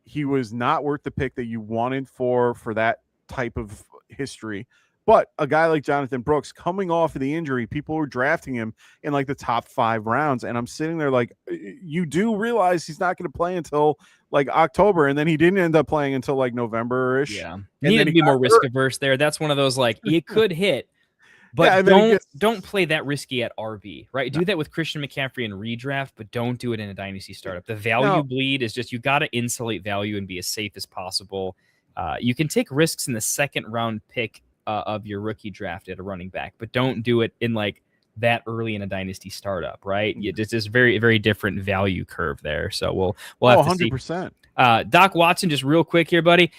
Speaker 7: he was not worth the pick that you wanted for that type of history. But a guy like Jonathan Brooks coming off of the injury, people were drafting him in like the top 5 rounds. And I'm sitting there like, you do realize he's not going to play until like October. And then he didn't end up playing until like November-ish.
Speaker 6: Yeah.
Speaker 7: And
Speaker 6: he had to be more risk averse there. That's one of those, like, it could hit, but don't play that risky at RB, right? Do that with Christian McCaffrey in redraft, but don't do it in a dynasty startup. The value bleed is just, you got to insulate value and be as safe as possible. You can take risks in the 2nd round pick of your rookie draft at a running back, but don't do it in like that early in a dynasty startup, right? It's just very, very different value curve there. So we'll have to
Speaker 7: 100%.
Speaker 6: See. Doc Watson, just real quick here, buddy.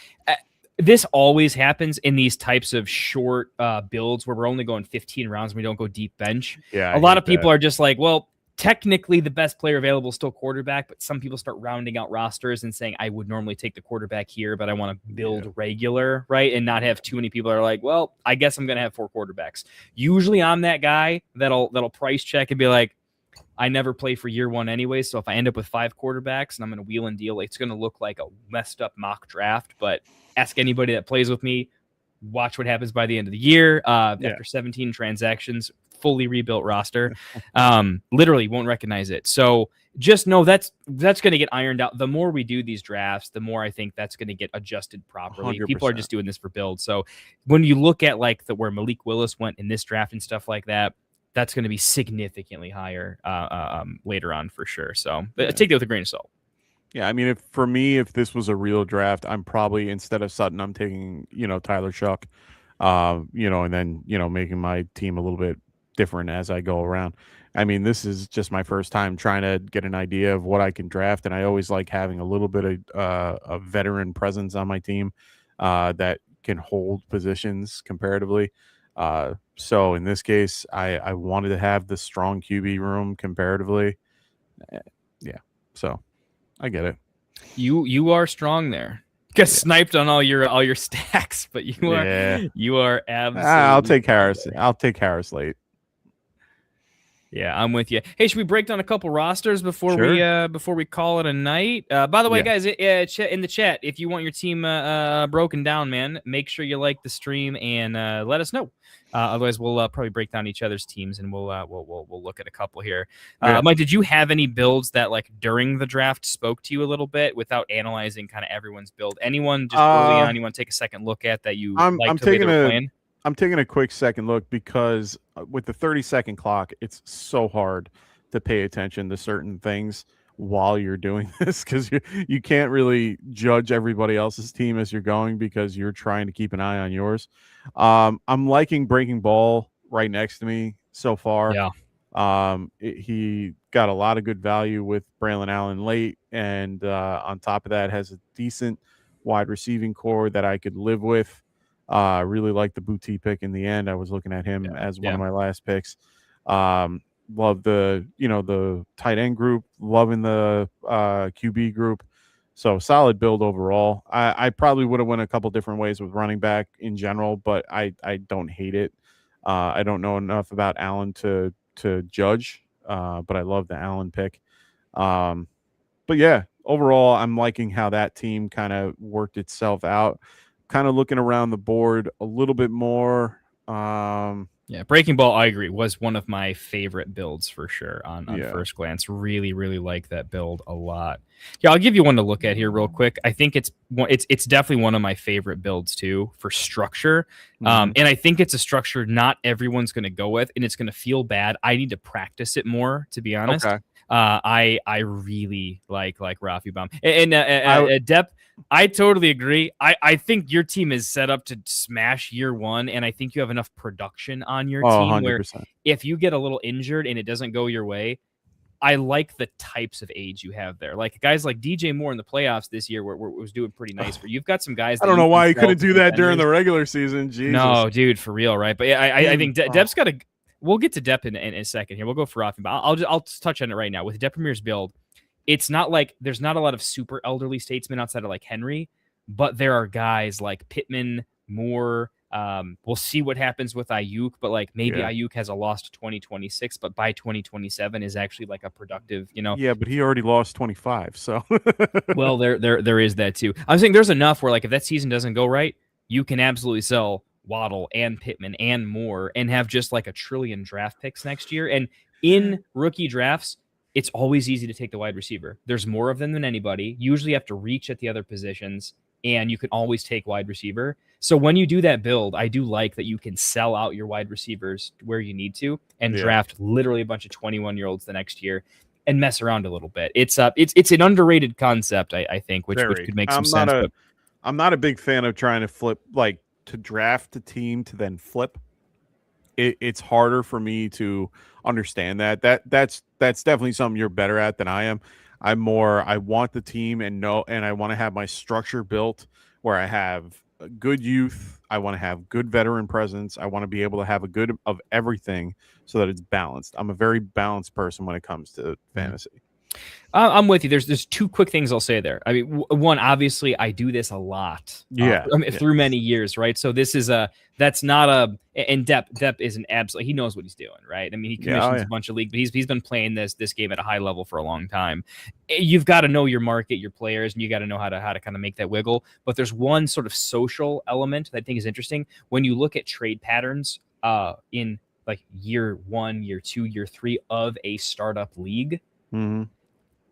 Speaker 6: This always happens in these types of short builds where we're only going 15 rounds and we don't go deep bench.
Speaker 7: Yeah,
Speaker 6: a lot of people are just like, well, technically the best player available is still quarterback, but some people start rounding out rosters and saying, I would normally take the quarterback here, but I want to build regular, right? And not have too many people that are like, well, I guess I'm going to have 4 quarterbacks. Usually I'm that guy that'll price check and be like, I never play for year 1 anyway, so if I end up with 5 quarterbacks and I'm going to wheel and deal, it's going to look like a messed up mock draft, but ask anybody that plays with me, watch what happens by the end of the year. After 17 transactions, fully rebuilt roster, literally won't recognize it. So just know that's going to get ironed out. The more we do these drafts, the more I think that's going to get adjusted properly.
Speaker 7: 100%. People
Speaker 6: are just doing this for build. So when you look at like where Malik Willis went in this draft and stuff like that, that's going to be significantly higher later on for sure. So take that with a grain of salt.
Speaker 7: Yeah, I mean, if this was a real draft, I'm probably, instead of Sutton, I'm taking, Tyler Shuck, and then, making my team a little bit different as I go around. I mean, this is just my first time trying to get an idea of what I can draft, and I always like having a little bit of a veteran presence on my team that can hold positions comparatively. So in this case, I wanted to have the strong QB room comparatively. Yeah, so I get it.
Speaker 6: You are strong there. Get sniped on all your stacks, but you are absolutely.
Speaker 7: I'll take Harris. I'll take Harris late.
Speaker 6: Yeah, I'm with you. Hey, should we break down a couple rosters before we call it a night? By the way, guys, in the chat, if you want your team broken down, man, make sure you like the stream and let us know. Otherwise, we'll probably break down each other's teams and we'll look at a couple here. Mike, did you have any builds that like during the draft spoke to you a little bit without analyzing kind of everyone's build? Anyone just early on you want to take a second look at that you liked the way they were playing?
Speaker 7: I'm taking a quick second look because with the 30-second clock, it's so hard to pay attention to certain things while you're doing this because you can't really judge everybody else's team as you're going because you're trying to keep an eye on yours. I'm liking Breaking Ball right next to me so far.
Speaker 6: Yeah.
Speaker 7: He got a lot of good value with Braylon Allen late, and on top of that has a decent wide receiving core that I could live with. I really like the Boutte pick in the end. I was looking at him as one of my last picks. Love the tight end group, loving the QB group. So solid build overall. I probably would have went a couple different ways with running back in general, but I don't hate it. I don't know enough about Allen to judge, but I love the Allen pick. But yeah, overall, I'm liking how that team kind of worked itself out. Kind of looking around the board a little bit more.
Speaker 6: Yeah, Breaking Ball, I agree, was one of my favorite builds for sure on
Speaker 7: Yeah.
Speaker 6: first glance. Really, really like that build a lot. Yeah, I'll give you one to look at here real quick. I think it's definitely one of my favorite builds too for structure. And I think it's a structure not everyone's going to go with, and it's going to feel bad. I need to practice it more, to be honest.
Speaker 7: Okay.
Speaker 6: I really like Rafi Bomb and Depp. I totally agree. I think your team is set up to smash year one, and I think you have enough production on your team
Speaker 7: 100%.
Speaker 6: where if you get a little injured and it doesn't go your way, I like the types of age you have there. Like guys like DJ Moore in the playoffs this year was doing pretty nice for you. You've got some guys.
Speaker 7: I don't know why he couldn't do that during the regular season. Jesus.
Speaker 6: No, dude, for real, right? But yeah, I think Depp's got to. We'll get to Depp in a second here. We'll go for Rafi, but I'll just touch on it right now with Depp Premier's build. It's not like there's not a lot of super elderly statesmen outside of like Henry, but there are guys like Pittman, Moore. We'll see what happens with Ayuk, but like maybe Ayuk has a lost 2026, but by 2027 is actually like a productive,
Speaker 7: Yeah, but he already lost 25. So
Speaker 6: well, there is that too. I'm saying there's enough where like if that season doesn't go right, you can absolutely sell Waddle and Pittman and Moore and have just like a trillion draft picks next year. And in rookie drafts, it's always easy to take the wide receiver. There's more of them than anybody. Usually you have to reach at the other positions, and you can always take wide receiver. So when you do that build, I do like that you can sell out your wide receivers where you need to and draft literally a bunch of 21-year-olds the next year and mess around a little bit. It's an underrated concept, I think, which could make some sense.
Speaker 7: I'm not a big fan of trying to flip, like to draft a team to then flip. It's harder for me to understand that. That's definitely something you're better at than I am. I want the team and I want to have my structure built where I have a good youth. I want to have good veteran presence. I want to be able to have a good of everything so that it's balanced. I'm a very balanced person when it comes to fantasy.
Speaker 6: I'm with you. There's two quick things I'll say there. I mean, one, obviously, I do this a lot. Through many years, right? So this is and Depp is an absolute. He knows what he's doing, right? I mean, he commissions a bunch of leagues, but he's been playing this game at a high level for a long time. You've got to know your market, your players, and you got to know how to kind of make that wiggle. But there's one sort of social element that I think is interesting when you look at trade patterns in like year 1, year 2, year 3 of a startup league.
Speaker 7: Mm-hmm.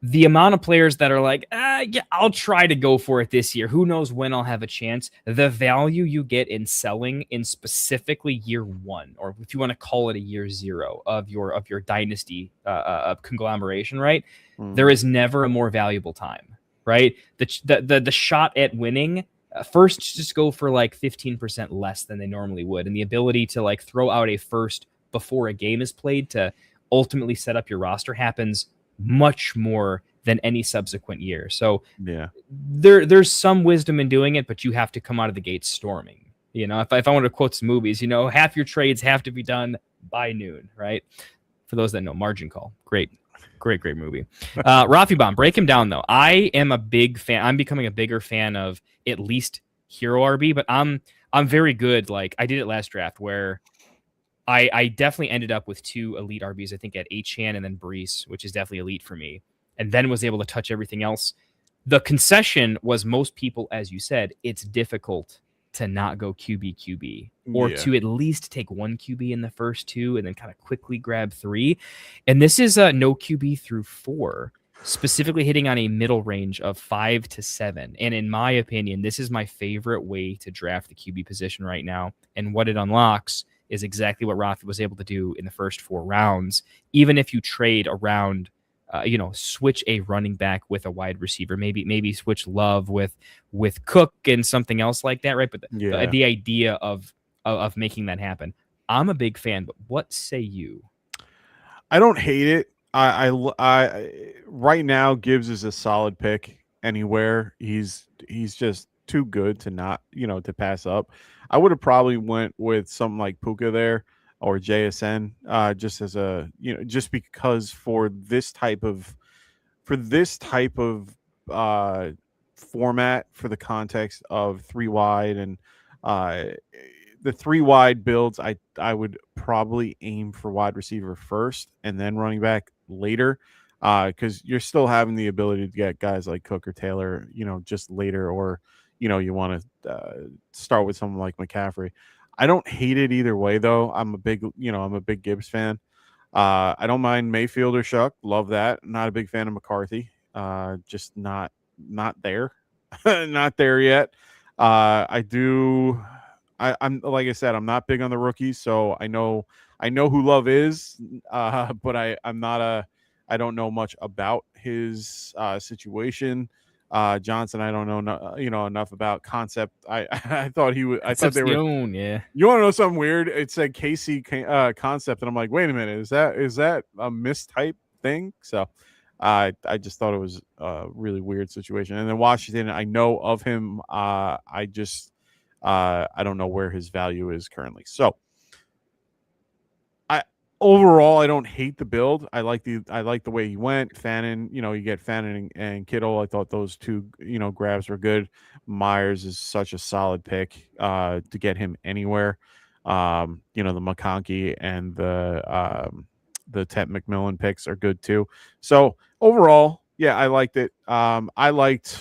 Speaker 6: The amount of players that are like, I'll try to go for it this year. Who knows when I'll have a chance? The value you get in selling in specifically year 1, or if you want to call it a year 0 of your dynasty conglomeration, right? Mm-hmm. There is never a more valuable time, right? The shot at winning first just go for like 15% less than they normally would, and the ability to like throw out a first before a game is played to ultimately set up your roster happens much more than any subsequent year. So there's some wisdom in doing it, but you have to come out of the gate storming. If I wanted to quote some movies, half your trades have to be done by noon, right? For those that know, Margin Call. Great movie. Rafi Bomb, break him down though. I am a big fan. I'm becoming a bigger fan of at least Hero RB, but I'm very good. Like I did it last draft where I definitely ended up with 2 elite RBs, I think at Achane and then Brees, which is definitely elite for me, and then was able to touch everything else. The concession was most people, as you said, it's difficult to not go QB or to at least take 1 QB in the first 2 and then kind of quickly grab 3. And this is no QB through 4, specifically hitting on a middle range of 5 to 7. And in my opinion, this is my favorite way to draft the QB position right now. And what it unlocks is exactly what Rafi was able to do in the first 4 rounds. Even if you trade around, switch a running back with a wide receiver, maybe switch Love with Cook and something else like that, right? But the idea of making that happen, I'm a big fan. But what say you?
Speaker 7: I don't hate it. I right now Gibbs is a solid pick anywhere. He's just too good to not to pass up. I would have probably went with something like Puka there or JSN, just as a just because for this type of format for the context of 3 wide and the 3 wide builds, I would probably aim for wide receiver first and then running back later, because you're still having the ability to get guys like Cook or Taylor, just later, or you want to start with someone like McCaffrey. I don't hate it either way though. I'm a big Gibbs fan. I don't mind Mayfield or Shuck. Love that. Not a big fan of McCarthy. Just not there, not there yet. I'm like I said, I'm not big on the rookies, so I know who Love is, but I don't know much about his situation. Johnson, I don't know enough about concept. I thought he was. I thought they were.
Speaker 6: Yeah.
Speaker 7: You want to know something weird? It said KC concept, and I'm like, wait a minute, is that a mistype thing? So. I just thought it was a really weird situation. And then Washington, I know of him. I don't know where his value is currently. So overall, I don't hate the build. I like the way he went. Fannin, you get Fannin and Kittle. I thought those two, grabs were good. Myers is such a solid pick to get him anywhere. The McConkey and the Ted McMillan picks are good too. So overall, yeah, I liked it. I liked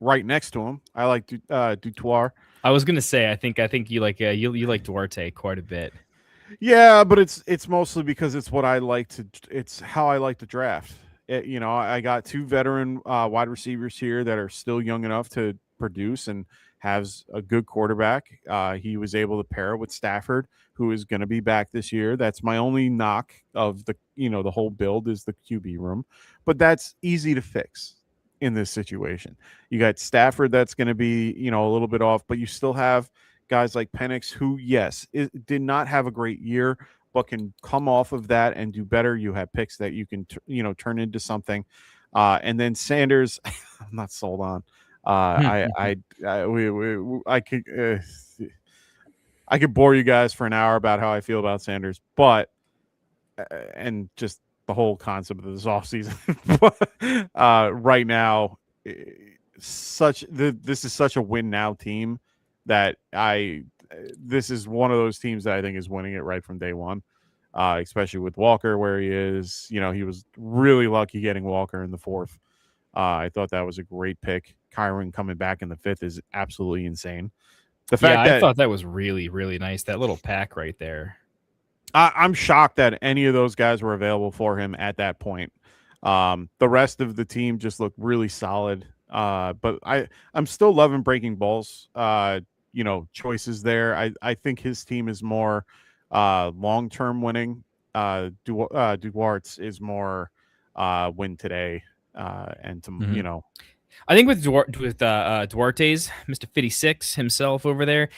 Speaker 7: right next to him. I like Dutour.
Speaker 6: I was gonna say, I think you like you like Duarte quite a bit.
Speaker 7: Yeah, but it's mostly because it's what I like to. It's how I like to draft. I got 2 veteran wide receivers here that are still young enough to produce and has a good quarterback. He was able to pair with Stafford, who is going to be back this year. That's my only knock of the the whole build is the QB room, but that's easy to fix in this situation. You got Stafford that's going to be a little bit off, but you still have guys like Penix who, yes, did not have a great year, but can come off of that and do better. You have picks that you can turn into something, and then Sanders, I'm not sold on. I could bore you guys for an hour about how I feel about Sanders, but and just the whole concept of this offseason. But right now, this is such a win now team that this is one of those teams that I think is winning it right from day one. Especially with Walker where he is. He was really lucky getting Walker in the 4th. I thought that was a great pick. Kyron coming back in the 5th is absolutely insane. The fact
Speaker 6: I thought that was really, really nice. That little pack right there.
Speaker 7: I'm shocked that any of those guys were available for him at that point. The rest of the team just looked really solid. But I'm still loving Breaking Balls, choices there. I think his team is more long-term winning. Duarte's is more win today. And to,
Speaker 6: I think with Duarte's, Mr. 56 himself over there,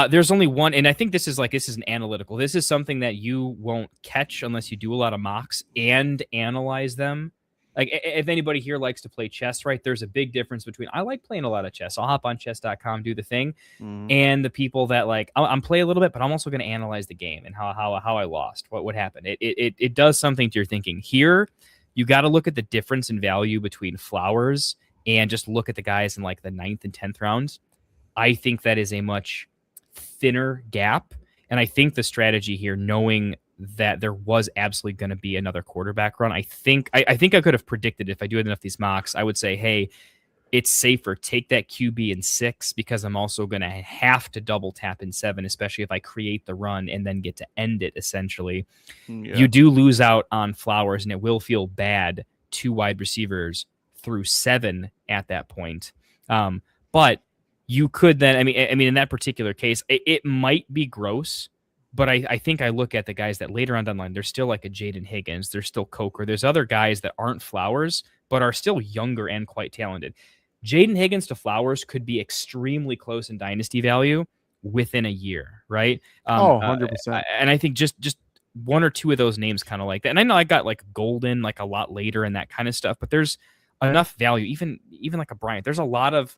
Speaker 6: there's only one, and I think this is an analytical. This is something that you won't catch unless you do a lot of mocks and analyze them. Like, if anybody here likes to play chess, right, there's a big difference between, I like playing a lot of chess. I'll hop on chess.com, do the thing, and the people that I'm play a little bit, but I'm also going to analyze the game and how I lost, what happened. It does something to your thinking. Here, you got to look at the difference in value between Flowers and just look at the guys in like the 9th and 10th rounds. I think that is a much thinner gap. And I think the strategy here, knowing that there was absolutely going to be another quarterback run, I think I could have predicted if I do enough of these mocks, I would say, hey, it's safer. Take that QB in 6 because I'm also going to have to double tap in 7, especially if I create the run and then get to end it, essentially. Yeah. You do lose out on Flowers, and it will feel bad 2 wide receivers through 7 at that point. But you could then, I mean, in that particular case, it might be gross, but I think I look at the guys that later on down the line, there's still like a Jaden Higgins, there's still Coker, there's other guys that aren't Flowers, but are still younger and quite talented. Jaden Higgins to Flowers could be extremely close in dynasty value within a year, right?
Speaker 7: 100%.
Speaker 6: And I think just 1 or 2 of those names kind of like that. And I know I got like Golden like a lot later and that kind of stuff, but there's enough value, even like a Bryant. There's a lot of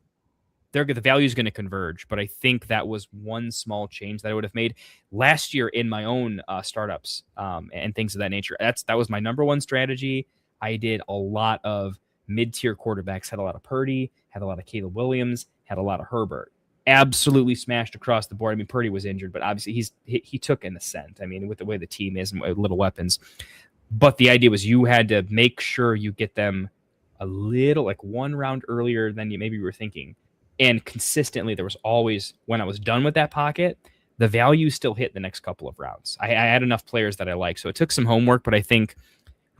Speaker 6: the value is going to converge, but I think that was one small change that I would have made last year in my own startups and things of that nature. That was my number one strategy. I did a lot of mid-tier quarterbacks, had a lot of Purdy, had a lot of Caleb Williams, had a lot of Herbert. Absolutely smashed across the board. I mean, Purdy was injured, but obviously he took an ascent. I mean, with the way the team is and little weapons. But the idea was you had to make sure you get them a little, like one round earlier than maybe you were thinking. And consistently, there was always, when I was done with that pocket, the value still hit the next couple of rounds. I had enough players that I like. So it took some homework, but I think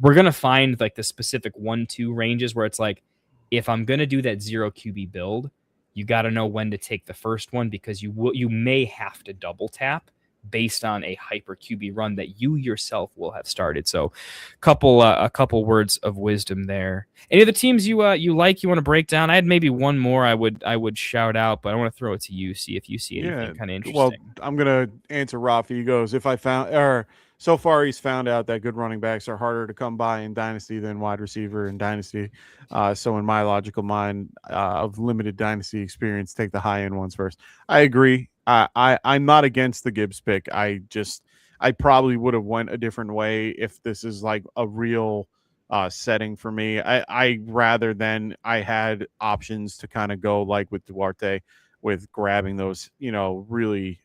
Speaker 6: we're going to find like the specific 1-2 ranges where it's like, if I'm going to do that 0 QB build, you got to know when to take the first one, because you may have to double tap based on a hyper QB run that you yourself will have started. So a couple words of wisdom there. Any of the teams you want to break down? I had maybe one more I would shout out, but I want to throw it to you, see if you see anything kind of interesting.
Speaker 7: Well, I'm going to answer Rafi. He goes, so far he's found out that good running backs are harder to come by in Dynasty than wide receiver in Dynasty. So in my logical mind of limited Dynasty experience, take the high-end ones first. I agree. I'm not against the Gibbs pick. I probably would have went a different way if this is like a real setting for me. I rather than I had options to kind of go like with Duarte, with grabbing those, really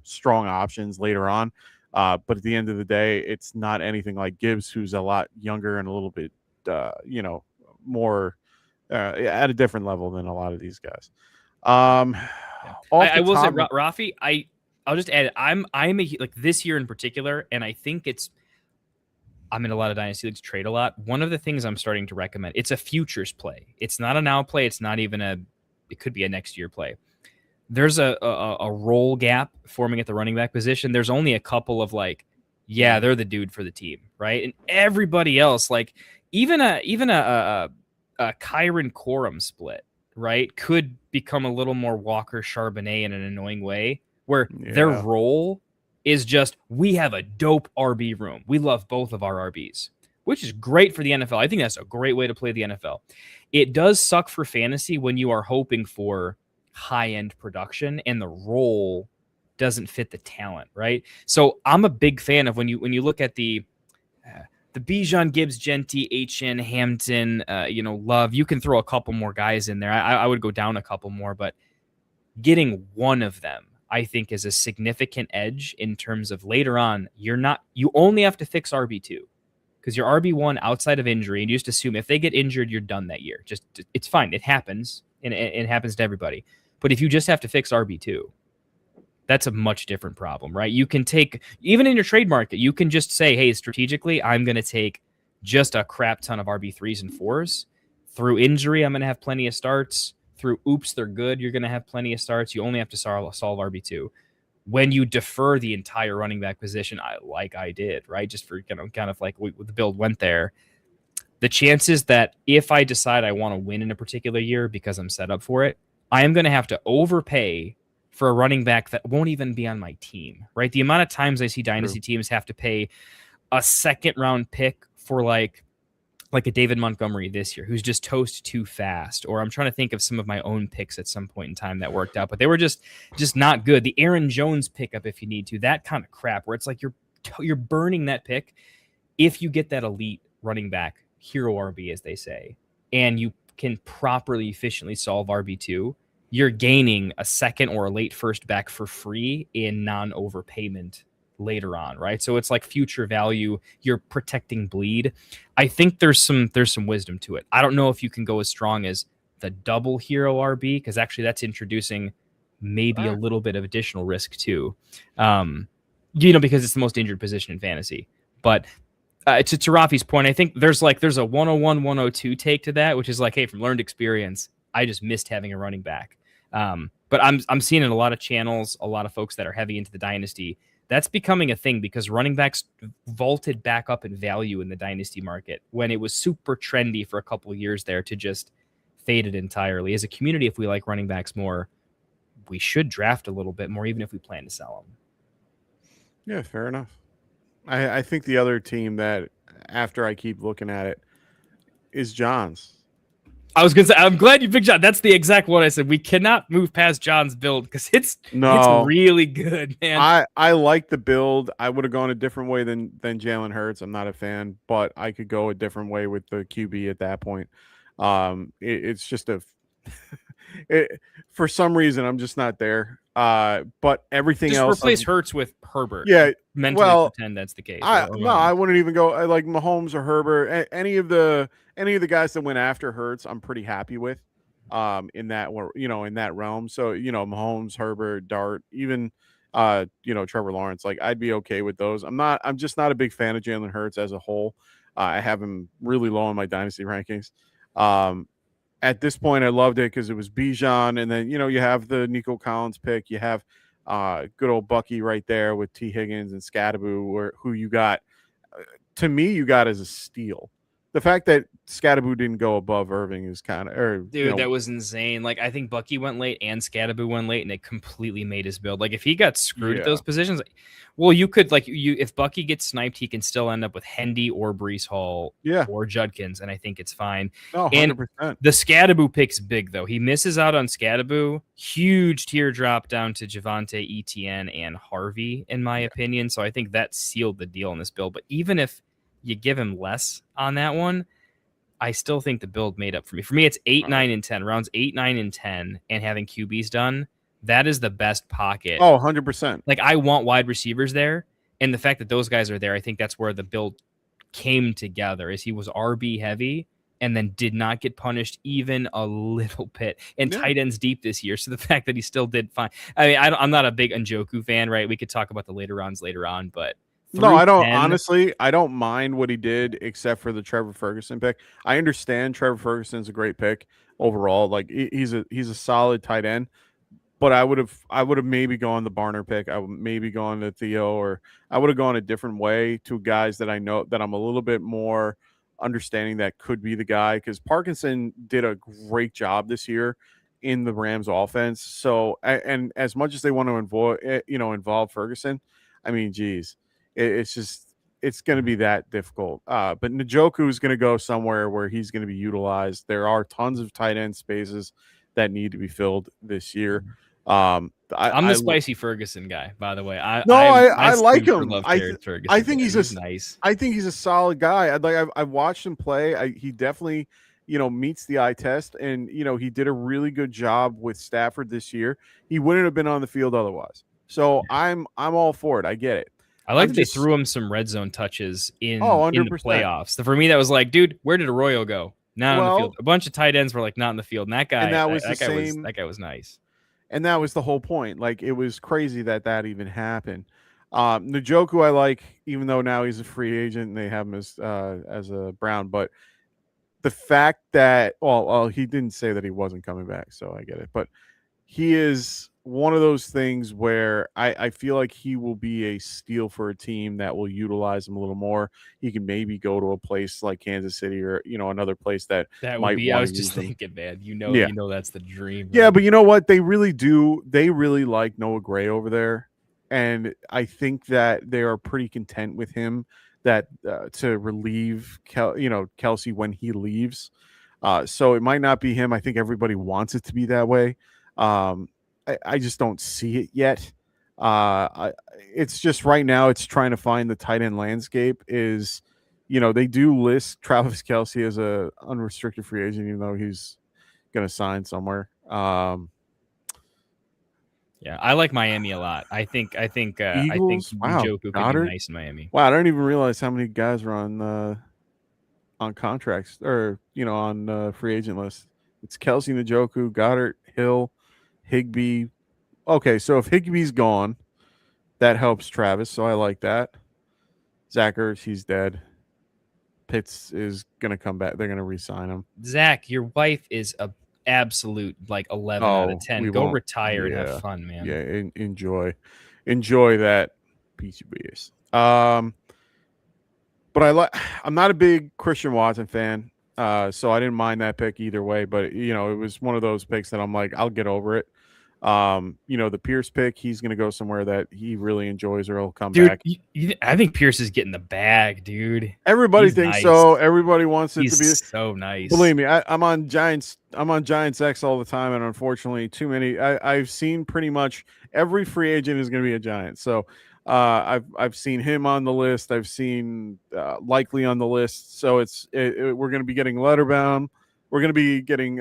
Speaker 7: strong options later on. But at the end of the day, it's not anything like Gibbs, who's a lot younger and a little bit, more at a different level than a lot of these guys.
Speaker 6: I will say, Rafi, I'll just add, I'm like this year in particular, and I think I'm in a lot of Dynasty leagues, trade a lot. One of the things I'm starting to recommend, it's a futures play. It's not a now play. It's not even it could be a next year play. There's a role gap forming at the running back position. There's only a couple of they're the dude for the team, right? And everybody else, like even a Kyron Corum split, right, could become a little more Walker Charbonnet in an annoying way, where their role is just, we have a dope RB room. We love both of our RBs, which is great for the NFL. I think that's a great way to play the NFL. It does suck for fantasy when you are hoping for high-end production and the role doesn't fit the talent, right? So I'm a big fan of when you look at the Bijan, Gibbs, Genty, HN, Hampton, Love. You can throw a couple more guys in there. I would go down a couple more, but getting one of them, I think, is a significant edge in terms of later on. You only have to fix RB2, because your RB1 outside of injury, and you just assume if they get injured, you're done that year. It's fine. It happens, and it happens to everybody. But if you just have to fix RB2, that's a much different problem, right? You can take, even in your trade market, you can just say, hey, strategically, I'm going to take just a crap ton of RB3s and 4s. Through injury, I'm going to have plenty of starts. Through oops, they're good, you're going to have plenty of starts. You only have to solve RB2. When you defer the entire running back position, I did, right? Just for kind of like the build went there. The chances that if I decide I want to win in a particular year because I'm set up for it, I am going to have to overpay for a running back that won't even be on my team, right? The amount of times I see Dynasty teams have to pay a second round pick for like a David Montgomery this year, who's just toast too fast. Or I'm trying to think of some of my own picks at some point in time that worked out, but they were just not good. The Aaron Jones pickup, if you need to, that kind of crap where it's like you're burning that pick. If you get that elite running back, hero RB, as they say, and you can properly, efficiently solve RB2, you're gaining a second or a late first back for free in non-overpayment later on, right? So it's like future value. You're protecting bleed. I think there's some wisdom to it. I don't know if you can go as strong as the double hero RB, because actually that's introducing maybe a little bit of additional risk too, because it's the most injured position in fantasy. But to Rafi's point, I think there's a 101, 102 take to that, which is like, hey, from learned experience, I just missed having a running back. But I'm seeing in a lot of channels, a lot of folks that are heavy into the Dynasty, that's becoming a thing because running backs vaulted back up in value in the Dynasty market when it was super trendy for a couple of years there to just fade it entirely. As a community, if we like running backs more, we should draft a little bit more, even if we plan to sell them.
Speaker 7: Yeah, fair enough. I think the other team that, after I keep looking at it, is John's.
Speaker 6: I was going to say, I'm glad you picked John. That's the exact one I said. We cannot move past John's build because it's really good, man.
Speaker 7: I like the build. I would have gone a different way than Jalen Hurts. I'm not a fan, but I could go a different way with the QB at that point. It's just for some reason I'm just not there. But everything
Speaker 6: Just
Speaker 7: else,
Speaker 6: replace Hurts with Herbert.
Speaker 7: yeah.
Speaker 6: Mentally
Speaker 7: Well,
Speaker 6: pretend that's the case.
Speaker 7: I wouldn't even go like Mahomes or Herbert. Any of the guys that went after Hurts, I'm pretty happy with. In that in that realm. So Mahomes, Herbert, Dart, even Trevor Lawrence. Like I'd be okay with those. I'm just not a big fan of Jalen Hurts as a whole. I have him really low in my dynasty rankings. At this point, I loved it because it was Bijan, and then you have the Nico Collins pick. You have good old Bucky right there with T. Higgins and Scadaboo, who you got. To me, you got as a steal. The fact that Scadaboo didn't go above Irving is kind of,
Speaker 6: that was insane. Like I think Bucky went late and Scadaboo went late, and it completely made his build. Like if he got screwed at those positions, well, you could if Bucky gets sniped, he can still end up with Hendy or Brees Hall, or Judkins, and I think it's fine.
Speaker 7: Oh, 100%.
Speaker 6: And the Scadaboo pick's big though. He misses out on Scadaboo, huge teardrop down to Javonte, Etienne, and Harvey, in my opinion. So I think that sealed the deal in this build. But even if you give him less on that one, I still think the build made up for me. For me, it's 8, 9, and 10. Rounds 8, 9, and 10, and having QBs done, that is the best pocket.
Speaker 7: Oh, 100%.
Speaker 6: Like, I want wide receivers there, and the fact that those guys are there, I think that's where the build came together, is he was RB heavy and then did not get punished even a little bit. And tight ends deep this year, so the fact that he still did fine. I mean, I'm not a big Njoku fan, right? We could talk about the later rounds later on, but
Speaker 7: no, I don't. Honestly, I don't mind what he did, except for the Trevor Ferguson pick. I understand Trevor Ferguson's a great pick overall. Like he's a solid tight end, but I would have maybe gone the Barner pick. I would maybe gone to Theo, or I would have gone a different way to guys that I know that I'm a little bit more understanding that could be the guy, because Parkinson did a great job this year in the Rams offense. So, and as much as they want to involve Ferguson, I mean, geez. It's going to be that difficult. But Njoku is going to go somewhere where he's going to be utilized. There are tons of tight end spaces that need to be filled this year.
Speaker 6: I'm the spicy Ferguson guy, by the way. I
Speaker 7: like him. I think he's
Speaker 6: nice.
Speaker 7: I think he's a solid guy. I've watched him play. He definitely meets the eye test, and he did a really good job with Stafford this year. He wouldn't have been on the field otherwise. So I'm all for it. I get it.
Speaker 6: I like that they threw him some red zone touches in the
Speaker 7: 100%.
Speaker 6: playoffs. For me, that was like, dude, where did Arroyo go? Not on the field. A bunch of tight ends were like not in the field, and that guy,
Speaker 7: and that was
Speaker 6: that guy was nice.
Speaker 7: And that was the whole point. Like it was crazy that even happened. Njoku, I like, even though now he's a free agent and they have him as a Brown, but the fact that he didn't say that he wasn't coming back, so I get it, but he is one of those things where I feel like he will be a steal for a team that will utilize him a little more. He can maybe go to a place like Kansas City or another place that
Speaker 6: would be. I was just thinking, man, you know that's the dream. Man.
Speaker 7: Yeah, but you know what? They really do. They really like Noah Gray over there, and I think that they are pretty content with him that to relieve Kelsey when he leaves. So it might not be him. I think everybody wants it to be that way. I just don't see it yet. It's just right now it's trying to find the tight end landscape. Is they do list Travis Kelsey as a unrestricted free agent, even though he's going to sign somewhere.
Speaker 6: Yeah, I like Miami a lot. I think
Speaker 7: Eagles?
Speaker 6: Njoku could
Speaker 7: Goddard?
Speaker 6: be nice in Miami.
Speaker 7: Wow, I don't even realize how many guys are on contracts or on free agent list. It's Kelsey, Njoku, Goddard, Hill, Higbee. Okay, so if Higbee's gone, that helps Travis, so I like that. Zach Ertz, he's dead. Pitts is going to come back. They're going to re-sign him.
Speaker 6: Zach, your wife is a absolute 11 out of 10. Go retire and have fun, man.
Speaker 7: Yeah, enjoy that piece of BS. But I'm not a big Christian Watson fan, so I didn't mind that pick either way. But it was one of those picks that I'm like, I'll get over it. The Pierce pick, he's going to go somewhere that he really enjoys, or he'll come back.
Speaker 6: I think Pierce is getting the bag, dude.
Speaker 7: Everybody thinks so. Everybody wants it to be
Speaker 6: so nice.
Speaker 7: Believe me, I'm on Giants X all the time, and unfortunately, too many. I've seen pretty much every free agent is going to be a Giant. So I've seen him on the list. I've seen Likely on the list. So we're going to be getting Letterbound we're gonna be getting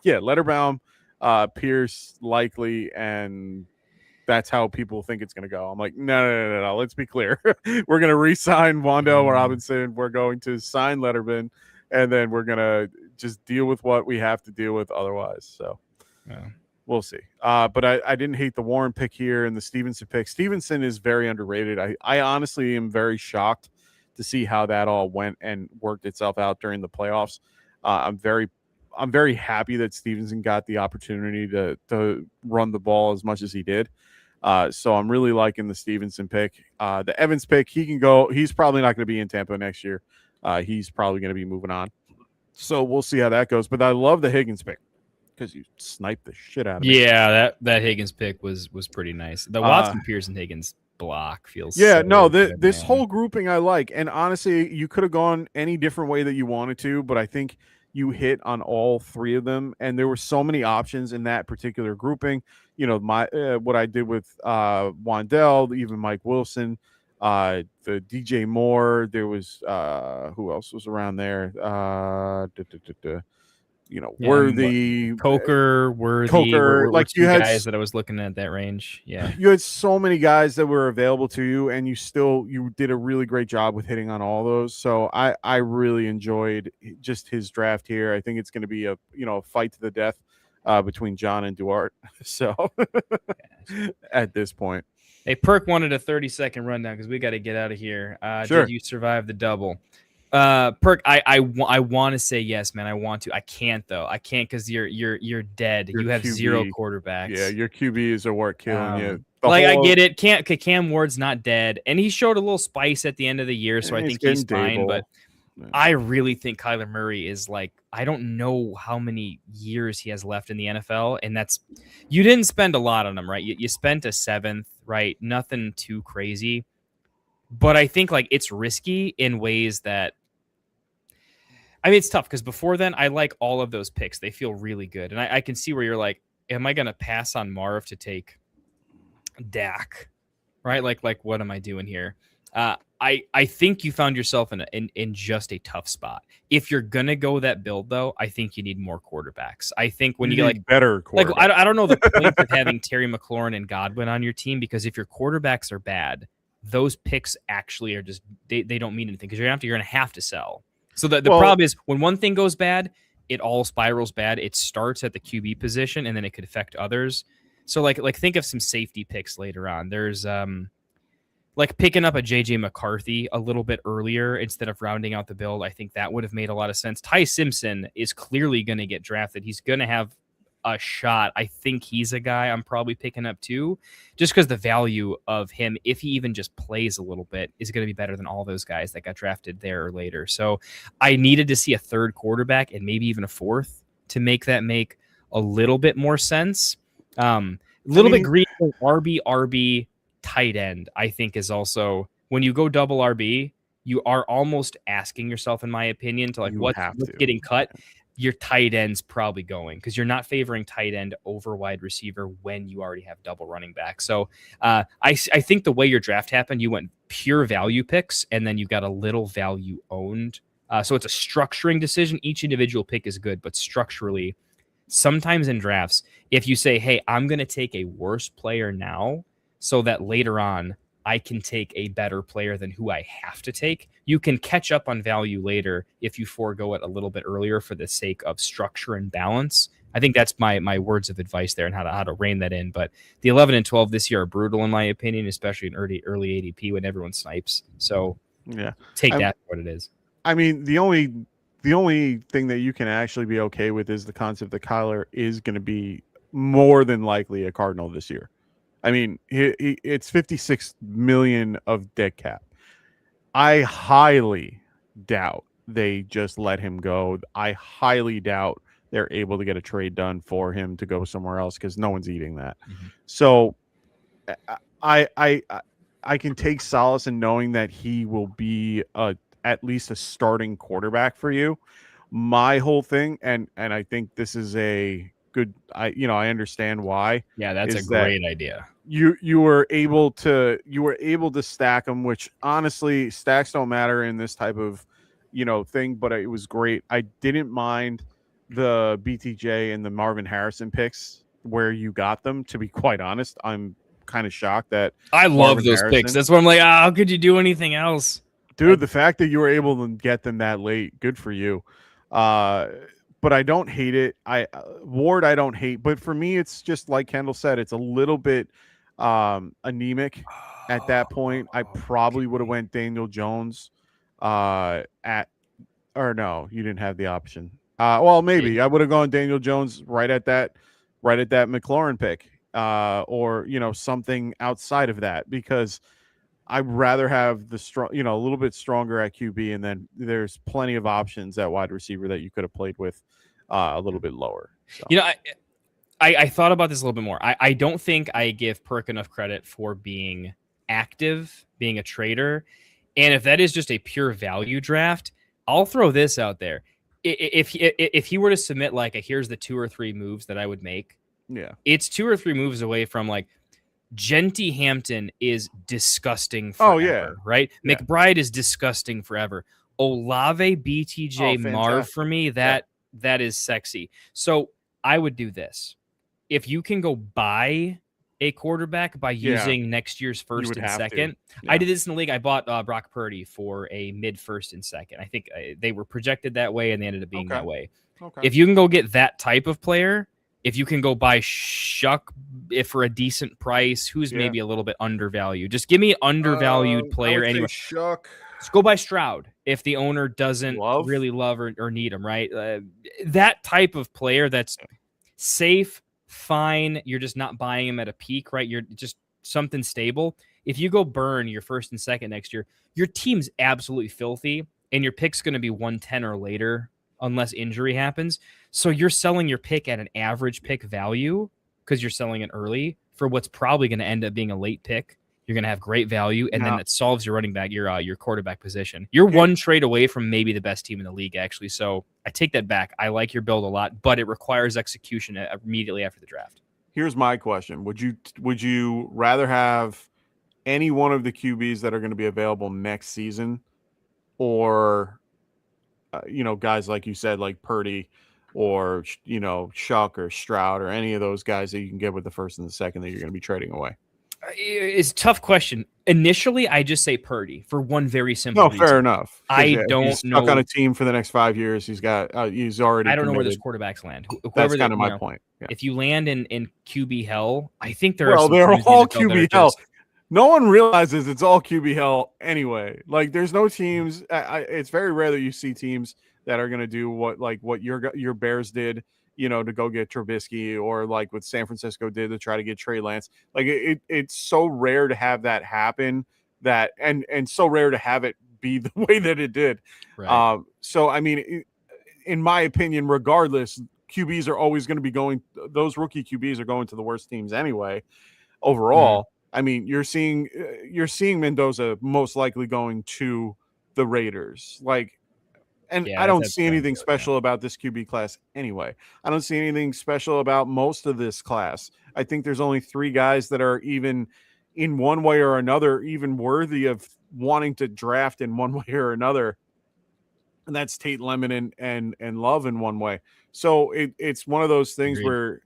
Speaker 7: Letterbaum, Pierce likely, and that's how people think it's going to go. I'm like, no. Let's be clear. We're going to re-sign Wando Robinson. We're going to sign Letterman, and then we're going to just deal with what we have to deal with otherwise. So we'll see. But I didn't hate the Warren pick here and the Stevenson pick. Stevenson is very underrated. I honestly am very shocked to see how that all went and worked itself out during the playoffs. I'm very happy that Stevenson got the opportunity to run the ball as much as he did. So I'm really liking the Stevenson pick. The Evans pick, he can go. He's probably not going to be in Tampa next year. He's probably going to be moving on. So we'll see how that goes. But I love the Higgins pick because you sniped the shit out of me.
Speaker 6: Yeah, that Higgins pick was pretty nice. The Watson, Pearson, Higgins block feels
Speaker 7: this whole grouping I like. And honestly, you could have gone any different way that you wanted to, but I think you hit on all three of them, and there were so many options in that particular grouping. You know, what I did with Wandell, even Mike Wilson, the DJ Moore. There was who else was around there? Worthy,
Speaker 6: Coker,
Speaker 7: like you had
Speaker 6: guys that I was looking at that range. Yeah,
Speaker 7: you had so many guys that were available to you, and you did a really great job with hitting on all those. So I really enjoyed just his draft here. I think it's going to be a fight to the death between John and Duarte. So at this point,
Speaker 6: hey, Perk wanted a 30-second rundown because we got to get out of here.
Speaker 7: Sure.
Speaker 6: Did you survive the double? Perk, I want to say yes, man. I want to. I can't though. I can't because you're dead. You have
Speaker 7: QB,
Speaker 6: 0 quarterbacks.
Speaker 7: Yeah, your QBs are what killing you.
Speaker 6: I get it. Cam Ward's not dead, and he showed a little spice at the end of the year, so I think he's fine. But I really think Kyler Murray is like, I don't know how many years he has left in the NFL, and that's, you didn't spend a lot on him, right? You spent a 7th, right? Nothing too crazy, but I think like it's risky in ways that, I mean, it's tough because before then, I like all of those picks. They feel really good. And I can see where you're like, am I going to pass on Marv to take Dak? Right? Like what am I doing here? I think you found yourself in just a tough spot. If you're going to go that build, though, I think you need more quarterbacks. I think when you get like
Speaker 7: better quarterbacks.
Speaker 6: Like, I don't know the point of having Terry McLaurin and Godwin on your team, because if your quarterbacks are bad, those picks actually are just, they don't mean anything because you're going to have to sell. So the problem is when one thing goes bad, it all spirals bad. It starts at the QB position and then it could affect others. So like think of some safety picks later on. There's like picking up a JJ McCarthy a little bit earlier instead of rounding out the build. I think that would have made a lot of sense. Ty Simpson is clearly going to get drafted. He's going to have a shot. I think he's a guy I'm probably picking up too, just because the value of him, if he even just plays a little bit, is going to be better than all those guys that got drafted there or later. So I needed to see a 3rd quarterback and maybe even a 4th to make that make a little bit more sense. Bit green RB tight end, I think, is also, when you go double RB, you are almost asking yourself, in my opinion, to like what's getting cut. Your tight end's probably going, because you're not favoring tight end over wide receiver when you already have double running back. So I think the way your draft happened, you went pure value picks and then you got a little value owned. So it's a structuring decision. Each individual pick is good, but structurally, sometimes in drafts, if you say, hey, I'm going to take a worse player now so that later on I can take a better player than who I have to take, you can catch up on value later if you forego it a little bit earlier for the sake of structure and balance. I think that's my words of advice there and how to rein that in. But the 11 and 12 this year are brutal, in my opinion, especially in early ADP when everyone snipes. So take that for what it is.
Speaker 7: I mean, the only thing that you can actually be okay with is the concept that Kyler is going to be more than likely a Cardinal this year. I mean, it's 56 million of dead cap. I highly doubt they just let him go. I highly doubt they're able to get a trade done for him to go somewhere else, because no one's eating that. Mm-hmm. So I can take solace in knowing that he will be at least a starting quarterback for you. My whole thing, and I think this is a good, I understand why.
Speaker 6: Yeah, that's a great idea.
Speaker 7: You were able to stack them, which honestly, stacks don't matter in this type of thing, but it was great. I didn't mind the BTJ and the Marvin Harrison picks where you got them. To be quite honest, I'm kind of shocked that
Speaker 6: I love
Speaker 7: Marvin
Speaker 6: those
Speaker 7: Harrison,
Speaker 6: picks. That's why I'm like, how could you do anything else?
Speaker 7: dude? The fact that you were able to get them that late, good for you. But I don't hate it. Ward, I don't hate, but for me, it's just like Kendall said, it's a little bit anemic at that point. I probably would have went Daniel Jones no, you didn't have the option. Well, maybe I would have gone Daniel Jones right at that McLaurin pick, or something outside of that, because I'd rather have the strong, a little bit stronger at QB, and then there's plenty of options at wide receiver that you could have played with a little bit lower. So.
Speaker 6: I thought about this a little bit more. I don't think I give Perk enough credit for being active, being a trader. And if that is just a pure value draft, I'll throw this out there. If he were to submit like here's the 2 or 3 moves that I would make, it's 2 or 3 moves away from like Genty Hampton is disgusting forever, right? Yeah. McBride is disgusting forever. Olave, BTJ, Marv for me, that is sexy. So I would do this. If you can go buy a quarterback by using next year's first and second. I did this in the league. I bought Brock Purdy for a mid first and second. I think they were projected that way, and they ended up being that way. If you can go get that type of player, if you can go buy Shuck for a decent price, who's maybe a little bit undervalued, just give me undervalued player anywhere.
Speaker 7: Shuck.
Speaker 6: Let's go buy Stroud if the owner doesn't really love or need him, right? That type of player that's safe, fine. You're just not buying him at a peak, right? You're just something stable. If you go burn your first and second next year, your team's absolutely filthy, and your pick's going to be 110 or later unless injury happens. So you're selling your pick at an average pick value because you're selling it early for what's probably going to end up being a late pick. You're going to have great value, and then it solves your running back, your quarterback position. You're one trade away from maybe the best team in the league, actually. So I take that back. I like your build a lot, but it requires execution immediately after the draft.
Speaker 7: Here's my question: Would you rather have any one of the QBs that are going to be available next season, or guys like you said, like Purdy, or Shuck or Stroud, or any of those guys that you can get with the first and the second that you're going to be trading away?
Speaker 6: It's a tough question. Initially, I just say Purdy for one very simple reason.
Speaker 7: Fair enough.
Speaker 6: I don't
Speaker 7: he's
Speaker 6: know.
Speaker 7: Stuck on a team for the next 5 years. He's already.
Speaker 6: I don't know where those quarterbacks land.
Speaker 7: That's kind of my point. Yeah.
Speaker 6: If you land in QB hell, I think
Speaker 7: they're all QB hell. No one realizes it's all QB hell anyway. Like, there's no teams. It's very rare that you see teams that are going to do what your Bears did, to go get Trubisky, or like what San Francisco did to try to get Trey Lance. Like, it's so rare to have that happen, and so rare to have it be the way that it did. Right. So, I mean, in my opinion, regardless, QBs are always going to be those rookie QBs are going to the worst teams anyway, overall. I mean, you're seeing Mendoza most likely going to the Raiders. Like, and I don't see anything special about this QB class anyway. I don't see anything special about most of this class. I think there's only 3 guys that are even in one way or another even worthy of wanting to draft in one way or another. And that's Tate Lemon and Love in one way. So it's one of those things where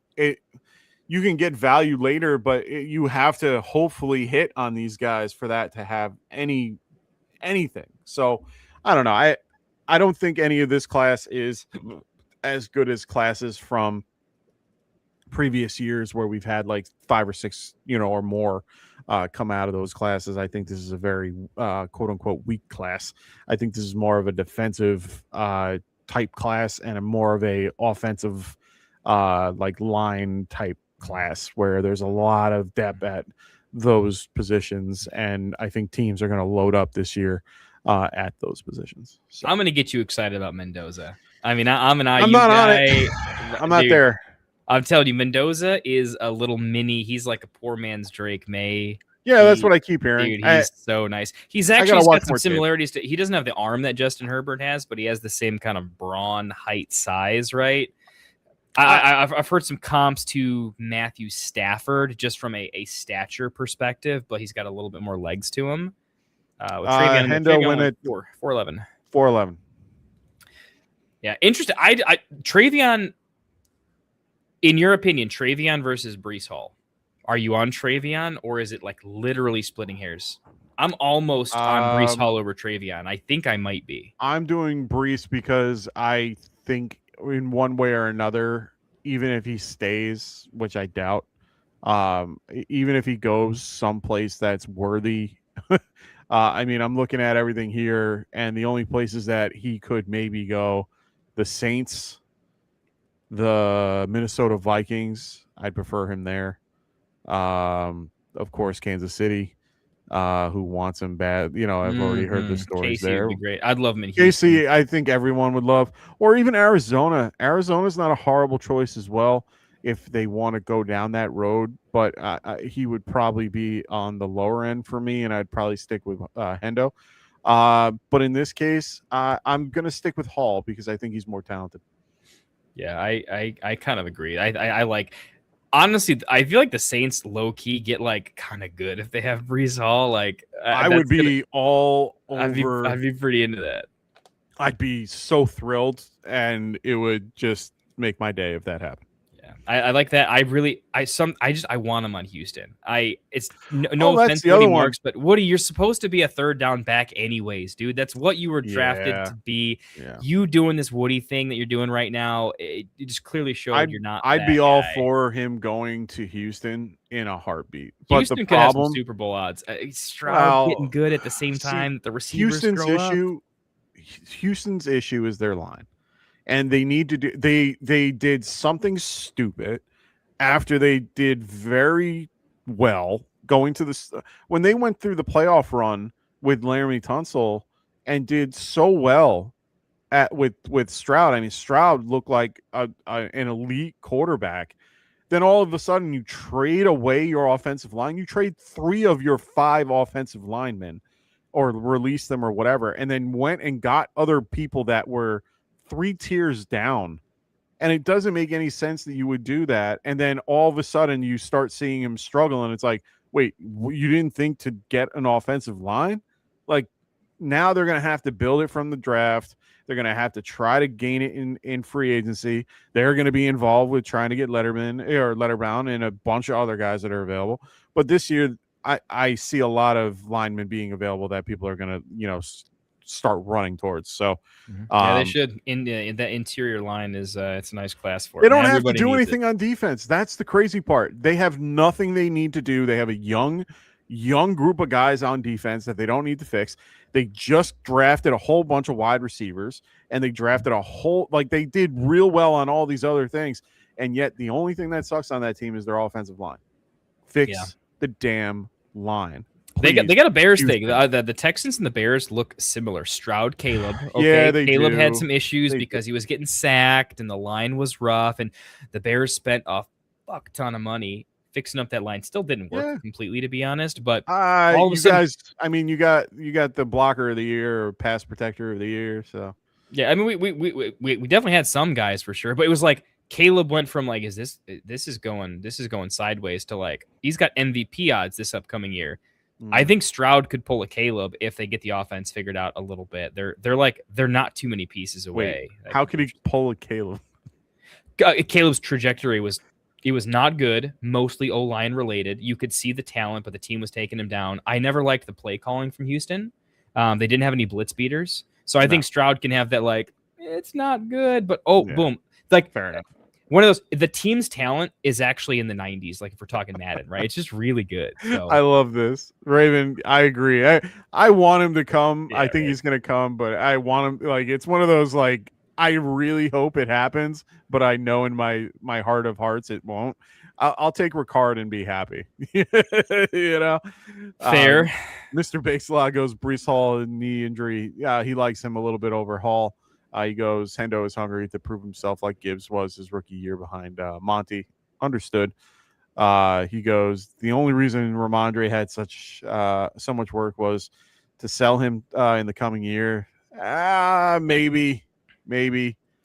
Speaker 7: you can get value later, but you have to hopefully hit on these guys for that to have anything. So I don't know. I don't think any of this class is as good as classes from previous years where we've had like 5 or 6, or more come out of those classes. I think this is a very quote unquote weak class. I think this is more of a defensive type class and a more of a offensive like line type class where there's a lot of depth at those positions. And I think teams are going to load up this year at those positions. So.
Speaker 6: I'm going to get you excited about Mendoza. I mean, I'm an IU guy.
Speaker 7: I'm not there.
Speaker 6: I'm telling you, Mendoza is a little mini. He's like a poor man's Drake May.
Speaker 7: Yeah, that's what I keep hearing.
Speaker 6: Dude, he's so nice. He's actually got some similarities to. He doesn't have the arm that Justin Herbert has, but he has the same kind of brawn, height, size, right? I've heard some comps to Matthew Stafford just from a stature perspective, but he's got a little bit more legs to him.
Speaker 7: Hendo went at
Speaker 6: 4'11".
Speaker 7: 4'11.
Speaker 6: Yeah, interesting. Travion, in your opinion, Travion versus Breece Hall. Are you on Travion, or is it like literally splitting hairs? I'm almost on Breece Hall over Travion. I think I might be.
Speaker 7: I'm doing Breece because I think in one way or another, even if he stays, which I doubt, even if he goes someplace that's worthy. I mean, I'm looking at everything here, and the only places that he could maybe go, the Saints, the Minnesota Vikings. I'd prefer him there. Of course, Kansas City, who wants him bad. You know, I've already heard the stories
Speaker 6: Casey
Speaker 7: there.
Speaker 6: would be great. I'd love him in Houston.
Speaker 7: Casey, I think everyone would love, or even Arizona. Arizona's not a horrible choice as well if they want to go down that road, but he would probably be on the lower end for me, and I'd probably stick with Hendo. But in this case, I'm going to stick with Hall because I think he's more talented.
Speaker 6: Yeah, I kind of agree. I like, honestly, I feel like the Saints low key get like kind of good if they have Breece Hall. Like
Speaker 7: I would be all over.
Speaker 6: I'd be pretty into that.
Speaker 7: I'd be so thrilled, and it would just make my day if that happened.
Speaker 6: Yeah, I like that. I want him on Houston. It's no offense to Woody Marks, but Woody, you're supposed to be a third down back anyways, dude. That's what you were drafted to be.
Speaker 7: Yeah.
Speaker 6: You doing this Woody thing that you're doing right now, it just clearly showed you're not.
Speaker 7: I'd be all for him going to Houston in a heartbeat. But
Speaker 6: Houston
Speaker 7: the
Speaker 6: could have
Speaker 7: problem,
Speaker 6: some Super Bowl odds. Stroud getting good at the same time that the receivers
Speaker 7: Houston's issue is their line. And they need to do they did something stupid after they did very well going to the when they went through the playoff run with Laramie Tunsil and did so well with Stroud. I mean, Stroud looked like an elite quarterback. Then all of a sudden you trade away your offensive line. You trade 3 of your 5 offensive linemen or release them or whatever, and then went and got other people that were 3 tiers down. And it doesn't make any sense that you would do that. And then all of a sudden you start seeing him struggle. And it's like, wait, you didn't think to get an offensive line? Like, now they're going to have to build it from the draft. They're going to have to try to gain it in free agency. They're going to be involved with trying to get Letterbound and a bunch of other guys that are available. But this year, I see a lot of linemen being available that people are going to, start running towards. So
Speaker 6: yeah, they should. In that interior line is it's a nice class for it.
Speaker 7: They don't have to do anything on defense. That's the crazy part. They have nothing they need to do. They have a young group of guys on defense that they don't need to fix. They just drafted a whole bunch of wide receivers, and they drafted they did real well on all these other things. And yet the only thing that sucks on that team is their offensive line. Fix the damn line.
Speaker 6: They got a Bears thing. The Texans and the Bears look similar. Stroud, Caleb. Okay,
Speaker 7: yeah,
Speaker 6: Caleb had some issues because he was getting sacked and the line was rough, and the Bears spent a fuck ton of money fixing up that line. Still didn't work completely, to be honest. But all of a sudden,
Speaker 7: guys, I mean, you got the blocker of the year or pass protector of the year. So
Speaker 6: yeah, I mean, we definitely had some guys for sure, but it was like Caleb went from like, this is going sideways to like he's got MVP odds this upcoming year. I think Stroud could pull a Caleb if they get the offense figured out a little bit. They're not too many pieces away.
Speaker 7: Wait, how could he pull a Caleb?
Speaker 6: Caleb's trajectory was not good, mostly O-line related. You could see the talent, but the team was taking him down. I never liked the play calling from Houston. They didn't have any blitz beaters. So I think Stroud can have that, like, it's not good, but boom. Like,
Speaker 7: fair enough.
Speaker 6: One of those, the team's talent is actually in the 90s, like if we're talking Madden, right? It's just really good. So.
Speaker 7: I love this. Raven, I agree. I want him to come. Yeah, I think he's going to come, but I want him, like, it's one of those, like, I really hope it happens, but I know in my heart of hearts it won't. I'll take Ricard and be happy.
Speaker 6: Fair.
Speaker 7: Mr. Bakeslaw goes Breece Hall and knee injury. Yeah, he likes him a little bit over Hall. He goes, Hendo is hungry to prove himself like Gibbs was his rookie year behind Monty. Understood. He goes, the only reason Ramondre had so much work was to sell him in the coming year. Maybe.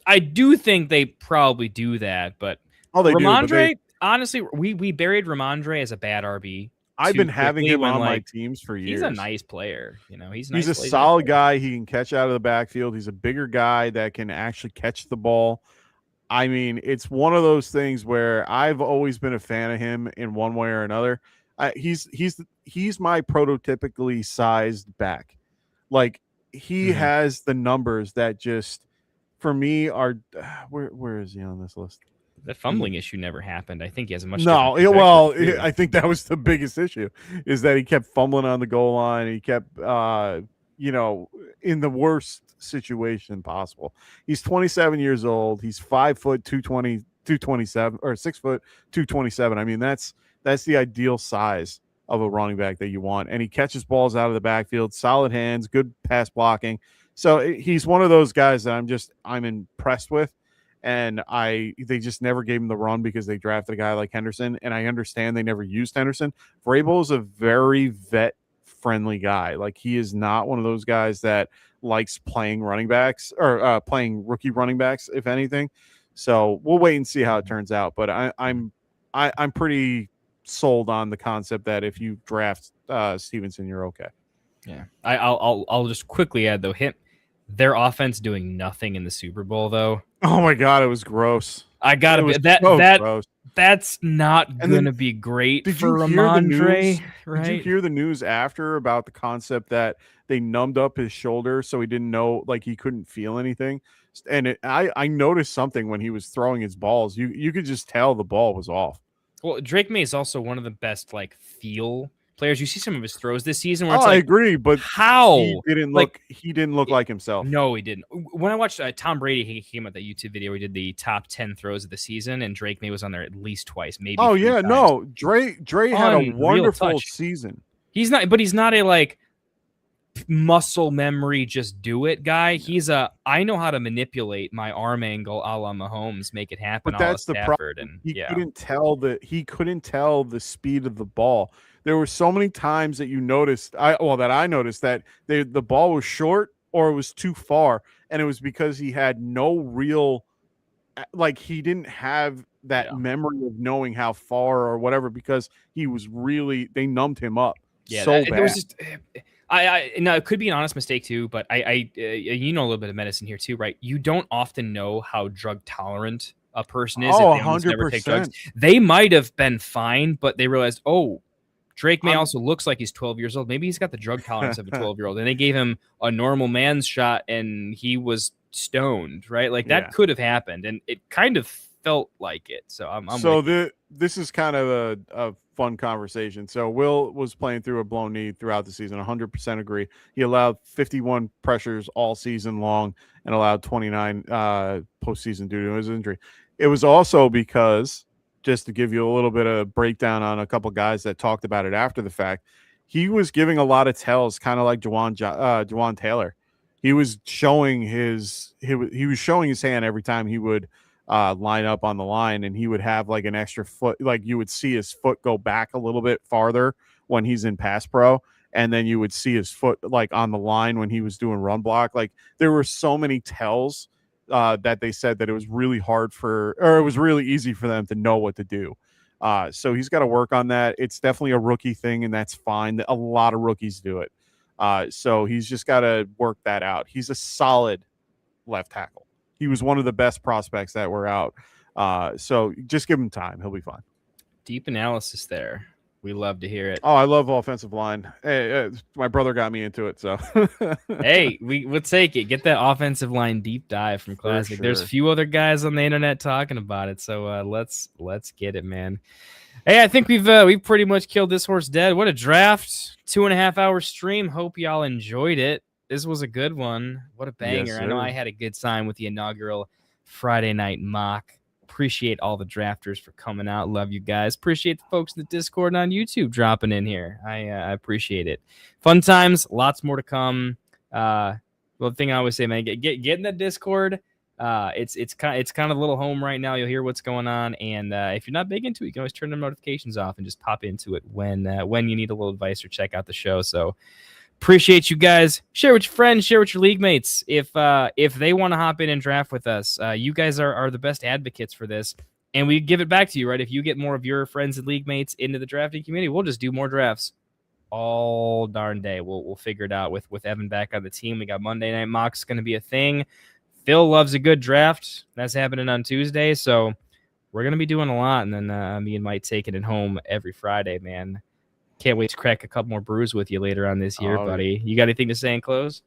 Speaker 6: I do think they probably do that, but Ramondre, honestly, we buried Ramondre as a bad RB.
Speaker 7: I've been
Speaker 6: too
Speaker 7: having
Speaker 6: quickly
Speaker 7: him
Speaker 6: when,
Speaker 7: on my
Speaker 6: like,
Speaker 7: teams for years.
Speaker 6: he's a nice player. You know, he's
Speaker 7: He's
Speaker 6: nice
Speaker 7: a
Speaker 6: player.
Speaker 7: solid guy. He can catch out of the backfield. He's a bigger guy that can actually catch the ball. I mean, it's one of those things where I've always been a fan of him in one way or another. He's my prototypically sized back. Like he has the numbers that just for me are where is he on this list?
Speaker 6: The fumbling issue never happened. I think he has a much
Speaker 7: No,
Speaker 6: different
Speaker 7: well,
Speaker 6: trajectory, too.
Speaker 7: I think that was the biggest issue is that he kept fumbling on the goal line. He kept, in the worst situation possible. He's 27 years old. He's 5 foot 220, 227 or 6 foot 227. I mean, that's the ideal size of a running back that you want. And he catches balls out of the backfield, solid hands, good pass blocking. So he's one of those guys that I'm impressed with. And they just never gave him the run because they drafted a guy like Henderson. And I understand they never used Henderson. Vrabel is a very vet friendly guy. Like he is not one of those guys that likes playing running backs or playing rookie running backs, if anything. So we'll wait and see how it turns out. But I'm pretty sold on the concept that if you draft Stevenson, you're okay.
Speaker 6: Yeah, I'll just quickly add though, their offense doing nothing in the Super Bowl though.
Speaker 7: Oh my God, it was gross.
Speaker 6: I gotta be
Speaker 7: gross.
Speaker 6: That's not gonna be great for Ramondre, right?
Speaker 7: Did you hear the news after about the concept that they numbed up his shoulder so he didn't know, like he couldn't feel anything? And I noticed something when he was throwing his balls. You could just tell the ball was off.
Speaker 6: Well, Drake May is also one of the best like feel players. You see some of his throws this season where it's
Speaker 7: I agree, but
Speaker 6: how
Speaker 7: he didn't look like himself.
Speaker 6: No, he didn't. When I watched Tom Brady, he came out that YouTube video. He did the top 10 throws of the season, and Drake May was on there at least twice, maybe.
Speaker 7: Oh yeah,
Speaker 6: times.
Speaker 7: no, Dre had a wonderful
Speaker 6: touch.
Speaker 7: season.
Speaker 6: He's not a like muscle memory, just do it guy. He's I know how to manipulate my arm angle, a la Mahomes, make it happen.
Speaker 7: But that's the problem.
Speaker 6: And
Speaker 7: he couldn't tell the speed of the ball. There were so many times that I noticed that the ball was short or it was too far, and it was because he had no real, like he didn't have that memory of knowing how far or whatever because they numbed him up.
Speaker 6: Yeah,
Speaker 7: so bad.
Speaker 6: There was just. Now it could be an honest mistake too, but you know a little bit of medicine here too, right? You don't often know how drug tolerant a person is if they almost never take drugs. They might have been fine, but they realized, Drake May also looks like he's 12 years old. Maybe he's got the drug tolerance of a 12-year-old, and they gave him a normal man's shot, and he was stoned, right? Like that could have happened, and it kind of felt like it. So
Speaker 7: this is kind of a fun conversation. So Will was playing through a blown knee throughout the season. 100% agree. He allowed 51 pressures all season long and allowed 29 postseason due to his injury. It was also because, just to give you a little bit of breakdown on a couple guys that talked about it after the fact, he was giving a lot of tells, kind of like Jawan Taylor. He was showing his hand every time he would line up on the line, and he would have like an extra foot, like you would see his foot go back a little bit farther when he's in pass pro, and then you would see his foot like on the line when he was doing run block. Like there were so many tells that they said that it was really it was really easy for them to know what to do. So he's got to work on that. It's definitely a rookie thing, and that's fine. A lot of rookies do it. So he's just got to work that out. He's a solid left tackle. He was one of the best prospects that were out. So just give him time. He'll be fine.
Speaker 6: Deep analysis there. We love to hear it.
Speaker 7: Oh, I love offensive line. Hey, my brother got me into it. So
Speaker 6: hey, we'll take it. Get that offensive line deep dive from Classic. Sure. There's a few other guys on the internet talking about it. So let's get it, man. Hey, I think we've pretty much killed this horse dead. What a draft. 2.5 hour stream. Hope y'all enjoyed it. This was a good one. What a banger. Yes, I know I had a good time with the inaugural Friday night mock. Appreciate all the drafters for coming out. Love you guys. Appreciate the folks in the Discord and on YouTube dropping in here. I appreciate it. Fun times. Lots more to come. Well, the thing I always say, man, get in the Discord. It's kind of a little home right now. You'll hear what's going on, and if you're not big into it, you can always turn the notifications off and just pop into it when you need a little advice or check out the show. So appreciate you guys. Share with your friends, share with your league mates. If they want to hop in and draft with us, you guys are the best advocates for this. and we give it back to you, right? If you get more of your friends and league mates into the drafting community, we'll just do more drafts all darn day. We'll figure it out with Evan back on the team. We got Monday Night Mocks going to be a thing. Phil loves a good draft. That's happening on Tuesday, so we're going to be doing a lot, and then me and Mike taking it home every Friday, man. Can't wait to crack a couple more brews with you later on this year, buddy. You got anything to say in close?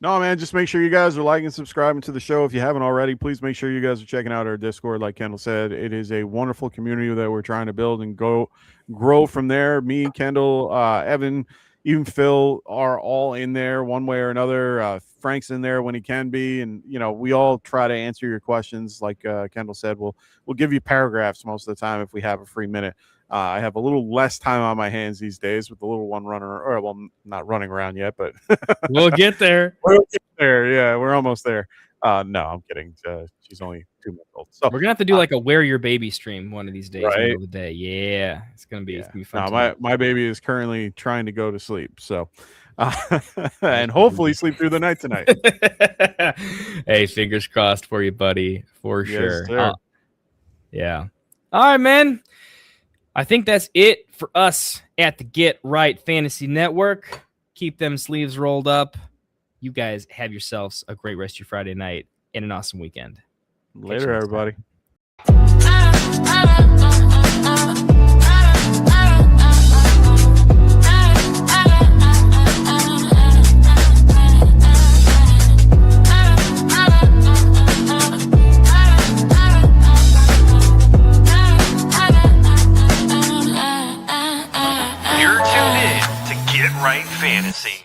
Speaker 7: No, man, just make sure you guys are liking and subscribing to the show. If you haven't already, please make sure you guys are checking out our Discord. Like Kendall said, it is a wonderful community that we're trying to build and grow from there. Me, Kendall, Evan, even Phil are all in there one way or another. Frank's in there when he can be. And, we all try to answer your questions. Like Kendall said, we'll give you paragraphs most of the time if we have a free minute. I have a little less time on my hands these days with the little one not running around yet, but
Speaker 6: we'll get there.
Speaker 7: We'll get there. Yeah, we're almost there. No, I'm kidding. She's only 2 months old. So
Speaker 6: we're gonna have to do like a Wear Your Baby stream one of these days.
Speaker 7: Right?
Speaker 6: Middle of the day. Yeah, it's gonna be fun.
Speaker 7: No, my baby is currently trying to go to sleep. So, and hopefully sleep through the night tonight.
Speaker 6: Hey, fingers crossed for you, buddy, for sure.
Speaker 7: Sir.
Speaker 6: Yeah. All right, man. I think that's it for us at the Get Right Fantasy Network. Keep them sleeves rolled up. You guys have yourselves a great rest of your Friday night and an awesome weekend.
Speaker 7: Later, everybody.
Speaker 1: You're tuned in to Get Right Fantasy.